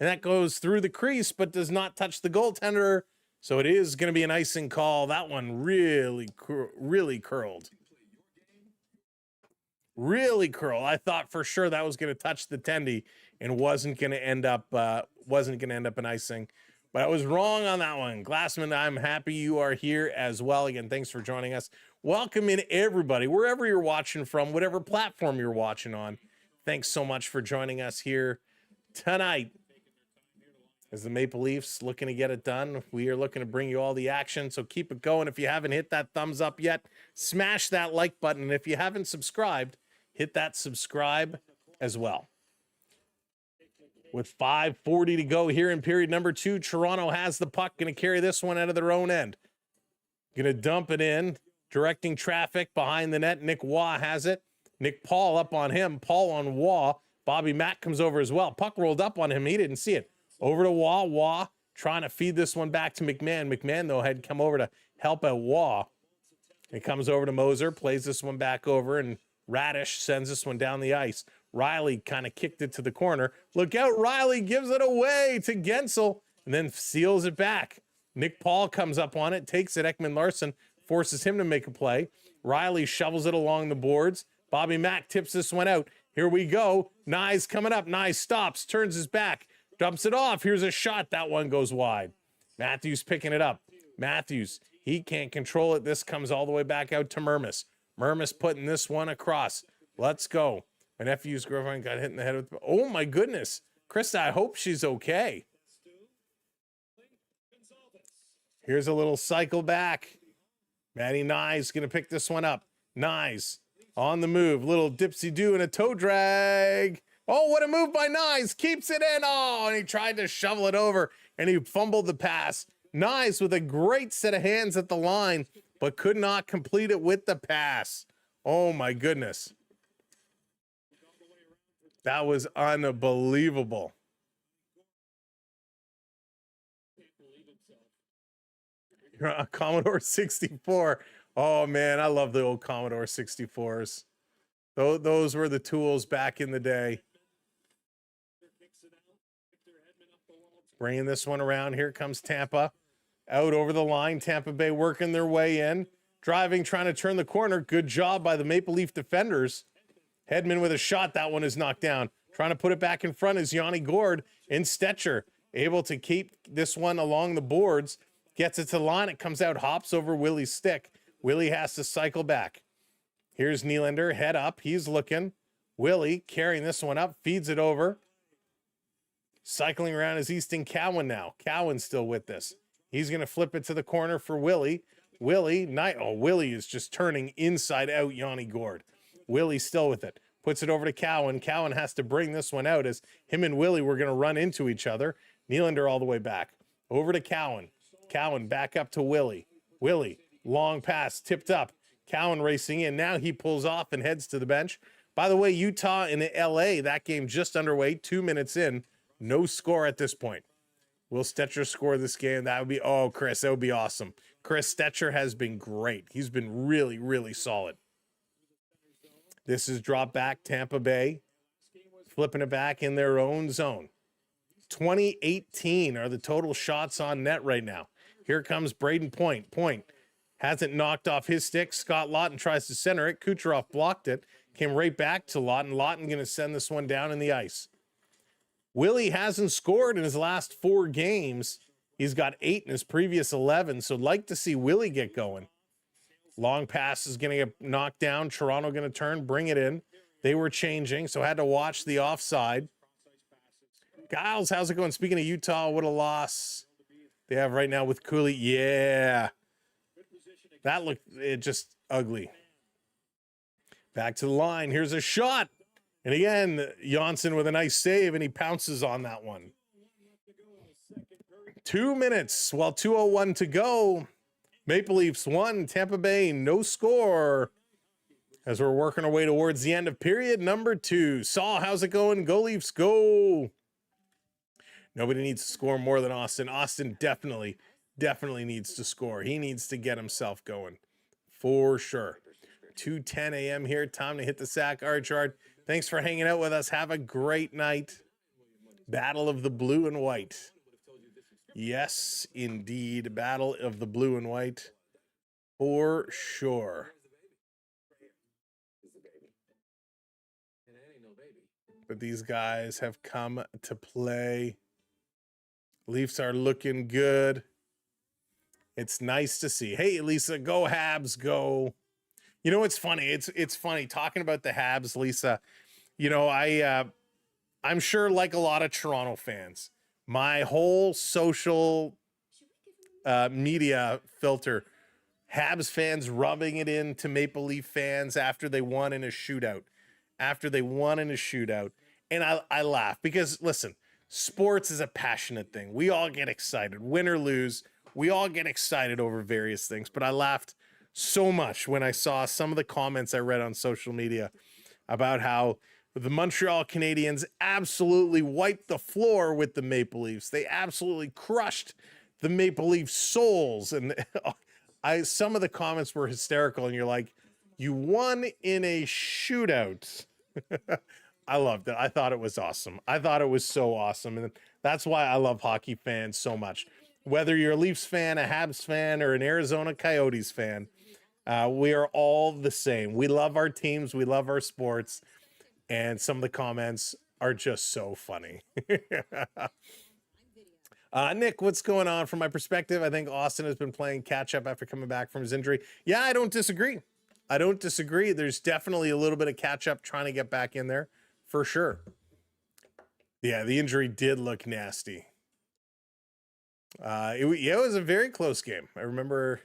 And that goes through the crease, but does not touch the goaltender. So it is going to be an icing call. That one really curled. Really curled. I thought for sure that was going to touch the tendy and wasn't going to end up an icing. But I was wrong on that one. Glassman, I'm happy you are here as well. Again, thanks for joining us. Welcome in everybody, wherever you're watching from, whatever platform you're watching on. Thanks so much for joining us here tonight. As the Maple Leafs looking to get it done, we are looking to bring you all the action, so keep it going. If you haven't hit that thumbs up yet, smash that like button. And if you haven't subscribed, hit that subscribe as well. With 5:40 to go here in period number 2, Toronto has the puck, going to carry this one out of their own end. Going to dump it in, directing traffic behind the net. Nick Waugh has it. Nick Paul up on him. Paul on Waugh. Bobby Mack comes over as well. Puck rolled up on him. He didn't see it. Over to Waugh. Waugh trying to feed this one back to McMahon. McMahon, though, had come over to help out Waugh. It comes over to Moser, plays this one back over, and Radish sends this one down the ice. Riley kind of kicked it to the corner. Look out, Riley gives it away to Gensel and then seals it back. Nick Paul comes up on it, takes it. Ekman-Larsson forces him to make a play. Riley shovels it along the boards. Bobby Mack tips this one out. Here we go. Nye coming up. Nye stops, turns his back, dumps it off. Here's a shot. That one goes wide. Matthews picking it up. Matthews, he can't control it. This comes all the way back out to Mermis. Mermis putting this one across. Let's go. My nephew's girlfriend got hit in the head with... Oh, my goodness. Krista, I hope she's okay. Here's a little cycle back. Matty Nye's going to pick this one up. Nye's on the move. Little dipsy-do and a toe drag. Oh, what a move by Nye's. Keeps it in. Oh, and he tried to shovel it over, and he fumbled the pass. Nye's with a great set of hands at the line, but could not complete it with the pass. Oh, my goodness. That was unbelievable. Commodore 64. Oh, man, I love the old Commodore 64s. Those were the tools back in the day. Bringing this one around. Here comes Tampa. Out over the line. Tampa Bay working their way in. Driving, trying to turn the corner. Good job by the Maple Leaf defenders. Hedman with a shot. That one is knocked down. Trying to put it back in front is Yanni Gourde in Stetcher. Able to keep this one along the boards. Gets it to the line. It comes out, hops over Willie's stick. Willie has to cycle back. Here's Nylander, head up. He's looking. Willie carrying this one up, feeds it over. Cycling around is Easton Cowan now. Cowan's still with this. He's going to flip it to the corner for Willie. Willie is just turning inside out Yanni Gourde. Willie's still with it. Puts it over to Cowan. Cowan has to bring this one out as him and Willie were going to run into each other. Nylander all the way back. Over to Cowan. Cowan back up to Willie. Willie, long pass, tipped up. Cowan racing in. Now he pulls off and heads to the bench. By the way, Utah and LA, that game just underway, 2 minutes in. No score at this point. Will Stetcher score this game? That would be, oh, Chris, that would be awesome. Chris Stetcher has been great. He's been really, really solid. This is drop back, Tampa Bay. Flipping it back in their own zone. 2018 are the total shots on net right now. Here comes Braden Point. Point hasn't knocked off his stick. Scott Lawton tries to center it. Kucherov blocked it. Came right back to Lawton. Lawton going to send this one down in the ice. Willie hasn't scored in his last 4 games. He's got 8 in his previous 11, so like to see Willie get going. Long pass is going to get knocked down. Toronto going to turn, bring it in. They were changing, so had to watch the offside. Giles, how's it going? Speaking of Utah, what a loss they have right now with Cooley. Yeah. That looked just ugly. Back to the line. Here's a shot. And again, Janssen with a nice save, and he pounces on that one. 2 minutes, 2:01 to go. Maple Leafs 1, Tampa Bay no score. As we're working our way towards the end of period number 2. Saul, how's it going? Go Leafs, go. Nobody needs to score more than Austin. Austin definitely needs to score. He needs to get himself going for sure. 2:10 a.m. here. Time to hit the sack. Archard, thanks for hanging out with us. Have a great night. Battle of the blue and white. Yes, indeed. Battle of the blue and white. For sure. But these guys have come to play. Leafs are looking good. It's nice to see. Hey, Lisa, go Habs, go. You know what's funny? It's funny talking about the Habs, Lisa. You know, I'm sure like a lot of Toronto fans, my whole social media filter, Habs fans rubbing it into Maple Leaf fans after they won in a shootout. And I laugh because, listen, sports is a passionate thing. We all get excited. Win or lose, we all get excited over various things. But I laughed so much when I saw some of the comments I read on social media about how the Montreal Canadiens absolutely wiped the floor with the Maple Leafs. They absolutely crushed the Maple Leaf souls. And some of the comments were hysterical. And you're like, you won in a shootout. I loved it. I thought it was awesome. I thought it was so awesome. And that's why I love hockey fans so much. Whether you're a Leafs fan, a Habs fan, or an Arizona Coyotes fan, we are all the same. We love our teams. We love our sports. And some of the comments are just so funny. Nick, what's going on? From my perspective, I think Austin has been playing catch up after coming back from his injury. Yeah, I don't disagree. There's definitely a little bit of catch up trying to get back in there for sure. Yeah, the injury did look nasty. It was a very close game. I remember.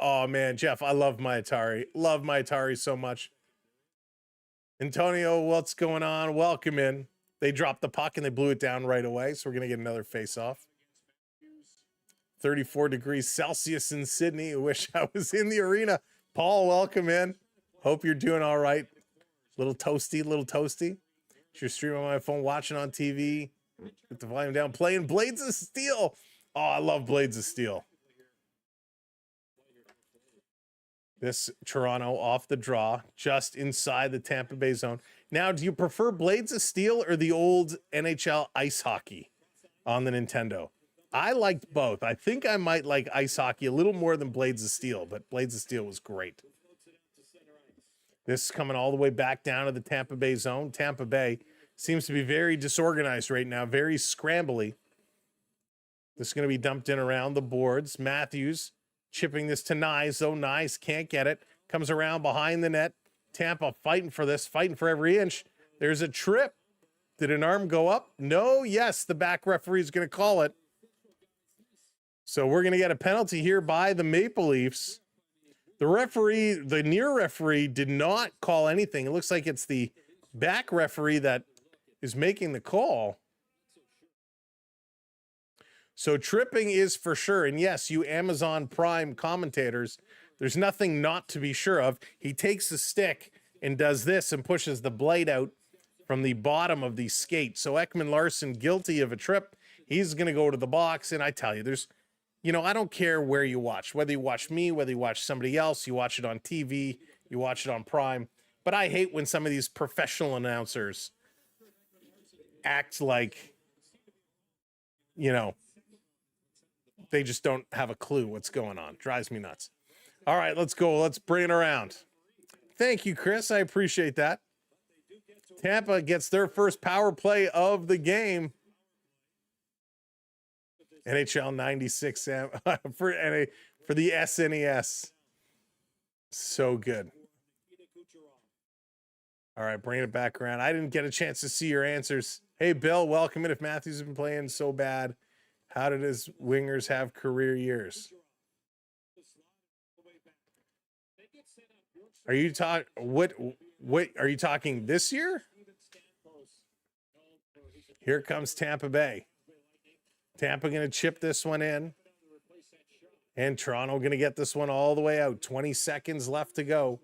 Oh man, Jeff, I love my Atari. Love my Atari so much. Antonio, what's going on? Welcome in. They dropped the puck and they blew it down right away, so we're gonna get another face-off. 34 degrees Celsius in Sydney. I wish I was in the arena. Paul, welcome in. Hope you're doing all right. Little toasty. You're streaming on my phone, watching on TV. Get the volume down, playing Blades of Steel. Oh, I love Blades of Steel. This Toronto off the draw, just inside the Tampa Bay zone. Now, do you prefer Blades of Steel or the old NHL ice hockey on the Nintendo? I liked both. I think I might like ice hockey a little more than Blades of Steel, but Blades of Steel was great. This is coming all the way back down to the Tampa Bay zone. Tampa Bay seems to be very disorganized right now, very scrambly. This is going to be dumped in around the boards. Matthews chipping this to Nyes, though Nyes can't get it. Comes around behind the net. Tampa fighting for this, fighting for every inch. There's a trip. Did an arm go up? No. Yes, the back referee is going to call it. So we're going to get a penalty here by the Maple Leafs. The referee, the near referee, did not call anything. It looks like it's the back referee that is making the call. So tripping is for sure. And yes, you Amazon Prime commentators, there's nothing not to be sure of. He takes the stick and does this and pushes the blade out from the bottom of the skate. So Ekman-Larsson guilty of a trip. He's going to go to the box. And I tell you, there's, you know, I don't care where you watch, whether you watch me, whether you watch somebody else, you watch it on TV, you watch it on Prime. But I hate when some of these professional announcers act like, you know, they just don't have a clue what's going on. Drives me nuts. All right, let's go. Let's bring it around. Thank you, Chris. I appreciate that. Tampa gets their first power play of the game. NHL 96 for the SNES. So good. All right, bring it back around. I didn't get a chance to see your answers. Hey, Bill, welcome in. If Matthews has been playing so bad, how did his wingers have career years? Are you talking what are you talking this year? Here comes Tampa Bay. Tampa going to chip this one in. And Toronto going to get this one all the way out. 20 seconds left to go.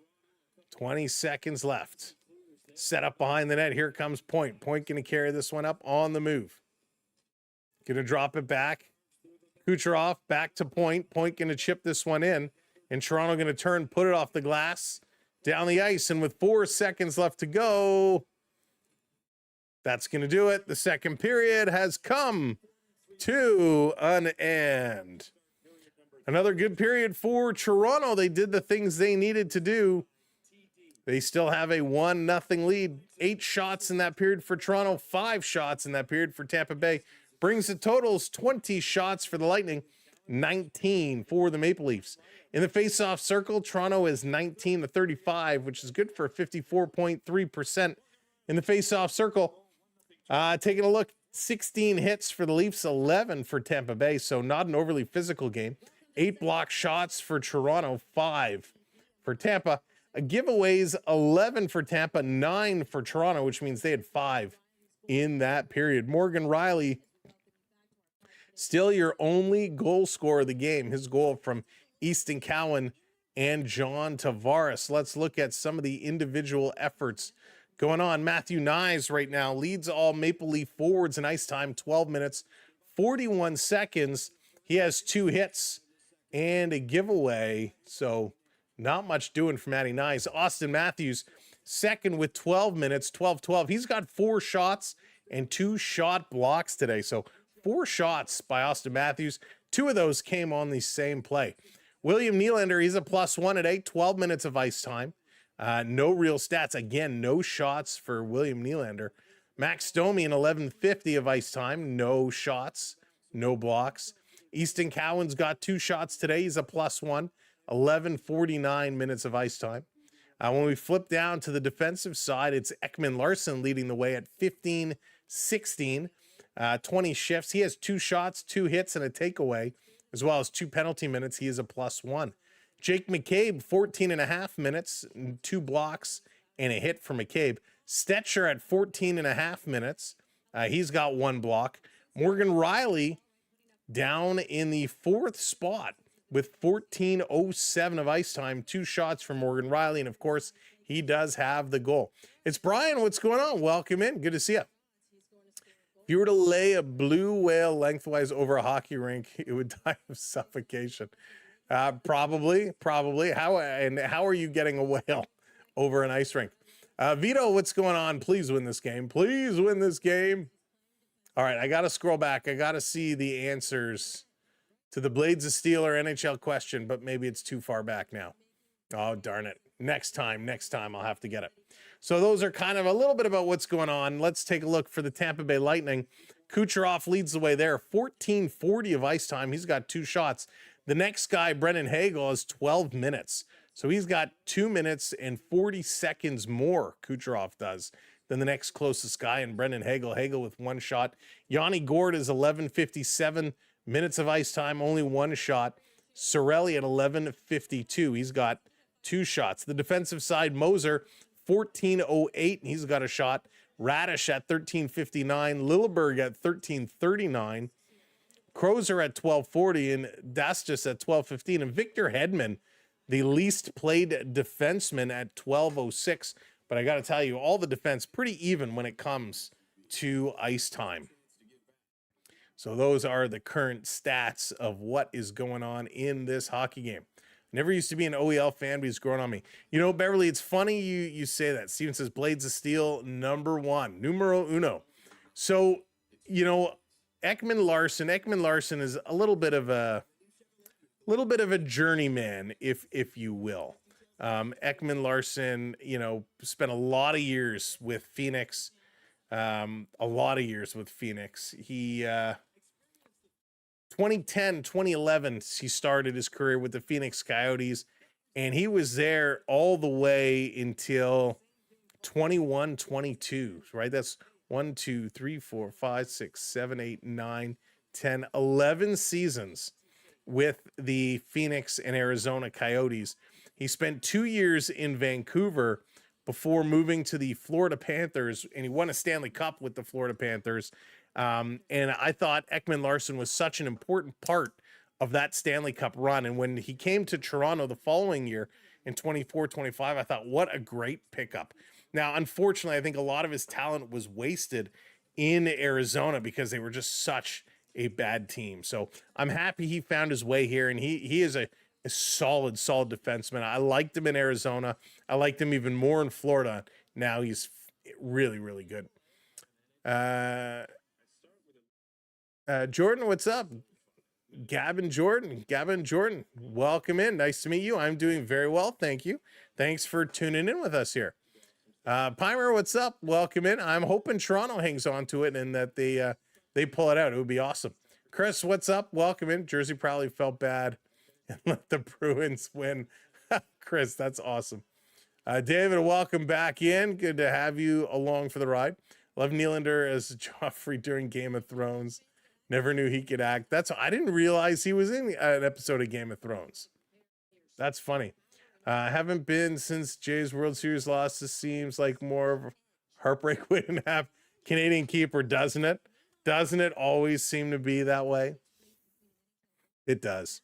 20 seconds left. Set up behind the net. Here comes Point. Point going to carry this one up on the move. Going to drop it back. Kucherov back to Point. Point going to chip this one in. And Toronto going to turn, put it off the glass, down the ice. And with 4 seconds left to go, that's going to do it. The second period has come to an end. Another good period for Toronto. They did the things they needed to do. They still have a 1-0 lead. 8 shots in that period for Toronto, 5 shots in that period for Tampa Bay. Brings the totals 20 shots for the Lightning, 19 for the Maple Leafs. In the face-off circle, Toronto is 19-35, which is good for 54.3% in the face-off circle. Taking a look, 16 hits for the Leafs, 11 for Tampa Bay, so not an overly physical game. 8 block shots for Toronto, 5 for Tampa. Giveaways, 11 for Tampa, 9 for Toronto, which means they had 5 in that period. Morgan Rielly, still your only goal scorer of the game. His goal from Easton Cowan and John Tavares. Let's look at some of the individual efforts going on. Matthew Nyes right now leads all Maple Leaf forwards in ice time, 12 minutes, 41 seconds. He has 2 hits and a giveaway, so not much doing for Matty Nyes. Austin Matthews, second with 12 minutes, 12-12. He's got 4 shots and 2 shot blocks today, so 4 shots by Austin Matthews. 2 of those came on the same play. William Nylander, he's a +1 at 8, 12 minutes of ice time. No real stats. Again, no shots for William Nylander. Max Domi, an 11:50 of ice time. No shots, no blocks. Easton Cowan's got 2 shots today. He's a +1, 11:49 minutes of ice time. When we flip down to the defensive side, it's Ekman-Larsson leading the way at 15-16. 20 shifts. He has 2 shots, 2 hits, and a takeaway, as well as 2 penalty minutes. He is a +1. Jake McCabe, 14.5 minutes, 2 blocks, and a hit for McCabe. Stetcher at 14.5 minutes. He's got 1 block. Morgan Rielly down in the 4th spot with 14:07 of ice time. 2 shots from Morgan Rielly, and of course, he does have the goal. It's Brian. What's going on? Welcome in. Good to see you. If you were to lay a blue whale lengthwise over a hockey rink, it would die of suffocation. Probably. How are you getting a whale over an ice rink? Vito, what's going on? Please win this game. Please win this game. All right, I got to scroll back. I got to see the answers to the Blades of Steel or NHL question, but maybe it's too far back now. Oh, darn it. Next time I'll have to get it. So those are kind of a little bit about what's going on. Let's take a look for the Tampa Bay Lightning. Kucherov leads the way there, 14:40 of ice time. He's got 2 shots. The next guy, Brennan Hagel, has 12 minutes. So he's got 2 minutes and 40 seconds more, Kucherov does, than the next closest guy, and Brennan Hagel. Hagel with 1 shot. Yanni Gourde is 11:57 minutes of ice time, only 1 shot. Sorelli at 11:52. He's got 2 shots. The defensive side, Moser, 14:08, and he's got a shot. Radish at 13:59. Lilleberg at 13:39. Crozer at 12:40, and Dastis at 12:15. And Victor Hedman, the least played defenseman, at 12:06. But I got to tell you, all the defense pretty even when it comes to ice time. So those are the current stats of what is going on in this hockey game. Never used to be an OEL fan, but he's growing on me. You know, Beverly, it's funny you say that. Steven says Blades of Steel, #1, numero uno. So, you know, Ekman Larson is a little bit of a journeyman, if you will. Ekman Larson, you know, spent a lot of years with Phoenix. He 2010, 2011, he started his career with the Phoenix Coyotes, and he was there all the way until 21, 22, right? That's 1, 2, 3, 4, 5, 6, 7, 8, 9, 10, 11 seasons with the Phoenix and Arizona Coyotes. He spent 2 years in Vancouver before moving to the Florida Panthers, and he won a Stanley Cup with the Florida Panthers. And I thought Ekman Larson was such an important part of that Stanley Cup run. And when he came to Toronto the following year in 24-25, I thought, what a great pickup. Now, unfortunately, I think a lot of his talent was wasted in Arizona because they were just such a bad team. So I'm happy he found his way here, and he is a solid defenseman. I liked him in Arizona. I liked him even more in Florida. Now he's really, really good. Jordan, what's up? Gavin Jordan, welcome in. Nice to meet you. I'm doing very well, thank you. Thanks for tuning in with us here. Pimer, what's up? Welcome in. I'm hoping Toronto hangs on to it and that they pull it out. It would be awesome. Chris, what's up? Welcome in. Jersey probably felt bad and let the Bruins win. Chris, that's awesome. David, welcome back in. Good to have you along for the ride. Love Nylander as Joffrey during Game of Thrones. Never knew he could act. I didn't realize he was in an episode of Game of Thrones. That's funny. Haven't been since Jay's World Series loss. This seems like more of a heartbreak we didn't have Canadian keeper, doesn't it? Doesn't it always seem to be that way? It does.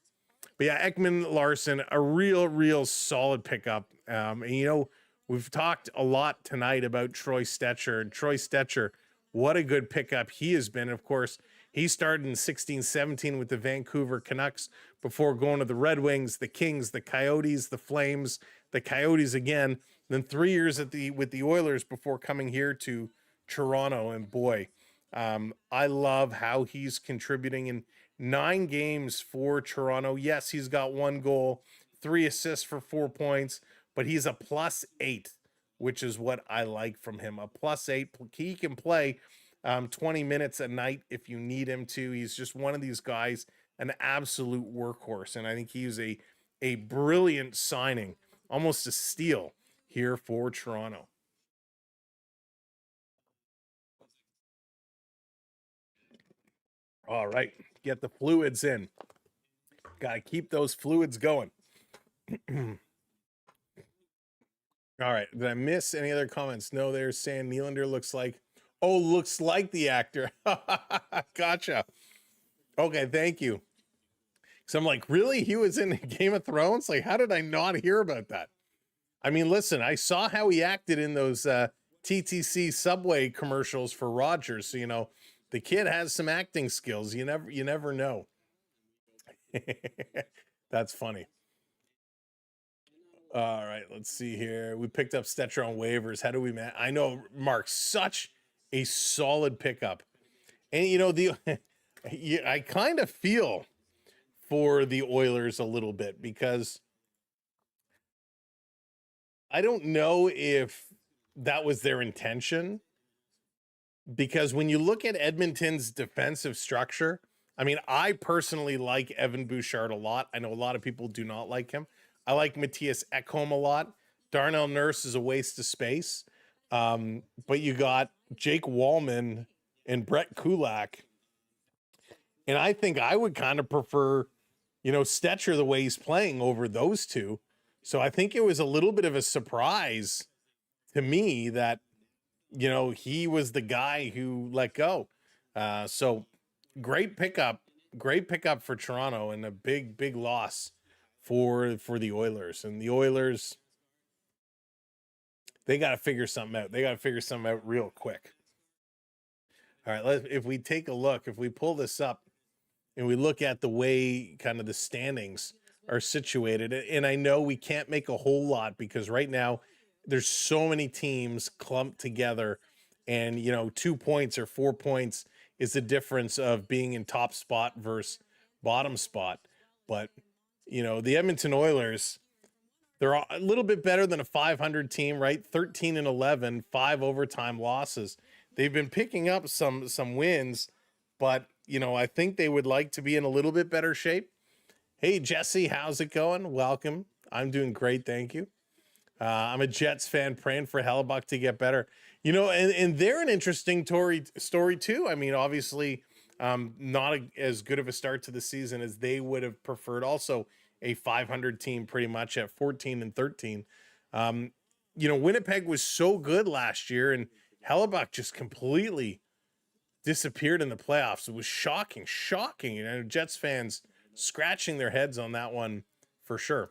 But yeah, Ekman Larson, a real solid pickup. And you know, we've talked a lot tonight about Troy Stecher, and Troy Stecher, what a good pickup he has been. Of course, he started in 16-17 with the Vancouver Canucks before going to the Red Wings, the Kings, the Coyotes, the Flames, the Coyotes again, then 3 years with the Oilers before coming here to Toronto. And boy, I love how he's contributing in 9 games for Toronto. Yes, he's got 1 goal, 3 assists for 4 points, but he's a +8, which is what I like from him. A +8. He can play 20 minutes a night if you need him to. He's just one of these guys, an absolute workhorse. And I think he's a brilliant signing, almost a steal here for Toronto. All right, get the fluids in. Got to keep those fluids going. All right, did I miss any other comments? No, they're saying Nylander looks like the actor. Gotcha. Okay, thank you. So I'm like, really? He was in Game of Thrones? Like, how did I not hear about that? I mean, listen, I saw how he acted in those TTC Subway commercials for Rogers. So, you know, the kid has some acting skills. You never know. That's funny. All right, let's see here. We picked up Stetcher on waivers. How do we man? I know, Mark, such a solid pickup. And you know, I kind of feel for the Oilers a little bit because I don't know if that was their intention. Because when you look at Edmonton's defensive structure, I mean, I personally like Evan Bouchard a lot. I know a lot of people do not like him. I like Matthias Ekholm a lot. Darnell Nurse is a waste of space. But you got Jake Wallman and Brett Kulak. And I think I would kind of prefer, you know, Stetcher the way he's playing over those two. So I think it was a little bit of a surprise to me that, you know, he was the guy who let go. So great pickup for Toronto, and a big loss for the Oilers. And the Oilers, they got to figure something out. They got to figure something out real quick. All right, if we take a look, if we pull this up and we look at the way kind of the standings are situated, and I know we can't make a whole lot because right now there's so many teams clumped together, and, you know, 2 points or 4 points is the difference of being in top spot versus bottom spot. But, you know, the Edmonton Oilers, they're a little bit better than a 500 team, right? 13-11, 5 overtime losses. They've been picking up some wins, but, you know, I think they would like to be in a little bit better shape. Hey, Jesse, how's it going? Welcome. I'm doing great, thank you. I'm a Jets fan, praying for Hellebuck to get better. You know, and they're an interesting story too. I mean, obviously, not as good of a start to the season as they would have preferred. Also, a 500 team pretty much at 14-13. You know, Winnipeg was so good last year, and Hellebuck just completely disappeared in the playoffs. It was shocking. You know, Jets fans scratching their heads on that one for sure.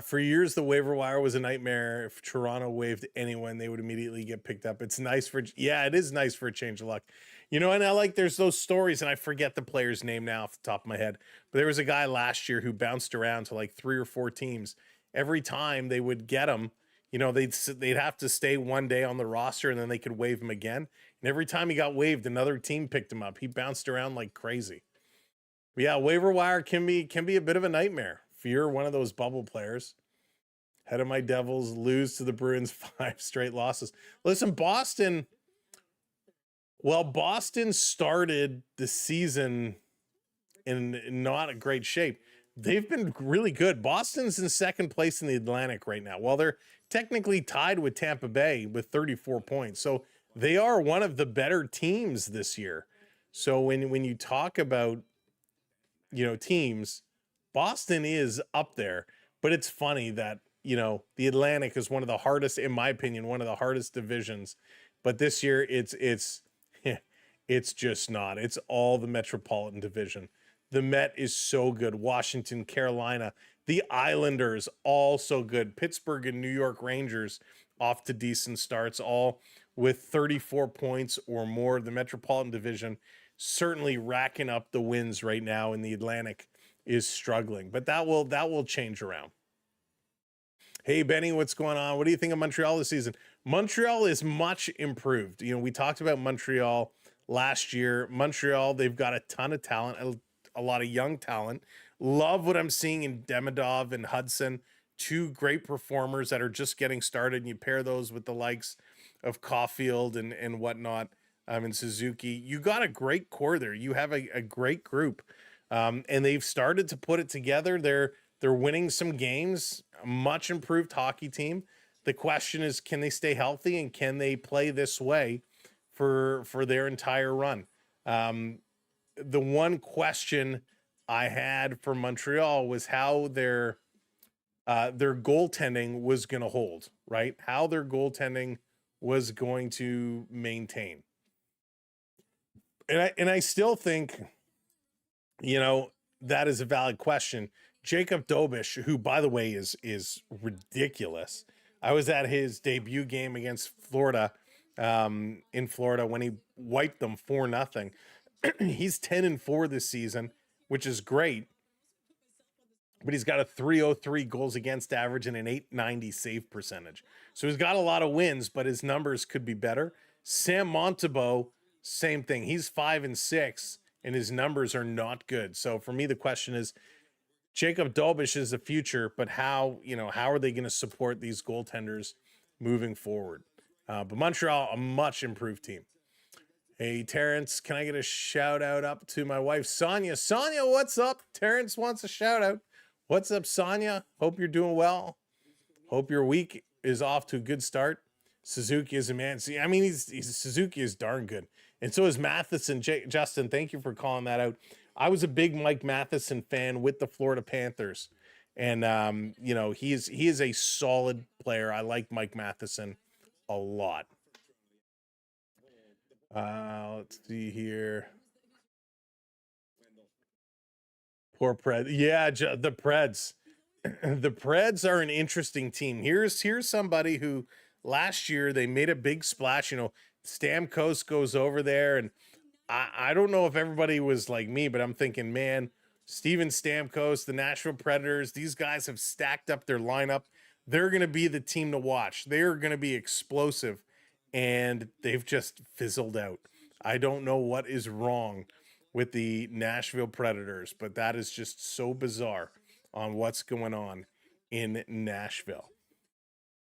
For years, the waiver wire was a nightmare. If Toronto waived anyone, they would immediately get picked up. It's nice it is nice for a change of luck. You know, and I like, there's those stories, and I forget the player's name now off the top of my head, but there was a guy last year who bounced around to like 3 or 4 teams. Every time they would get him, you know, they'd have to stay one day on the roster, and then they could waive him again. And every time he got waived, another team picked him up. He bounced around like crazy. But yeah, waiver wire can be a bit of a nightmare. If you're one of those bubble players. Head of my Devils lose to the Bruins 5 straight losses. Listen, Boston started the season in not a great shape. They've been really good. Boston's in second place in the Atlantic right now. Well, they're technically tied with Tampa Bay with 34 points. So they are one of the better teams this year. So when you talk about, you know, teams, Boston is up there. But it's funny that, you know, the Atlantic is one of the hardest, in my opinion, one of the hardest divisions. But this year it's just not. It's all the Metropolitan Division. The Met is so good. Washington, Carolina, the Islanders, all so good. Pittsburgh and New York Rangers off to decent starts, all with 34 points or more. The Metropolitan Division certainly racking up the wins right now, and the Atlantic is struggling. But that will change around. Hey, Benny, what's going on? What do you think of Montreal this season? Montreal is much improved. You know, we talked about Montreal last year. Montreal, they've got a ton of talent, a lot of young talent. Love what I'm seeing in Demidov and Hudson, 2 great performers that are just getting started. And you pair those with the likes of Caulfield and whatnot, and Suzuki. You got a great core there. You have a great group. And they've started to put it together. They're winning some games, a much improved hockey team. The question is, can they stay healthy, and can they play this way for their entire run? The one question I had for Montreal was how their goaltending was going to hold, right? How their goaltending was going to maintain. And I still think, you know, that is a valid question. Jacob Dobish, who, by the way, is ridiculous. I was at his debut game against Florida, in Florida, when he wiped them 4-0. He's 10-4 this season, which is great. but he's got a 303 goals against average and an 890 save percentage. So he's got a lot of wins, but his numbers could be better. Sam Montembeault, same thing. He's 5-6 and his numbers are not good. So for me, the question is, Jacob Dolbish is the future, but how are they going to support these goaltenders moving forward? But Montreal, a much improved team. Hey, Terrence, can I get a shout out up to my wife, Sonia? Sonia, what's up? Terrence wants a shout out. What's up, Sonia? Hope you're doing well. Hope your week is off to a good start. Suzuki is a man. See, I mean, Suzuki is darn good. And so is Matheson. Justin, thank you for calling that out. I was a big Mike Matheson fan with the Florida Panthers. And, he is a solid player. I like Mike Matheson a lot. Let's see here. Poor Preds. Yeah, the Preds. The Preds are an interesting team. Here's somebody who last year they made a big splash. Stamkos goes over there, and I don't know if everybody was like me, but I'm thinking, man, Steven Stamkos, the Nashville Predators, these guys have stacked up their lineup. They're going to be the team to watch. They're going to be explosive, and they've just fizzled out. I don't know what is wrong with the Nashville Predators, but that is just so bizarre on what's going on in Nashville.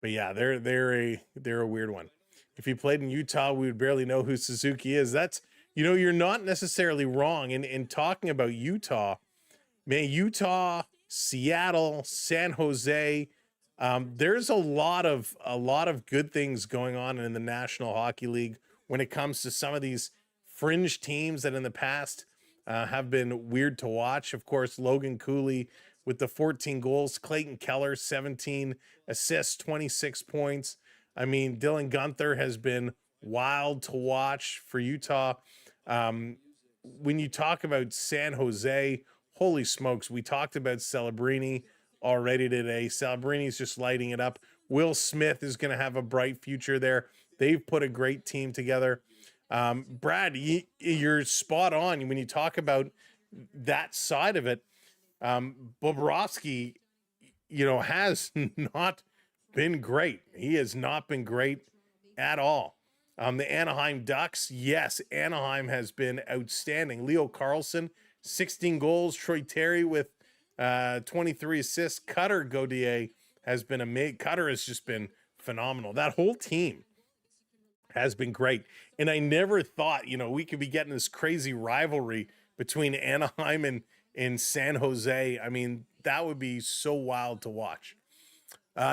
But yeah, they're a weird one. If he played in Utah, we would barely know who Suzuki is. That's, you're not necessarily wrong in talking about Utah. Man, Utah, Seattle, San Jose, there's a lot of good things going on in the National Hockey League when it comes to some of these fringe teams that in the past have been weird to watch. Of course, Logan Cooley with the 14 goals, Clayton Keller, 17 assists, 26 points. I mean, Dylan Guenther has been wild to watch for Utah. When you talk about San Jose, holy smokes, we talked about Celebrini already today. Celebrini's just lighting it up. Will Smith is going to have a bright future there. They've put a great team together. Brad, you're spot on when you talk about that side of it. Bobrovsky, has not been great. He has not been great at all. The Anaheim Ducks, yes, Anaheim has been outstanding. Leo Carlson, 16 goals. Troy Terry with 23 assists. Cutter Gauthier has been amazing. Cutter has just been phenomenal. That whole team has been great. And I never thought, we could be getting this crazy rivalry between Anaheim and San Jose. I mean, that would be so wild to watch.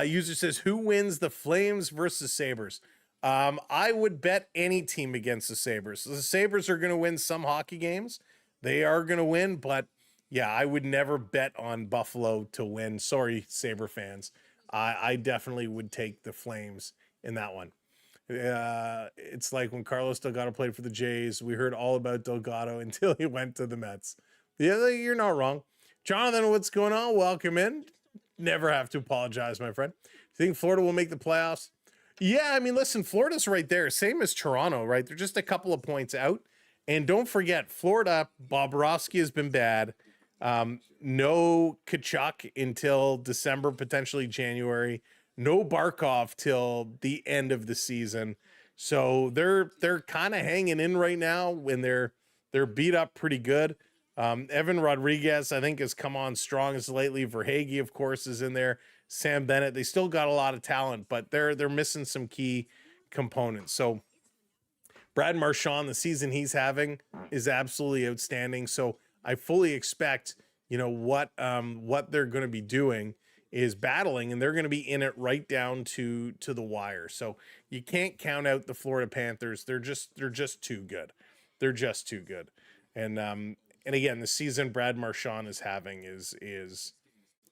User says, who wins the Flames versus Sabres? I would bet any team against the Sabres. The Sabres are going to win some hockey games. They are going to win, but yeah, I would never bet on Buffalo to win. Sorry, Sabre fans. I definitely would take the Flames in that one. It's like when Carlos Delgado played for the Jays. We heard all about Delgado until he went to the Mets. Yeah, you're not wrong. Jonathan, what's going on? Welcome in. Never have to apologize, my friend. Do you think Florida will make the playoffs? Yeah, I mean, listen, Florida's right there. Same as Toronto, right? They're just a couple of points out. And don't forget, Florida, Bobrovsky has been bad. No Kachuk until December, potentially January. No Barkov till the end of the season. So they're kind of hanging in right now when they're beat up pretty good. Evan Rodriguez, I think, has come on strong as lately. Verhaeghe, of course, is in there. Sam Bennett. They still got a lot of talent, but they're missing some key components. So Brad Marchand, the season he's having is absolutely outstanding. So I fully expect, what they're going to be doing is battling, and they're going to be in it right down to the wire. So you can't count out the Florida Panthers. They're just too good. They're just too good. And again, the season Brad Marchand is having is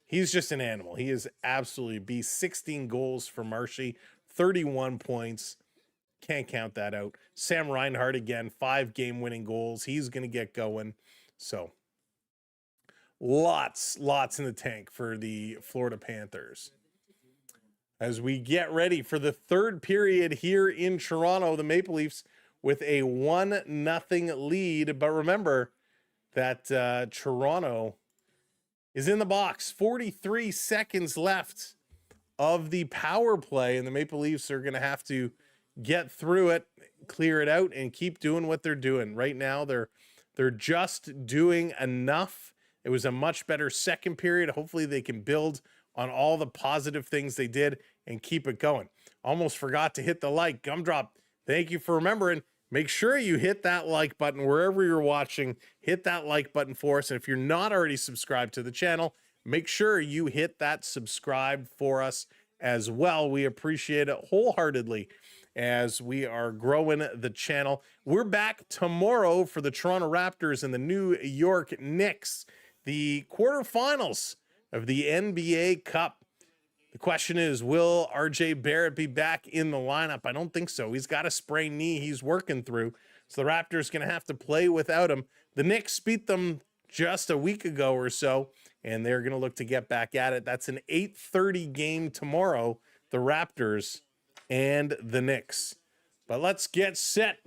he's just an animal. He is absolutely beast. 16 goals for Marshy, 31 points. Can't count that out. Sam Reinhart again, 5 game-winning goals. He's going to get going. So lots in the tank for the Florida Panthers. As we get ready for the third period here in Toronto, the Maple Leafs with a 1-0 lead. But remember that Toronto is in the box. 43 seconds left of the power play, and the Maple Leafs are going to have to get through it, clear it out, and keep doing what they're doing. Right now, they're just doing enough. It was a much better second period. Hopefully they can build on all the positive things they did and keep it going. Almost forgot to hit the like. Gumdrop, thank you for remembering. Make sure you hit that like button wherever you're watching. Hit that like button for us. And if you're not already subscribed to the channel, make sure you hit that subscribe for us as well. We appreciate it wholeheartedly as we are growing the channel. We're back tomorrow for the Toronto Raptors and the New York Knicks, the quarterfinals of the NBA Cup. The question is, will RJ Barrett be back in the lineup? I don't think so. He's got a sprained knee he's working through, so the Raptors going to have to play without him. The Knicks beat them just a week ago or so, and they're going to look to get back at it. That's an 8:30 game tomorrow, the Raptors and the Knicks. But let's get set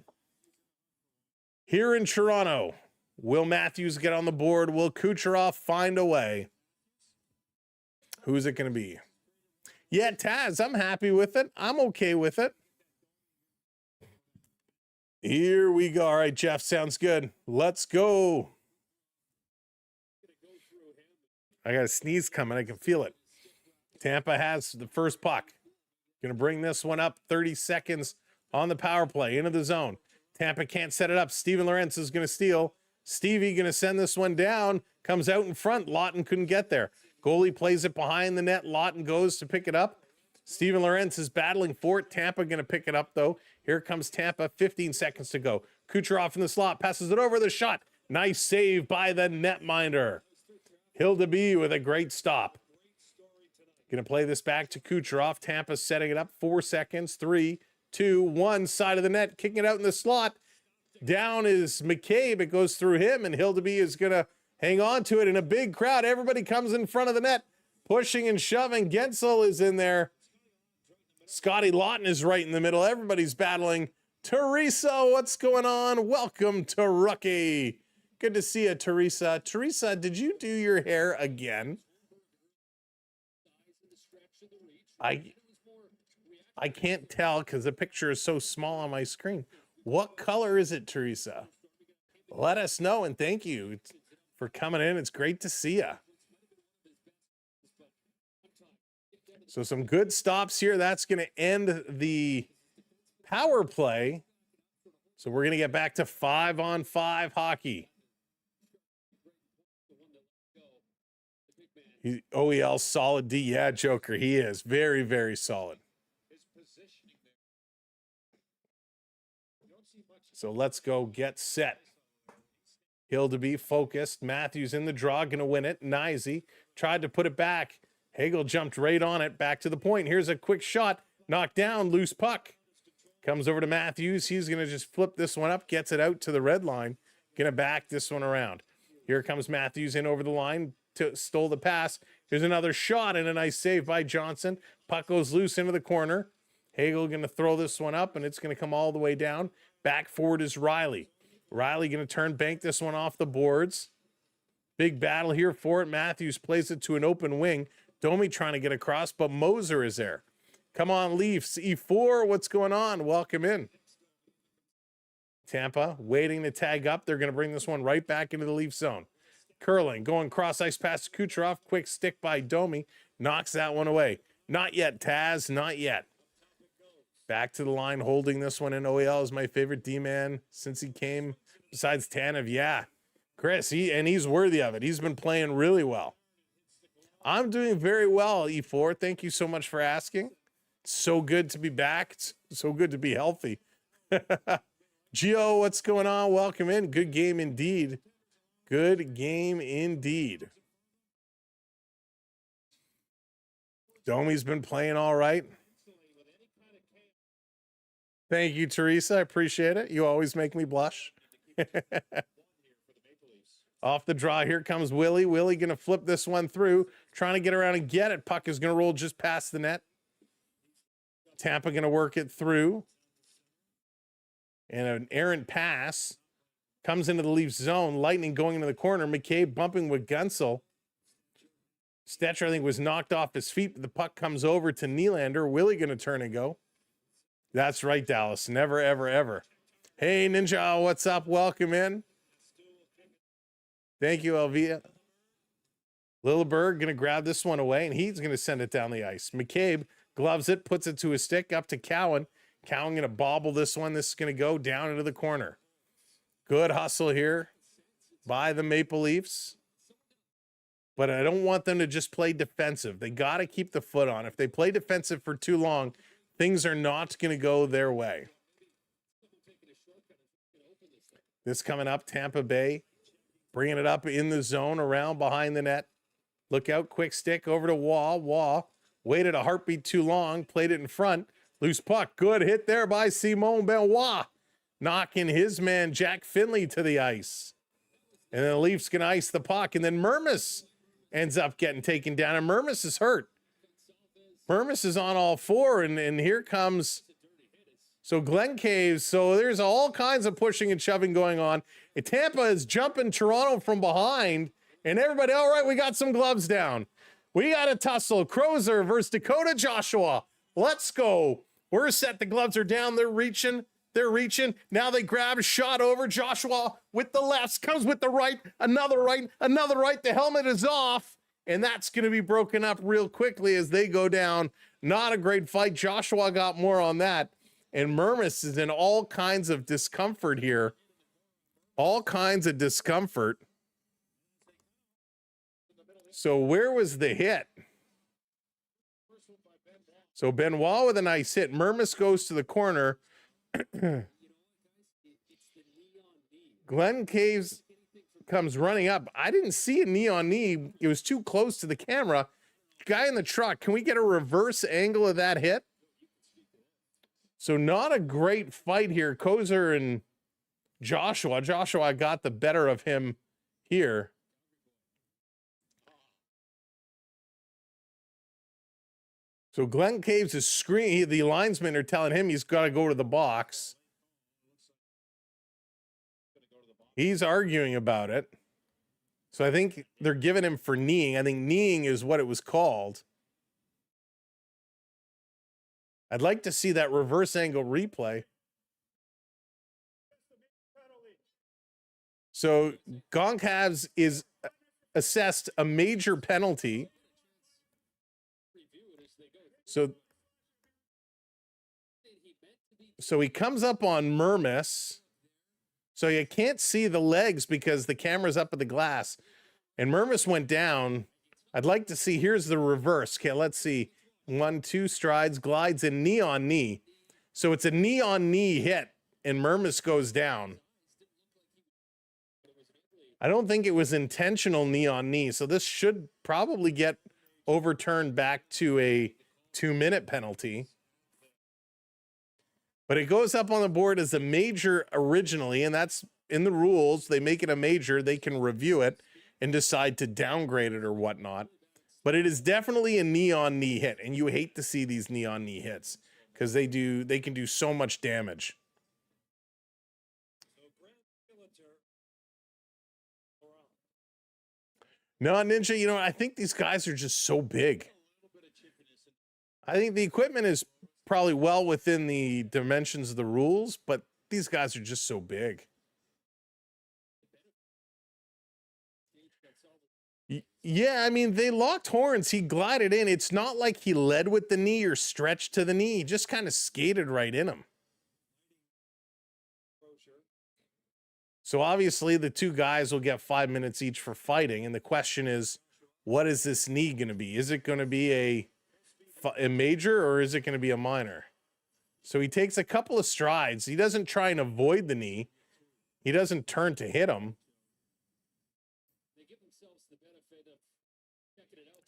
here in Toronto. Will Matthews get on the board? Will Kucherov find a way? Who's it going to be? Yeah, Taz, I'm happy with it. I'm okay with it. Here we go. All right, Jeff, sounds good. Let's go. I got a sneeze coming. I can feel it. Tampa has the first puck. Going to bring this one up. 30 seconds on the power play into the zone. Tampa can't set it up. Steven Lorentz is going to steal. Stevie going to send this one down. Comes out in front. Lawton couldn't get there. Goalie plays it behind the net. Lawton goes to pick it up. Steven Lorentz is battling for it. Tampa going to pick it up, though. Here comes Tampa. 15 seconds to go. Kucherov in the slot. Passes it over the shot. Nice save by the netminder. Hildeby with a great stop. Going to play this back to Kucherov. Tampa setting it up. 4 seconds. 3, 2, 1. Side of the net. Kicking it out in the slot. Down is McCabe. It goes through him, and Hildeby is going to hang on to it in a big crowd. Everybody comes in front of the net, pushing and shoving. Gensel is in there. Scotty Lawton is right in the middle. Everybody's battling. Teresa, what's going on? Welcome to Rookie. Good to see you, Teresa. Teresa, did you do your hair again? I can't tell because the picture is so small on my screen. What color is it, Teresa? Let us know, and thank you for coming in. It's great to see you. So some good stops here. That's going to end the power play. So we're going to get back to 5-on-5 hockey. OEL solid D. Yeah, Joker. He is very, very solid. So let's go get set. Hildeby focused. Matthews in the draw, going to win it. Nisey tried to put it back. Hagel jumped right on it. Back to the point. Here's a quick shot. Knocked down. Loose puck. Comes over to Matthews. He's going to just flip this one up. Gets it out to the red line. Going to back this one around. Here comes Matthews in over the line. Stole the pass. Here's another shot and a nice save by Johnson. Puck goes loose into the corner. Hagel going to throw this one up, and it's going to come all the way down. Back forward is Riley. Riley going to bank this one off the boards. Big battle here for it. Matthews plays it to an open wing. Domi trying to get across, but Moser is there. Come on, Leafs. E4, what's going on? Welcome in. Tampa waiting to tag up. They're going to bring this one right back into the Leaf zone. Curling, going cross ice past Kucherov. Quick stick by Domi. Knocks that one away. Not yet, Taz. Not yet. Back to the line, holding this one in. OEL is my favorite D-man since he came, besides Tanev. Yeah, Chris, he's worthy of it. He's been playing really well. I'm doing very well, E4. Thank you so much for asking. It's so good to be back. It's so good to be healthy. Gio, what's going on? Welcome in. Good game indeed. Good game indeed. Domi's been playing all right. Thank you, Teresa. I appreciate it. You always make me blush. Off the draw, here comes Willie. Willie going to flip this one through, trying to get around and get it. Puck is going to roll just past the net. Tampa going to work it through. And an errant pass comes into the Leafs zone. Lightning going into the corner. McCabe bumping with Gunsel. Stetcher, I think, was knocked off his feet, but the puck comes over to Nylander. Willie going to turn and go. That's right, Dallas. Never, ever, ever. Hey, Ninja, what's up? Welcome in. Thank you, Elvia. Lilleberg going to grab this one away, and he's going to send it down the ice. McCabe gloves it, puts it to his stick, up to Cowan. Cowan going to bobble this one. This is going to go down into the corner. Good hustle here by the Maple Leafs. But I don't want them to just play defensive. They got to keep the foot on. If they play defensive for too long, things are not going to go their way. This coming up, Tampa Bay, bringing it up in the zone, around behind the net. Look out, quick stick over to Wall. Wall waited a heartbeat too long, played it in front. Loose puck, good hit there by Simon Benoit, knocking his man Jack Finley to the ice. And then the Leafs can ice the puck, and then Mermis ends up getting taken down, and Mermis is hurt. Mermis is on all four, and here comes... So Glenn Caves, so there's all kinds of pushing and shoving going on. And Tampa is jumping Toronto from behind, and everybody, all right, we got some gloves down. We got a tussle. Crozer versus Dakota Joshua. Let's go. We're set. The gloves are down. They're reaching. They're reaching. Now they grab a shot over. Joshua with the left, comes with the right, another right, another right. The helmet is off, and that's going to be broken up real quickly as they go down. Not a great fight. Joshua got more on that. And Mermis is in all kinds of discomfort here. All kinds of discomfort. So where was the hit? So Benoit with a nice hit. Mermis goes to the corner. Glenn Caves comes running up. I didn't see a knee on knee. It was too close to the camera. Guy in the truck, can we get a reverse angle of that hit? So not a great fight here. Kozer and Joshua. Joshua got the better of him here. So Glenn Caves is screaming. The linesmen are telling him he's got to go to the box. He's arguing about it. So I think they're giving him for kneeing. I think kneeing is what it was called. I'd like to see that reverse angle replay. So Goncalves is assessed a major penalty. So he comes up on Mermis. So you can't see the legs because the camera's up at the glass. And Mermis went down. I'd like to see, here's the reverse. Okay, let's see. 1, 2 strides, glides, and knee on knee. So it's a knee on knee hit, and Mermis goes down. I don't think it was intentional knee on knee, so this should probably get overturned back to a 2-minute penalty. But it goes up on the board as a major originally, and that's in the rules. They make it a major. They can review it and decide to downgrade it or whatnot. But it is definitely a knee-on-knee hit, and you hate to see these knee-on-knee hits because they can do so much damage. No, Ninja, you know, I think these guys are just so big. I think the equipment is probably well within the dimensions of the rules, but these guys are just so big. Yeah, I mean, they locked horns. He glided in. It's not like he led with the knee or stretched to the knee. He just kind of skated right in him. So obviously the two guys will get 5 minutes each for fighting. And the question is, what is this knee going to be? Is it going to be a major or is it going to be a minor? So he takes a couple of strides. He doesn't try and avoid the knee. He doesn't turn to hit him.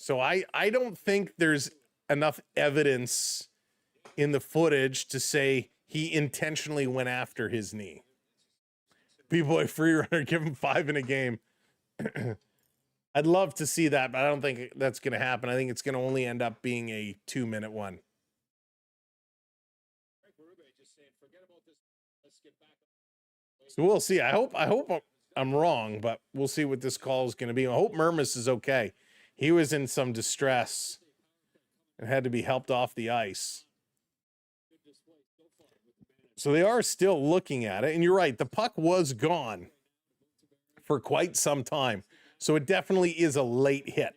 So I don't think there's enough evidence in the footage to say he intentionally went after his knee. B-boy free runner, give him 5 in a game. I'd love to see that, but I don't think that's going to happen. I think it's going to only end up being a 2-minute one. So we'll see. I hope I'm wrong, but we'll see what this call is going to be. I hope Mermis is okay. He was in some distress and had to be helped off the ice. So they are still looking at it. And you're right, the puck was gone for quite some time. So it definitely is a late hit,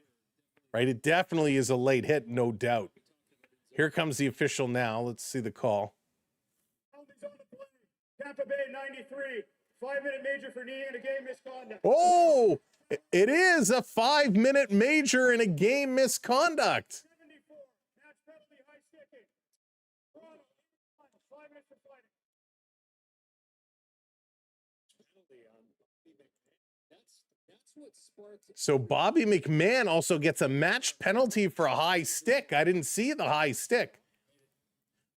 right? It definitely is a late hit, no doubt. Here comes the official now. Let's see the call.
Tampa Bay 93, 5-minute major for knee and a game misconduct.
Oh, it is a 5-minute major and a game misconduct.
74, match penalty, high sticking. Toronto, 5 minutes for fighting.
So Bobby McMahon also gets a matched penalty for a high stick. I didn't see the high stick.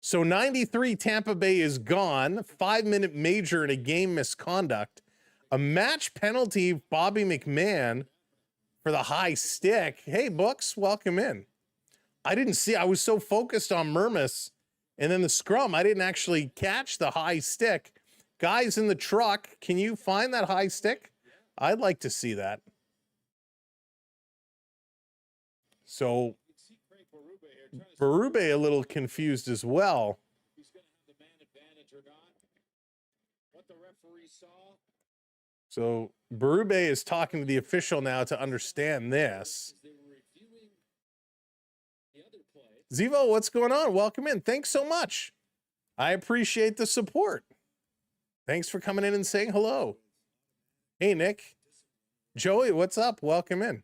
So 93 Tampa Bay is gone. 5-minute major and a game misconduct. A match penalty, Bobby McMahon for the high stick. Hey, Books, welcome in. I didn't see. I was so focused on Mermis and then the scrum. I didn't actually catch the high stick. Guys in the truck, can you find that high stick? I'd like to see that. So Berube a little confused as well.
He's going to have the man advantage or not. What the referee saw.
So Berube is talking to the official now to understand this. Zivo, what's going on? Welcome in. Thanks so much. I appreciate the support. Thanks for coming in and saying hello. Hey, Nick. Joey, what's up? Welcome in.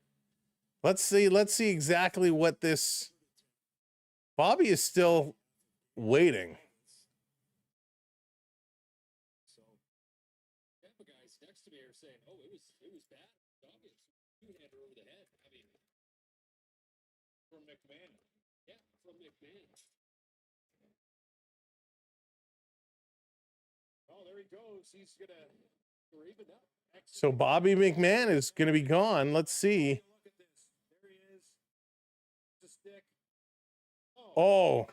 Let's see exactly what this... Bobby is still waiting.
So, Tampa guys next to me are saying, "Oh, it was bad. Obvious. Two-hander over the head." I mean, from McMahon. Yeah, from McMahon. Oh, there he goes. He's gonna even up.
So Bobby McMahon is going to be gone. Let's see.
Look at this. There he is. The stick.
Oh,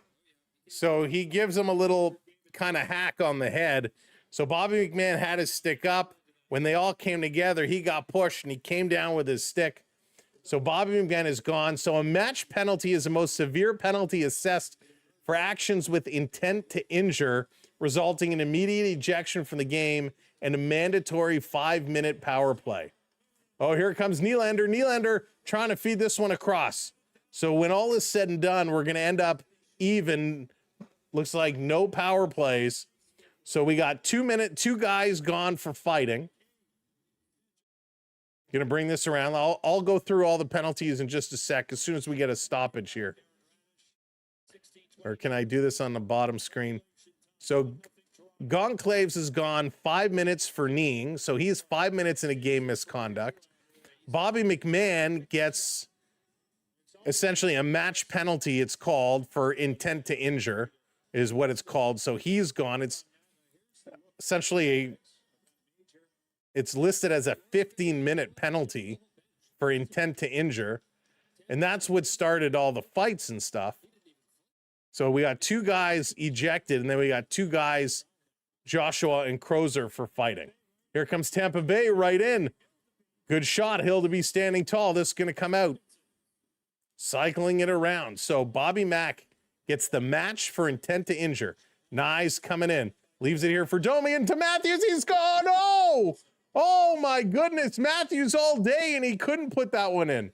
so he gives him a little kind of hack on the head. So Bobby McMahon had his stick up. When they all came together, he got pushed and he came down with his stick. So Bobby McMahon is gone. So a match penalty is the most severe penalty assessed for actions with intent to injure, resulting in immediate ejection from the game and a mandatory 5-minute power play. Oh, here comes Nylander. Nylander trying to feed this one across. So when all is said and done, we're going to end up even. Looks like no power plays. So we got 2 guys gone for fighting. Going to bring this around. I'll go through all the penalties in just a sec as soon as we get a stoppage here. Or can I do this on the bottom screen? So Gonclaves is gone 5 minutes for kneeing. So he's 5 minutes in a game misconduct. Bobby McMahon gets essentially a match penalty, it's called, for intent to injure is what it's called. So he's gone. It's essentially it's listed as a 15-minute penalty for intent to injure. And that's what started all the fights and stuff. So we got 2 guys ejected, and then we got 2 guys, Joshua and Crozer, for fighting. Here comes Tampa Bay right in. Good shot. Hill to be standing tall. This is going to come out. Cycling it around. So Bobby Mack gets the match for intent to injure. Nyes coming in. Leaves it here for Domi and to Matthews. He's gone. Oh! Oh my goodness. Matthews all day and he couldn't put that one in.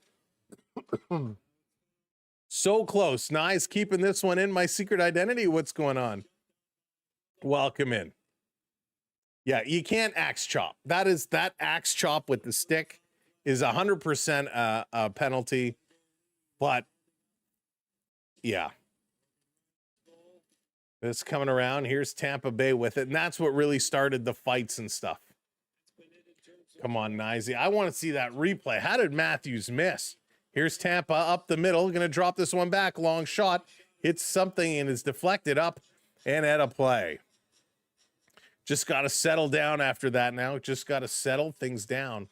So close. Nyes keeping this one in. My secret identity. What's going on? Welcome in. Yeah, you can't axe chop. That axe chop with the stick is 100% a penalty. But yeah, it's coming around. Here's Tampa Bay with it. And that's what really started the fights and stuff. Come on, Nyes. I want to see that replay. How did Matthews miss? Here's Tampa up the middle. Going to drop this one back. Long shot. Hits something and is deflected up and at a play. Just got to settle down after that now. Just got to settle things down.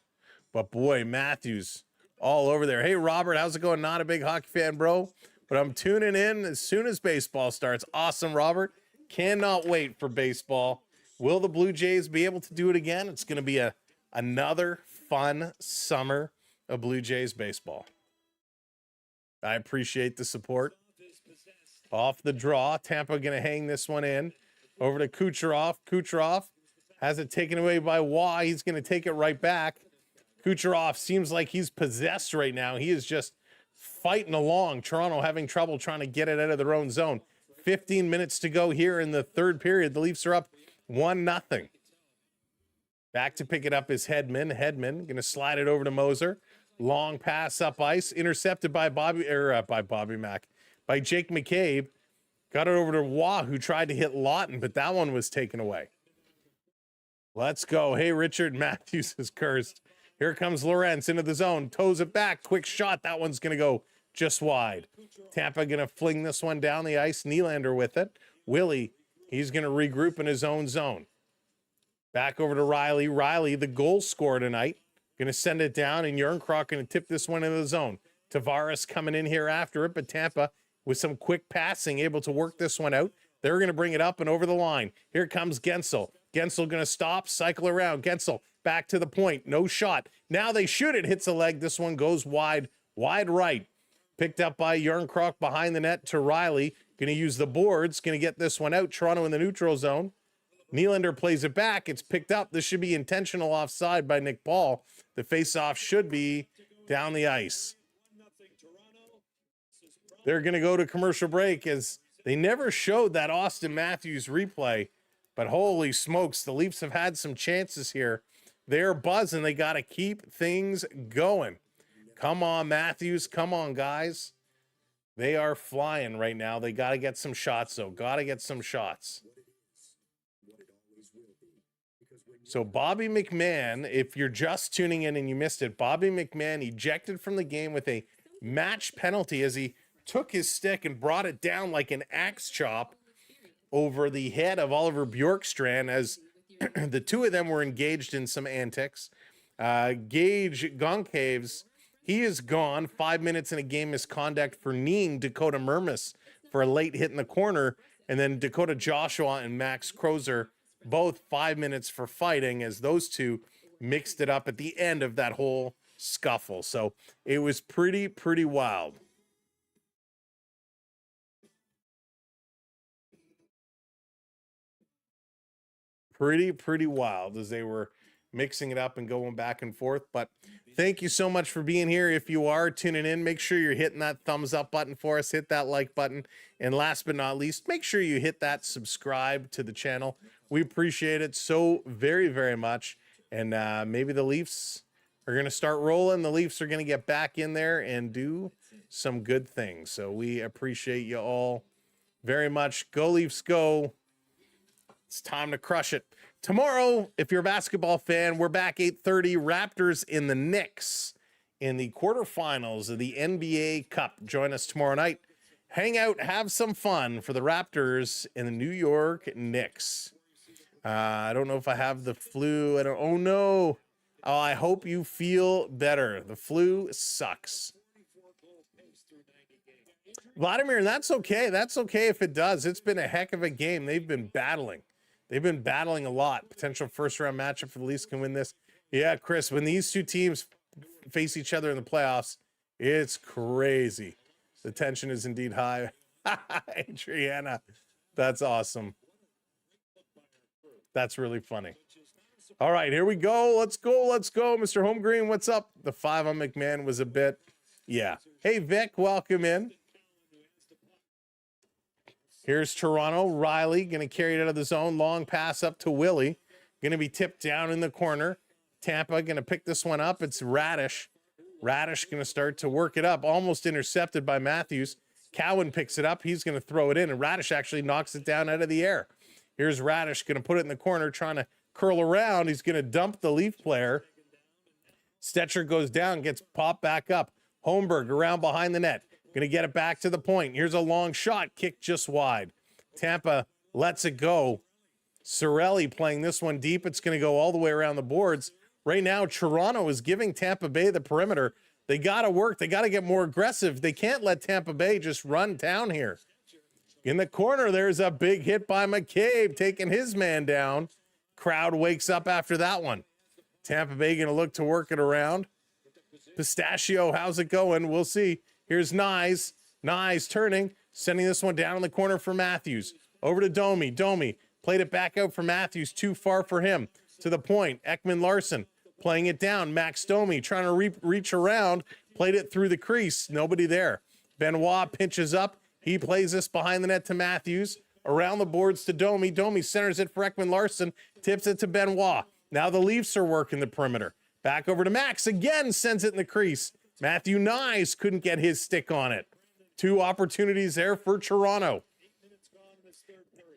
But boy, Matthews all over there. Hey, Robert, how's it going? Not a big hockey fan, bro, but I'm tuning in as soon as baseball starts. Awesome, Robert. Cannot wait for baseball. Will the Blue Jays be able to do it again? It's going to be another fun summer of Blue Jays baseball. I appreciate the support. Off the draw. Tampa going to hang this one in. Over to Kucherov. Kucherov has it taken away by Waugh. He's going to take it right back. Kucherov seems like he's possessed right now. He is just fighting along. Toronto having trouble trying to get it out of their own zone. 15 minutes to go here in the third period. The Leafs are up 1-0. Back to pick it up is Hedman. Hedman going to slide it over to Moser. Long pass up ice. Intercepted by by Jake McCabe. Got it over to Waugh, who tried to hit Lawton, but that one was taken away. Let's go. Hey, Richard Matthews is cursed. Here comes Lorentz into the zone. Toes it back. Quick shot. That one's going to go just wide. Tampa going to fling this one down the ice. Nylander with it. Willie, he's going to regroup in his own zone. Back over to Riley. Riley, the goal scorer tonight. Going to send it down, and Järnkrok going to tip this one into the zone. Tavares coming in here after it, but Tampa, with some quick passing, able to work this one out. They're going to bring it up and over the line. Here comes Gensel. Gensel going to stop, cycle around. Gensel back to the point. No shot. Now they shoot it. Hits a leg. This one goes wide right. Picked up by Järnkrok behind the net to Riley. Going to use the boards. Going to get this one out. Toronto in the neutral zone. Nylander plays it back. It's picked up. This should be intentional offside by Nick Paul. The faceoff should be down the ice. They're going to go to commercial break as they never showed that Austin Matthews replay. But holy smokes, the Leafs have had some chances here. They're buzzing. They got to keep things going. Come on, Matthews. Come on, guys. They are flying right now. They got to get some shots, though. Got to get some shots. So Bobby McMann, if you're just tuning in and you missed it, Bobby McMann ejected from the game with a match penalty as he took his stick and brought it down like an axe chop over the head of Oliver Bjorkstrand as the two of them were engaged in some antics. Gage Goncaves, he is gone. 5 minutes in a game misconduct for kneeing Dakota Mermis for a late hit in the corner. And then Dakota Joshua and Max Crozer, both 5 minutes for fighting as those two mixed it up at the end of that whole scuffle. So it was pretty wild. Pretty wild as they were mixing it up and going back and forth. But thank you so much for being here. If you are tuning in, make sure you're hitting that thumbs up button for us. Hit that like button. And last but not least, make sure you hit that subscribe to the channel. We appreciate it so very much. And maybe the Leafs are going to start rolling. The Leafs are going to get back in there and do some good things. So we appreciate you all very much. Go Leafs, go. It's time to crush it. Tomorrow, if you're a basketball fan, we're back 8:30. Raptors in the Knicks in the quarterfinals of the NBA Cup. Join us tomorrow night. Hang out, have some fun for the Raptors and the New York Knicks. I don't know if I have the flu. Oh, no. Oh, I hope you feel better. The flu sucks. Vladimir, that's okay. That's okay if it does. It's been a heck of a game. They've been battling. They've been battling a lot. Potential first-round matchup for the Leafs can win this. Yeah, Chris, when these two teams face each other in the playoffs, it's crazy. The tension is indeed high. Adriana, that's awesome. That's really funny. All right, here we go. Let's go. Mr. Holmgreen, what's up? The 5 on McMahon was a bit, yeah. Hey, Vic, welcome in. Here's Toronto. Riley going to carry it out of the zone. Long pass up to Willie. Going to be tipped down in the corner. Tampa going to pick this one up. It's Radish. Radish going to start to work it up. Almost intercepted by Matthews. Cowan picks it up. He's going to throw it in, and Radish actually knocks it down out of the air. Here's Radish going to put it in the corner, trying to curl around. He's going to dump the Leaf player. Stetcher goes down, gets popped back up. Holmberg around behind the net. Going to get it back to the point. Here's a long shot, kicked just wide. Tampa lets it go. Cirelli playing this one deep. It's going to go all the way around the boards. Right now, Toronto is giving Tampa Bay the perimeter. They got to work. They got to get more aggressive. They can't let Tampa Bay just run down here. In the corner, there's a big hit by McCabe, taking his man down. Crowd wakes up after that one. Tampa Bay going to look to work it around. Pistachio, how's it going? We'll see. Here's Nyes. Nyes turning, sending this one down in the corner for Matthews. Over to Domi. Domi played it back out for Matthews. Too far for him. To the point. Ekman Larson playing it down. Max Domi trying to reach around. Played it through the crease. Nobody there. Benoit pinches up. He plays this behind the net to Matthews. Around the boards to Domi. Domi centers it for Ekman Larson. Tips it to Benoit. Now the Leafs are working the perimeter. Back over to Max. Again sends it in the crease. Matthew Nyes couldn't get his stick on it. 2 opportunities there for Toronto.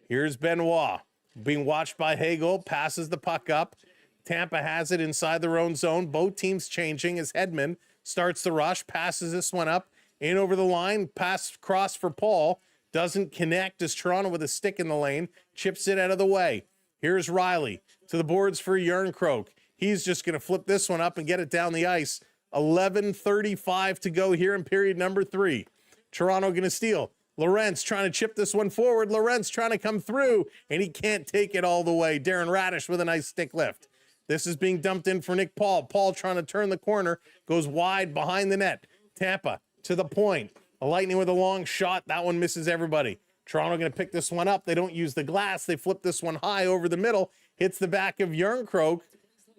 Here's Benoit. Being watched by Hagel. Passes the puck up. Tampa has it inside their own zone. Both teams changing as Hedman starts the rush. Passes this one up. In over the line. Pass cross for Paul. Doesn't connect as Toronto with a stick in the lane. Chips it out of the way. Here's Riley. To the boards for Yarncroke. He's just going to flip this one up and get it down the ice. 11:35 to go here in period number 3. Toronto going to steal. Lorentz trying to chip this one forward. Lorentz trying to come through, and he can't take it all the way. Darren Radish with a nice stick lift. This is being dumped in for Nick Paul. Paul trying to turn the corner. Goes wide behind the net. Tampa to the point. A Lightning with a long shot. That one misses everybody. Toronto going to pick this one up. They don't use the glass. They flip this one high over the middle. Hits the back of Yarncroke.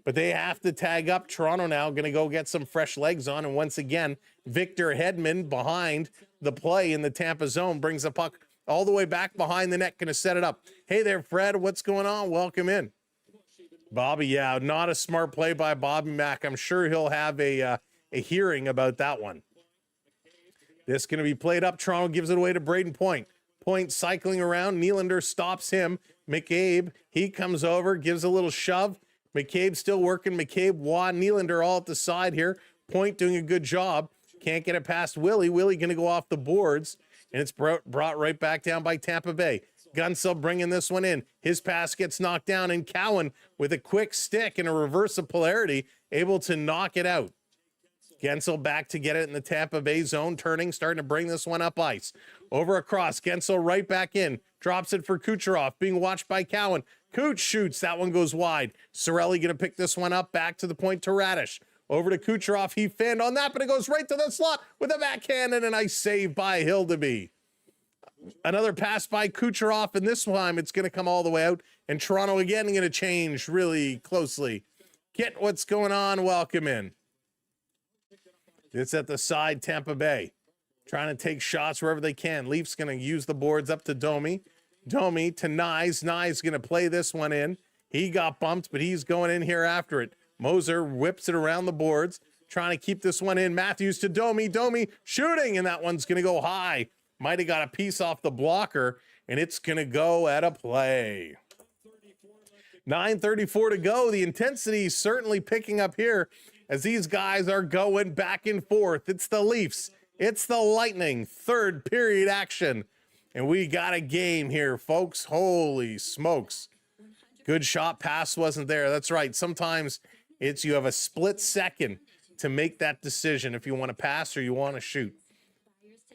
But they have to tag up. Toronto now going to go get some fresh legs on. And once again, Victor Hedman behind the play in the Tampa zone brings the puck all the way back behind the net. Going to set it up. Hey there, Fred. What's going on? Welcome in. Bobby, yeah, not a smart play by Bobby Mack. I'm sure he'll have a hearing about that one. This going to be played up. Toronto gives it away to Braden Point. Point cycling around. Nylander stops him. McCabe, he comes over, gives a little shove. McCabe still working. McCabe, Waugh, Nylander all at the side here. Point doing a good job. Can't get it past Willie. Willie going to go off the boards, and it's brought right back down by Tampa Bay. Gunsel bringing this one in. His pass gets knocked down, and Cowan with a quick stick and a reverse of polarity able to knock it out. Gensel back to get it in the Tampa Bay zone, turning, starting to bring this one up ice. Over across, Gensel right back in, drops it for Kucherov, being watched by Cowan. Cooch shoots, that one goes wide. Sorelli going to pick this one up, back to the point to Radish. Over to Kucherov, he fanned on that, but it goes right to the slot with a backhand and a nice save by Hildeby. Another pass by Kucherov, and this time it's going to come all the way out, and Toronto again going to change really closely. Get what's going on, welcome in. It's at the side, Tampa Bay. Trying to take shots wherever they can. Leafs going to use the boards up to Domi. Domi to Nyes. Nyes going to play this one in. He got bumped, but he's going in here after it. Moser whips it around the boards. Trying to keep this one in. Matthews to Domi. Domi shooting, and that one's going to go high. Might have got a piece off the blocker, and it's going to go at a play. 9:34 to go. The intensity is certainly picking up here as these guys are going back and forth. It's the Leafs. It's the Lightning. Third period action. And we got a game here, folks. Holy smokes. Good shot. Pass wasn't there. That's right. Sometimes it's you have a split second to make that decision if you want to pass or you want to shoot.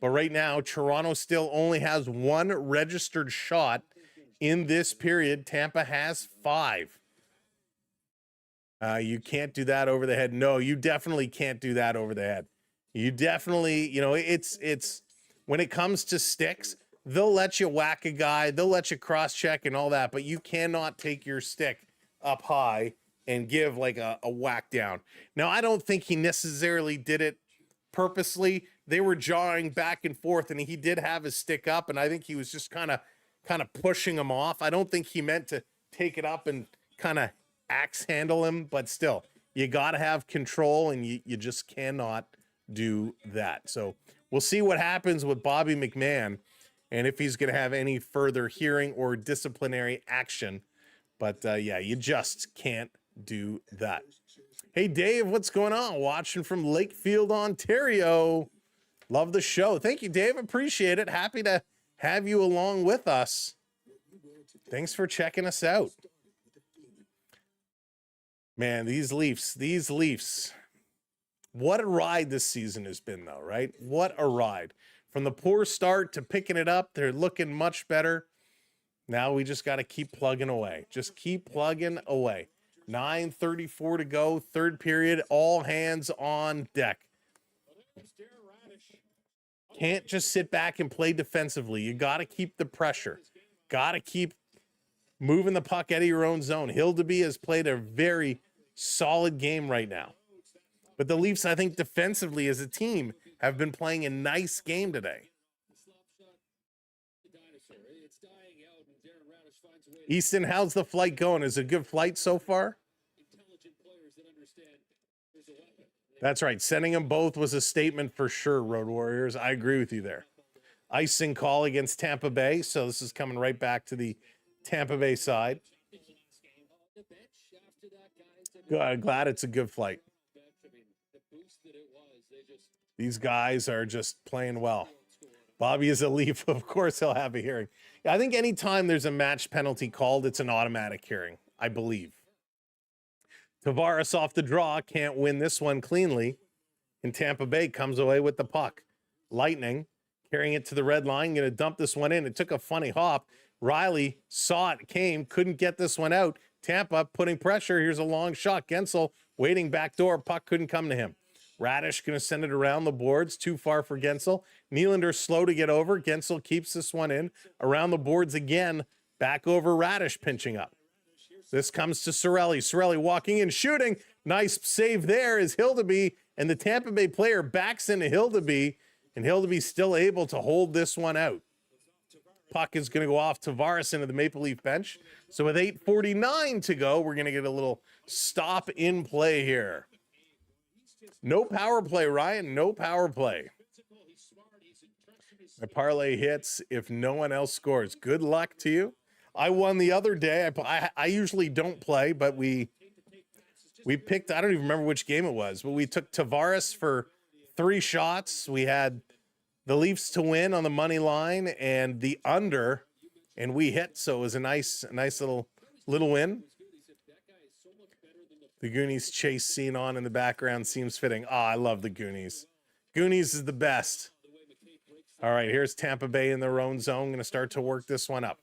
But right now, Toronto still only has 1 registered shot in this period. Tampa has 5. You can't do that over the head. No, you definitely can't do that over the head. You definitely, it's when it comes to sticks, they'll let you whack a guy, they'll let you cross check and all that, but you cannot take your stick up high and give like a whack down. Now, I don't think he necessarily did it purposely. They were jawing back and forth, and he did have his stick up, and I think he was just kind of pushing him off. I don't think he meant to take it up and kind of axe handle him, but still, you got to have control, and you just cannot do that. So we'll see what happens with Bobby McMahon and if he's going to have any further hearing or disciplinary action. But yeah, you just can't do that. Hey, Dave, what's going on? Watching from Lakefield, Ontario. Love the show. Thank you, Dave. Appreciate it. Happy to have you along with us. Thanks for checking us out. Man, these Leafs. What a ride this season has been, though, right? What a ride. From the poor start to picking it up, they're looking much better. Now we just got to keep plugging away. Just keep plugging away. 9:34 to go, third period, all hands on deck. Can't just sit back and play defensively. You got to keep the pressure. Got to keep moving the puck out of your own zone. Hildeby has played a very solid game right now. But the Leafs, I think, defensively as a team, have been playing a nice game today. Easton, how's the flight going? Is it a good flight so far? That's right. Sending them both was a statement for sure, Road Warriors. I agree with you there. Icing call against Tampa Bay. So this is coming right back to the Tampa Bay side. Good. Glad it's a good flight. These guys are just playing well. Bobby is a Leaf. Of course he'll have a hearing. I think anytime there's a match penalty called, it's an automatic hearing, I believe. Tavares off the draw, can't win this one cleanly. And Tampa Bay comes away with the puck. Lightning carrying it to the red line, going to dump this one in. It took a funny hop. Riley saw it, came, couldn't get this one out. Tampa putting pressure. Here's a long shot. Gensel waiting back door. Puck couldn't come to him. Radish going to send it around the boards. Too far for Gensel. Nylander slow to get over. Gensel keeps this one in. Around the boards again. Back over Radish pinching up. This comes to Cirelli. Cirelli walking in, shooting. Nice save there is Hildeby. And the Tampa Bay player backs into Hildeby. And Hildeby's still able to hold this one out. Puck is going to go off Tavares into the Maple Leaf bench. So with 8:49 to go, we're going to get a little stop in play here. No power play, Ryan. No power play. My parlay hits if no one else scores. Good luck to you. I won the other day. I usually don't play, but we picked, I don't even remember which game it was, but we took Tavares for 3 shots. We had the Leafs to win on the money line and the under, and we hit. So it was a nice little win. The Goonies chase scene on in the background seems fitting. I love the Goonies. Goonies is the best. All right, here's Tampa Bay in their own zone. Going to start to work this one up.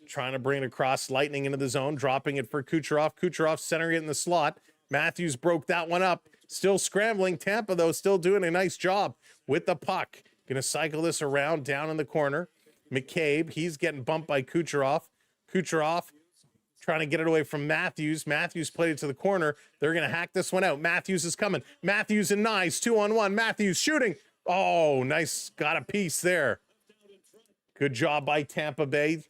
Trying to bring it across, Lightning into the zone, dropping it for Kucherov. Kucherov centering it in the slot. Matthews broke that one up. Still scrambling. Tampa, though, still doing a nice job with the puck. Going to cycle this around down in the corner. McCabe, he's getting bumped by Kucherov. Kucherov trying to get it away from Matthews. Matthews played it to the corner. They're going to hack this one out. Matthews is coming. Matthews and Nyes, 2-on-1. Matthews shooting. Oh, nice. Got a piece there. Good job by Tampa Bay.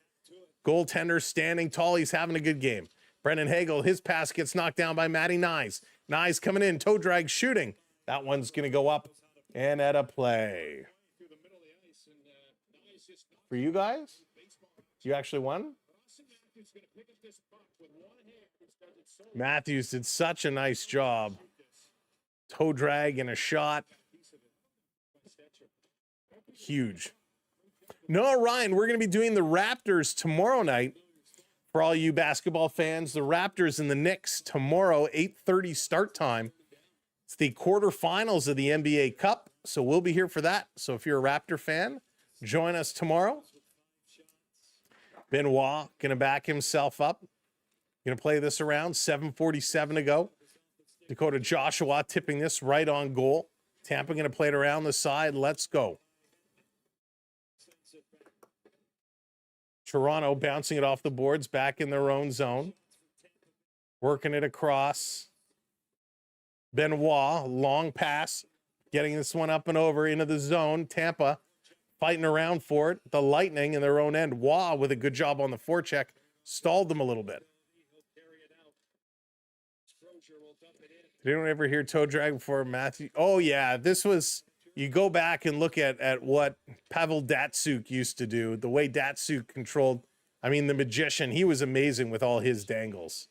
Goaltender standing tall. He's having a good game. Brendan Hagel, his pass gets knocked down by Matty Nyes. Nyes coming in. Toe drag shooting. That one's going to go up and at a play. For you guys? You actually won? Matthews did such a nice job. Toe drag and a shot. Huge. No, Ryan, we're going to be doing the Raptors tomorrow night. For all you basketball fans, the Raptors and the Knicks tomorrow, 8:30 start time. It's the quarterfinals of the NBA Cup, so we'll be here for that. So if you're a Raptor fan, join us tomorrow. Benoit going to back himself up. Going to play this around. 7:47 to go. Dakota Joshua tipping this right on goal. Tampa going to play it around the side. Let's go. Toronto bouncing it off the boards back in their own zone. Working it across. Benoit, long pass. Getting this one up and over into the zone. Tampa fighting around for it. The Lightning in their own end. Waugh with a good job on the forecheck. Stalled them a little bit. Did anyone ever hear toe drag before Matthew? Oh, yeah. This was... You go back and look at what Pavel Datsyuk used to do, the way Datsyuk controlled, I mean, the magician, he was amazing with all his dangles.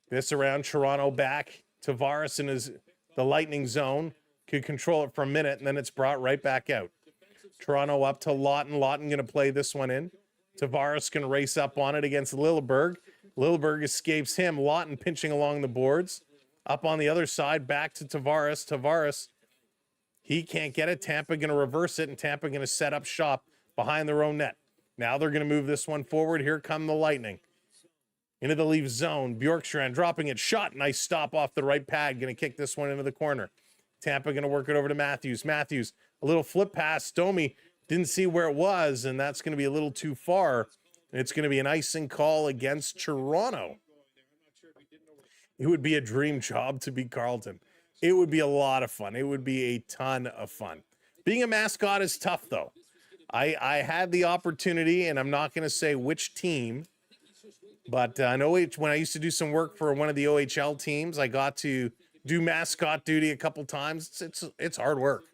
This around, Toronto back. Tavares in the Lightning zone could control it for a minute, and then it's brought right back out. Toronto up to Lawton. Lawton going to play this one in. Tavares can race up on it against Lilleberg. Lilleberg escapes him. Lawton pinching along the boards. Up on the other side, back to Tavares. Tavares, he can't get it. Tampa going to reverse it, and Tampa going to set up shop behind their own net. Now they're going to move this one forward. Here come the Lightning. Into the Leaf zone. Bjorkstrand dropping it. Shot. Nice stop off the right pad. Going to kick this one into the corner. Tampa going to work it over to Matthews. Matthews, a little flip pass. Domi didn't see where it was, and that's going to be a little too far. It's going to be an icing call against Toronto. It would be a dream job to be Carlton. It would be a lot of fun. It would be a ton of fun. Being a mascot is tough, though. I had the opportunity, and I'm not going to say which team, but when I used to do some work for one of the OHL teams, I got to do mascot duty a couple times. It's hard work.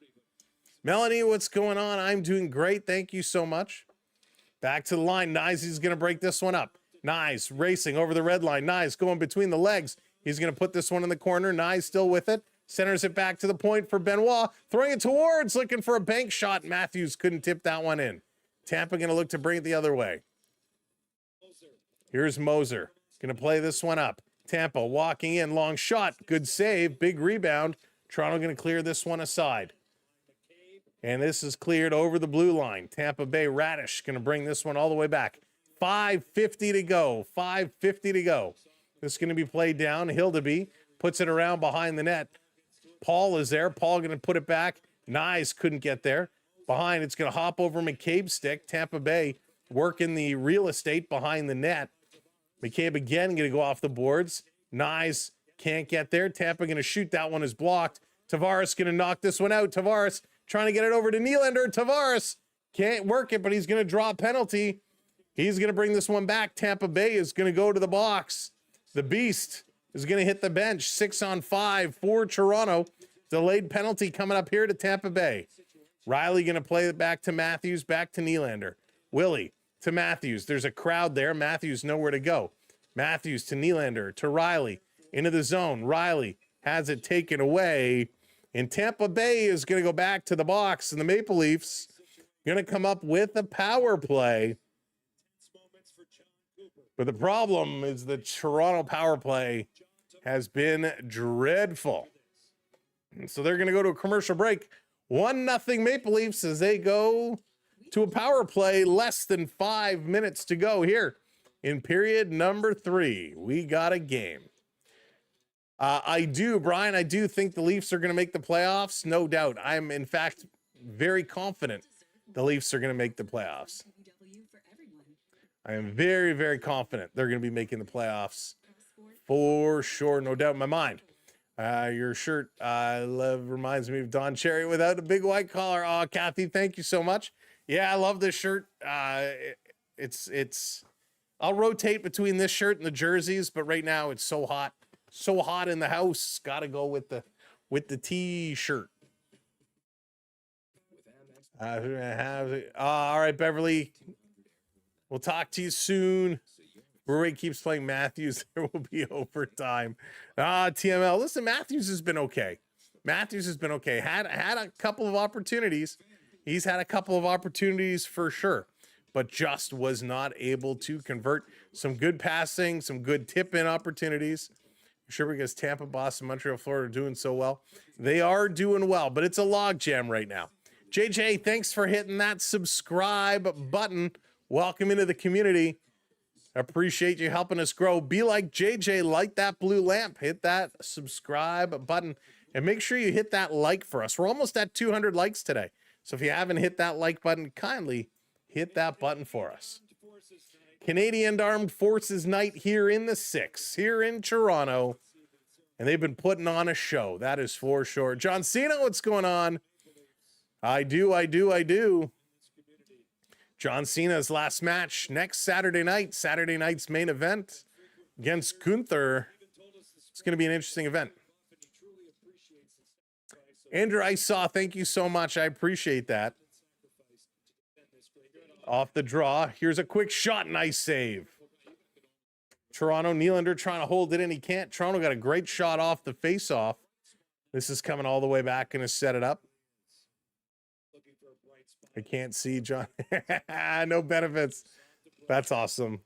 Melanie, what's going on? I'm doing great. Thank you so much. Back to the line. Nyes is going to break this one up. Nyes racing over the red line. Nyes going between the legs. He's going to put this one in the corner. Nyes still with it. Centers it back to the point for Benoit. Throwing it towards, looking for a bank shot. Matthews couldn't tip that one in. Tampa going to look to bring it the other way. Here's Moser. Going to play this one up. Tampa walking in. Long shot. Good save. Big rebound. Toronto going to clear this one aside. And this is cleared over the blue line. Tampa Bay Radish going to bring this one all the way back. 5:50 to go. 5:50 to go. This is going to be played down. Hildeby puts it around behind the net. Paul is there. Paul going to put it back. Nyes couldn't get there. Behind, it's going to hop over McCabe's stick. Tampa Bay working the real estate behind the net. McCabe again going to go off the boards. Nyes can't get there. Tampa going to shoot. That one is blocked. Tavares going to knock this one out. Tavares trying to get it over to Nylander. Tavares can't work it, but he's going to draw a penalty. He's going to bring this one back. Tampa Bay is going to go to the box. The Beast is going to hit the bench. 6-on-5 for Toronto. Delayed penalty coming up here to Tampa Bay. Riley going to play it back to Matthews, back to Nylander. Willie to Matthews. There's a crowd there. Matthews nowhere to go. Matthews to Nylander, to Riley. Into the zone. Riley has it taken away. And Tampa Bay is going to go back to the box. And the Maple Leafs going to come up with a power play. But the problem is the Toronto power play has been dreadful. And so they're going to go to a commercial break. 1-0 Maple Leafs as they go to a power play. Less than 5 minutes to go here in period number 3. We got a game. Brian, I do think the Leafs are going to make the playoffs. No doubt. I'm, in fact, very confident the Leafs are going to make the playoffs. I am very, very confident they're going to be making the playoffs for sure. No doubt in my mind. Your shirt reminds me of Don Cherry without a big white collar. Oh, Kathy, thank you so much. Yeah, I love this shirt. I'll rotate between this shirt and the jerseys, but right now it's so hot. So hot in the house. Got to go with the t-shirt. All right, Beverly. We'll talk to you soon. Brewery keeps playing Matthews. There will be overtime. TML. Listen, Matthews has been okay. Had a couple of opportunities. He's had a couple of opportunities for sure, but just was not able to convert. Some good passing, some good tip-in opportunities. Sure, because Tampa, Boston, Montreal, Florida are doing so well. They are doing well, but it's a logjam right now. JJ, thanks for hitting that subscribe button. Welcome into the community. Appreciate you helping us grow. Be like JJ, light that blue lamp, hit that subscribe button, and make sure you hit that like for us. We're almost at 200 likes today. So if you haven't hit that like button, kindly hit that button for us. Canadian Armed Forces Night here in the 6, here in Toronto. And they've been putting on a show. That is for sure. John Cena, what's going on? I do. John Cena's last match next Saturday night. Saturday night's main event against Gunther. It's going to be an interesting event. Andrew, I saw. Thank you so much. I appreciate that. Off the draw. Here's a quick shot. Nice save. Toronto, Nylander trying to hold it in. He can't. Toronto got a great shot off the face-off. This is coming all the way back. Going to set it up. I can't see, John. No benefits. That's awesome.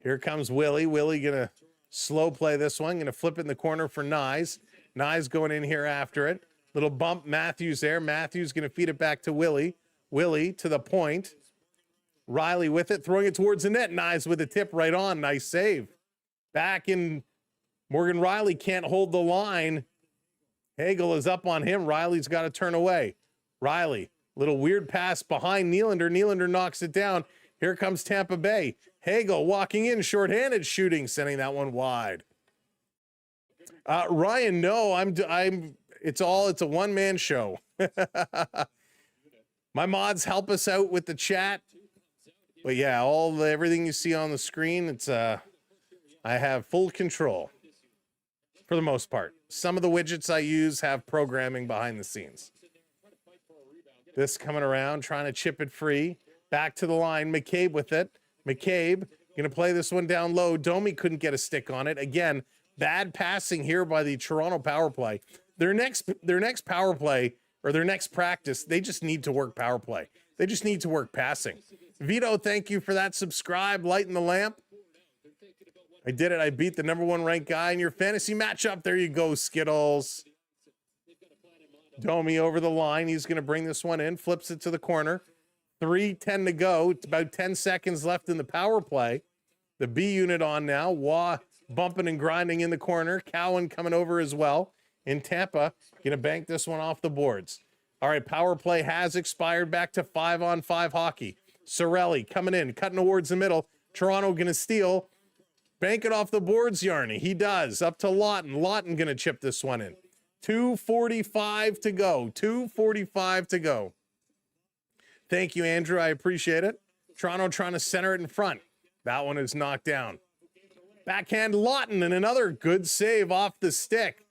Here comes Willie. Willie going to slow play this one. Going to flip it in the corner for Nyes. Nyes going in here after it. Little bump. Matthews there. Matthews going to feed it back to Willie. Willie to the point. Riley with it. Throwing it towards the net. Nyes with a tip right on. Nice save. Back in. Morgan Riley can't hold the line. Hagel is up on him. Riley's got to turn away. Riley, little weird pass behind Nylander. Nylander knocks it down. Here comes Tampa Bay. Hagel walking in, shorthanded shooting, sending that one wide. Ryan, no, it's a one-man show. My mods help us out with the chat. But yeah, everything you see on the screen, it's I have full control for the most part. Some of the widgets I use have programming behind the scenes. This coming around, trying to chip it free. Back to the line, McCabe with it. McCabe going to play this one down low. Domi couldn't get a stick on it. Again, bad passing here by the Toronto power play. Their next power play or their next practice, they just need to work power play. They just need to work passing. Vito, thank you for that subscribe. Lighting the lamp. I did it. I beat the #1 ranked guy in your fantasy matchup. There you go, Skittles. Domi over the line. He's going to bring this one in. Flips it to the corner. 3:10 to go. It's about 10 seconds left in the power play. The B unit on now. Waugh bumping and grinding in the corner. Cowan coming over as well. In Tampa, going to bank this one off the boards. All right, power play has expired. Back to 5-on-5 hockey. Cirelli coming in, cutting towards the middle. Toronto going to steal. Bank it off the boards, Yarny. He does. Up to Lawton. Lawton going to chip this one in. 2:45 to go. 2:45 to go. Thank you, Andrew. I appreciate it. Toronto trying to center it in front. That one is knocked down. Backhand Lawton and another good save off the stick.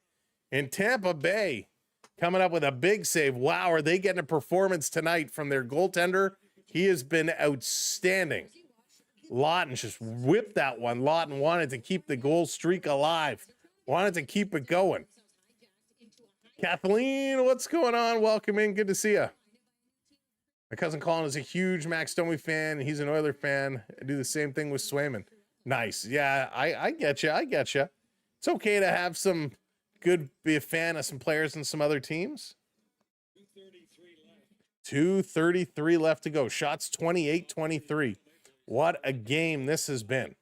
And Tampa Bay coming up with a big save. Wow, are they getting a performance tonight from their goaltender? He has been outstanding. Lawton just whipped that one. Lawton wanted to keep the goal streak alive. Wanted to keep it going. Kathleen, what's going on? Welcome in. Good to see you. My cousin Colin is a huge Max Domi fan. He's an Oiler fan. I do the same thing with Swayman. Nice. Yeah, I get you. I get you. It's okay to have some be a fan of some players and some other teams. 2:33 left to go. Shots 28-23. What a game this has been.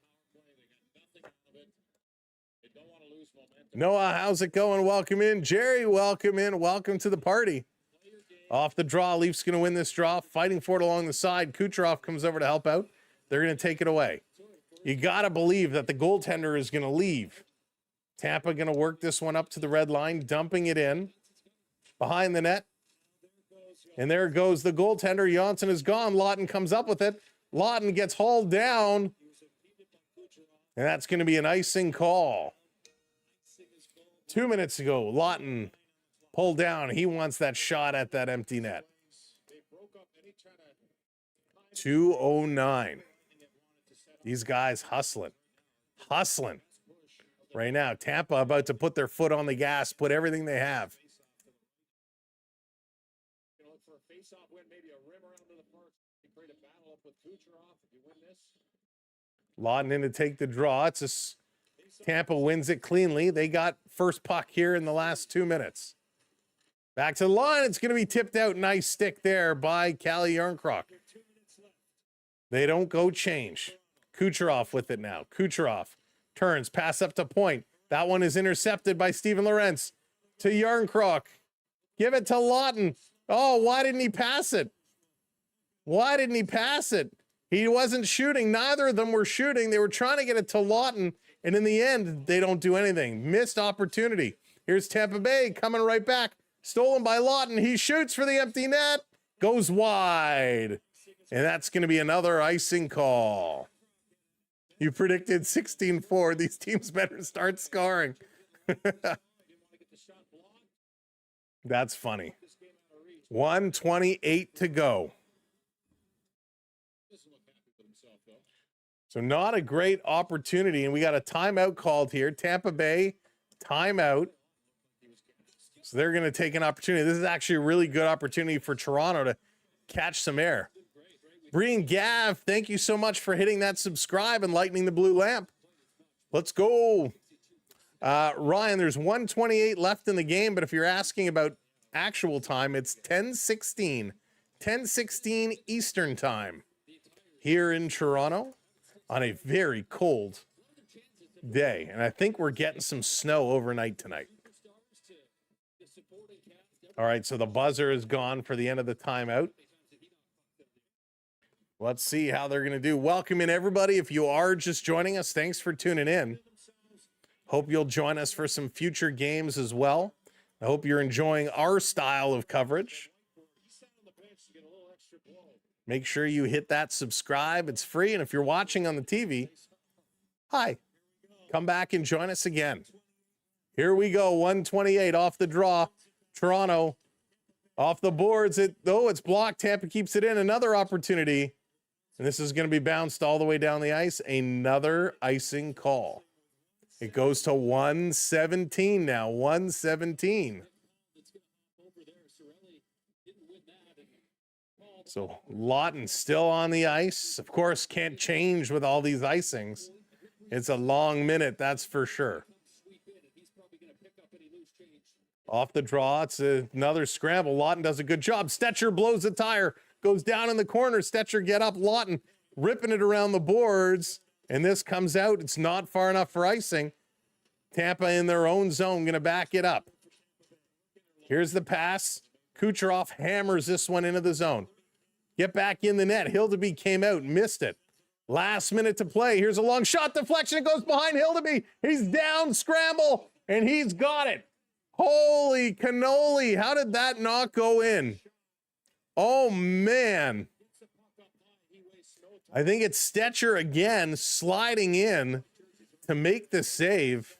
Noah, how's it going? Welcome in. Jerry, welcome in. Welcome to the party. Off the draw. Leafs going to win this draw. Fighting for it along the side. Kucherov comes over to help out. They're going to take it away. You got to believe that the goaltender is going to leave. Tampa going to work this one up to the red line, dumping it in behind the net. And there goes the goaltender. Johnson is gone. Lawton comes up with it. Lawton gets hauled down. And that's going to be an icing call. 2 minutes ago, Lawton pulled down. He wants that shot at that empty net. 2:09. These guys hustling. Hustling. Right now, Tampa about to put their foot on the gas, put everything they have. Lawton in to take the draw. Tampa wins it cleanly. They got first puck here in the last 2 minutes. Back to the line. It's going to be tipped out. Nice stick there by Calle Yarncroc. They don't go change. Kucherov with it now. Kucherov turns, pass up to point. That one is intercepted by Steven Lorentz to Yarncroc. Give it to Lawton. Oh, why didn't he pass it? Why didn't he pass it? He wasn't shooting. Neither of them were shooting. They were trying to get it to Lawton, and in the end, they don't do anything. Missed opportunity. Here's Tampa Bay coming right back. Stolen by Lawton. He shoots for the empty net. Goes wide. And that's going to be another icing call. You predicted 16-4. These teams better start scoring. That's funny. 1:28 to go. So not a great opportunity, and we got a timeout called here. Tampa Bay, timeout. So they're going to take an opportunity. This is actually a really good opportunity for Toronto to catch some air. Breen Gav, thank you so much for hitting that subscribe and lighting the blue lamp. Let's go. Ryan, there's 1:28 left in the game, but if you're asking about actual time, it's 10:16. 10:16 Eastern time here in Toronto on a very cold day. And I think we're getting some snow overnight tonight. All right, so the buzzer is gone for the end of the timeout. Let's see how they're going to do. Welcome in, everybody. If you are just joining us, thanks for tuning in. Hope you'll join us for some future games as well. I hope you're enjoying our style of coverage. Make sure you hit that subscribe. It's free. And if you're watching on the TV, hi, come back and join us again. Here we go. 128 off the draw. Toronto off the boards. It's blocked. Tampa keeps it in. Another opportunity. And this is going to be bounced all the way down the ice. Another icing call. It goes to 117 now. 117. So Lawton still on the ice. Of course, can't change with all these icings. It's a long minute, that's for sure. Off the draw, it's another scramble. Lawton does a good job. Stetcher blows the tire, goes down in the corner. Stetcher get up. Lawton ripping it around the boards. And this comes out. It's not far enough for icing. Tampa in their own zone, going to back it up. Here's the pass. Kucherov hammers this one into the zone. Get back in the net. Hildeby came out, missed it. Last minute to play. Here's a long shot deflection. It goes behind Hildeby. He's down, scramble, and he's got it. Holy cannoli. How did that not go in? Oh, man. I think it's Stetcher again sliding in to make the save.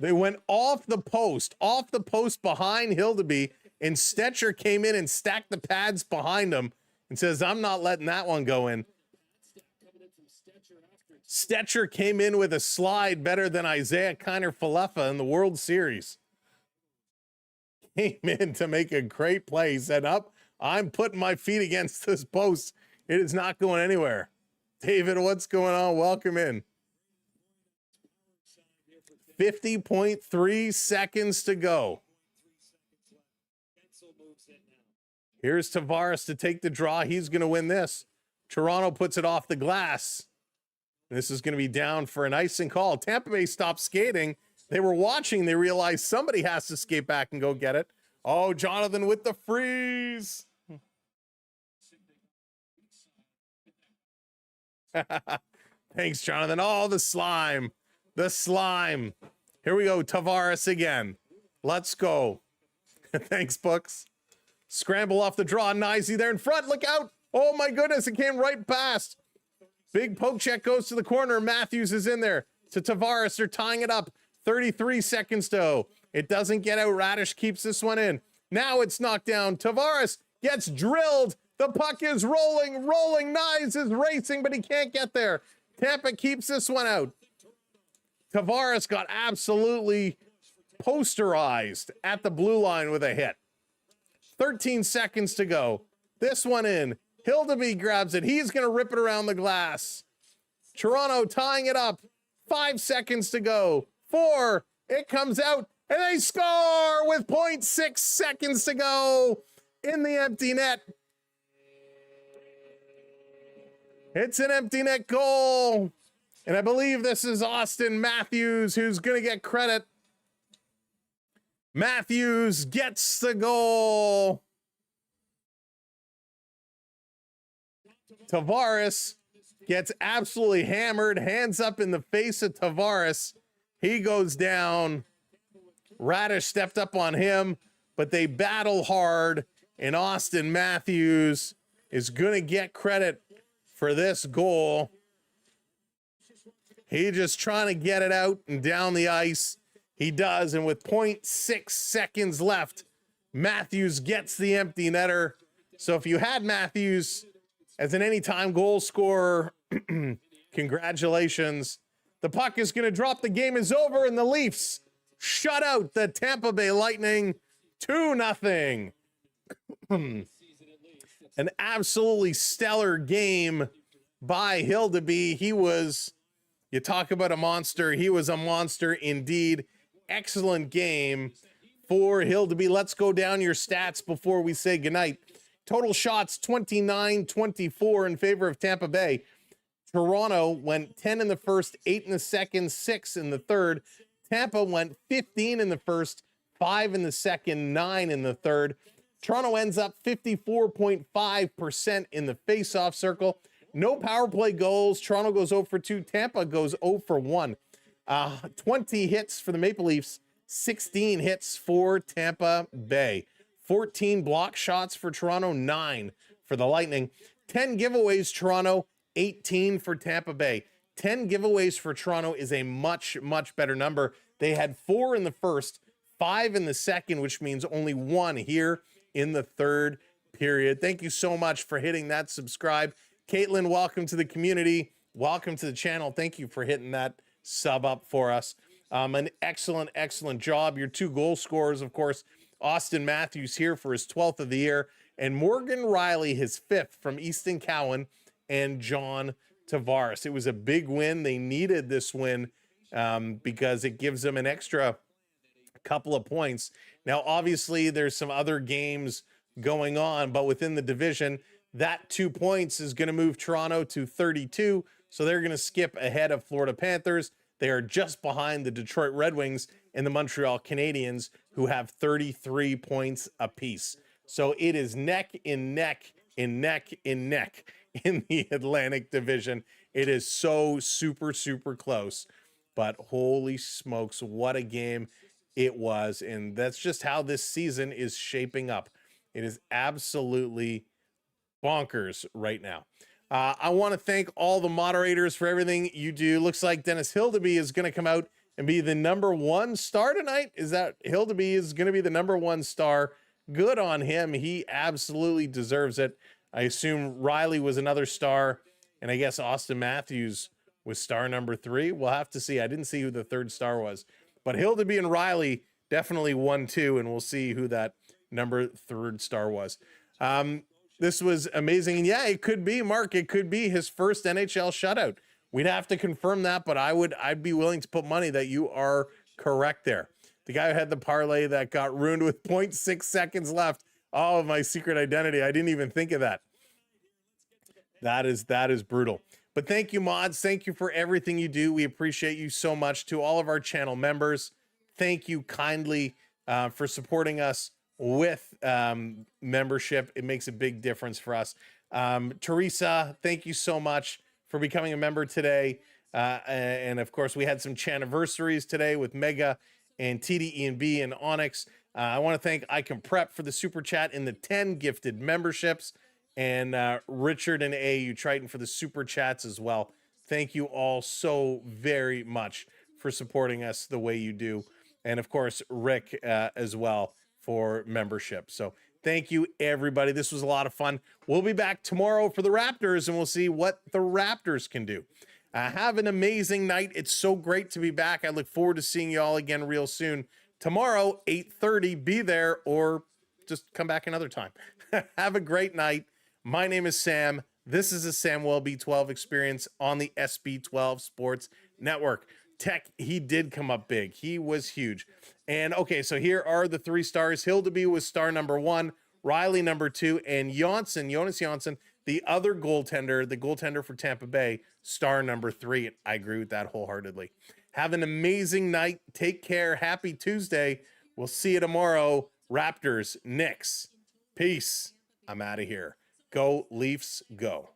They went off the post behind Hildeby, and Stetcher came in and stacked the pads behind him and says, I'm not letting that one go in. Stetcher came in with a slide better than Isaiah Kiner-Falefa in the World Series. Came in to make a great play. He said, I'm putting my feet against this post. It is not going anywhere. David, what's going on? Welcome in. 50.3 seconds to go. Here's Tavares to take the draw. He's going to win this. Toronto puts it off the glass. This is going to be down for an icing call. Tampa Bay stopped skating. They were watching. They realized somebody has to skate back and go get it. Oh, Jonathan with the freeze. Thanks, Jonathan. Oh, the slime. The slime. Here we go. Tavares again. Let's go. Thanks, Books. Scramble off the draw. Nicey there in front. Look out. Oh, my goodness. It came right past. Big poke check goes to the corner. Matthews is in there. To Tavares. They're tying it up. 33 seconds to go. It doesn't get out. Radish keeps this one in. Now it's knocked down. Tavares gets drilled. The puck is rolling. Nyes is racing, but he can't get there. Tampa keeps this one out. Tavares got absolutely posterized at the blue line with a hit. 13 seconds to go. This one in. Hildeby grabs it. He's going to rip it around the glass. Toronto tying it up. 5 seconds to go. 4. It comes out, and they score with 0.6 seconds to go in the empty net. It's an empty net goal. And I believe this is Austin Matthews who's going to get credit. Matthews gets the goal. Tavares gets absolutely hammered. Hands up in the face of Tavares. He goes down. Radish stepped up on him, but they battle hard. And Austin Matthews is going to get credit for this goal. He just trying to get it out and down the ice. He does, and with 0.6 seconds left, Matthews gets the empty netter. So if you had Matthews as an anytime goal scorer, congratulations. The puck is going to drop. The game is over, and the Leafs shut out the Tampa Bay Lightning 2-0. An absolutely stellar game by Hildeby. You talk about a monster. He was a monster indeed. Excellent game for Hildeby. Let's go down your stats before we say goodnight. Total shots, 29-24 in favor of Tampa Bay. Toronto went 10 in the first, 8 in the second, 6 in the third. Tampa went 15 in the first, 5 in the second, 9 in the third. Toronto ends up 54.5% in the face-off circle. No power play goals. Toronto goes 0 for 2. Tampa goes 0 for 1. 20 hits for the Maple Leafs, 16 hits for Tampa Bay. 14 block shots for Toronto, 9 for the Lightning. 10 giveaways, Toronto, 18 for Tampa Bay. 10 giveaways for Toronto is a much, much better number. They had 4 in the first, 5 in the second, which means only 1 here in the third period. Thank you so much for hitting that subscribe. Caitlin, welcome to the community. Welcome to the channel. Thank you for hitting that sub up for us. An excellent, excellent job. Your 2 goal scorers, of course, Austin Matthews here for his 12th of the year, and Morgan Riley, his 5th from Easton Cowan, and John Tavares. It was a big win. They needed this win because it gives them an extra couple of points. Now, obviously, there's some other games going on, but within the division, that 2 points is going to move Toronto to 32, so they're going to skip ahead of Florida Panthers. They are just behind the Detroit Red Wings and the Montreal Canadiens, who have 33 points apiece. So it is neck in neck in neck in neck in the Atlantic Division. It is so super, super close. But holy smokes, what a game it was. And that's just how this season is shaping up. It is absolutely bonkers right now. I want to thank all the moderators for everything you do. Looks like Dennis Hildeby is going to come out and be the #1 star tonight. Is that Hildeby is going to be the #1 star? Good on him. He absolutely deserves it. I assume Riley was another star, and I guess Austin Matthews was star #3. We'll have to see. I didn't see who the 3rd star was, but Hildeby and Riley definitely 1, 2, and we'll see who that #3 star was. This was amazing. And yeah, it could be, Mark, it could be his first NHL shutout. We'd have to confirm that, but I'd be willing to put money that you are correct there. The guy who had the parlay that got ruined with 0.6 seconds left. Oh, my secret identity. I didn't even think of that. That is brutal. But thank you, mods. Thank you for everything you do. We appreciate you so much. To all of our channel members, thank you kindly for supporting us with membership. It makes a big difference for us. Teresa, thank you so much for becoming a member today. And of course, we had some chaniversaries today with Mega and TDE&B and Onyx. I want to thank I Can Prep for the super chat in the 10 gifted memberships, and Richard and AU Triton for the super chats as well. Thank you all so very much for supporting us the way you do. And of course, Rick as well for membership. So thank you, everybody. This was a lot of fun. We'll be back tomorrow for the Raptors, and we'll see what the Raptors can do. Have an amazing night. It's so great to be back. I look forward to seeing you all again real soon. Tomorrow, 8:30, be there, or just come back another time. Have a great night. My name is Sam. This is a Samwelb12 Experience on the SB12 Sports Network. Tech, he did come up big. He was huge. And okay, so here are the 3 stars. Hildeby was star #1, Riley #2, and Jonas Johnson, the other goaltender, the goaltender for Tampa Bay, star #3. I agree with that wholeheartedly. Have an amazing night. Take care. Happy Tuesday. We'll see you tomorrow. Raptors, Knicks. Peace. I'm out of here. Go Leafs, go.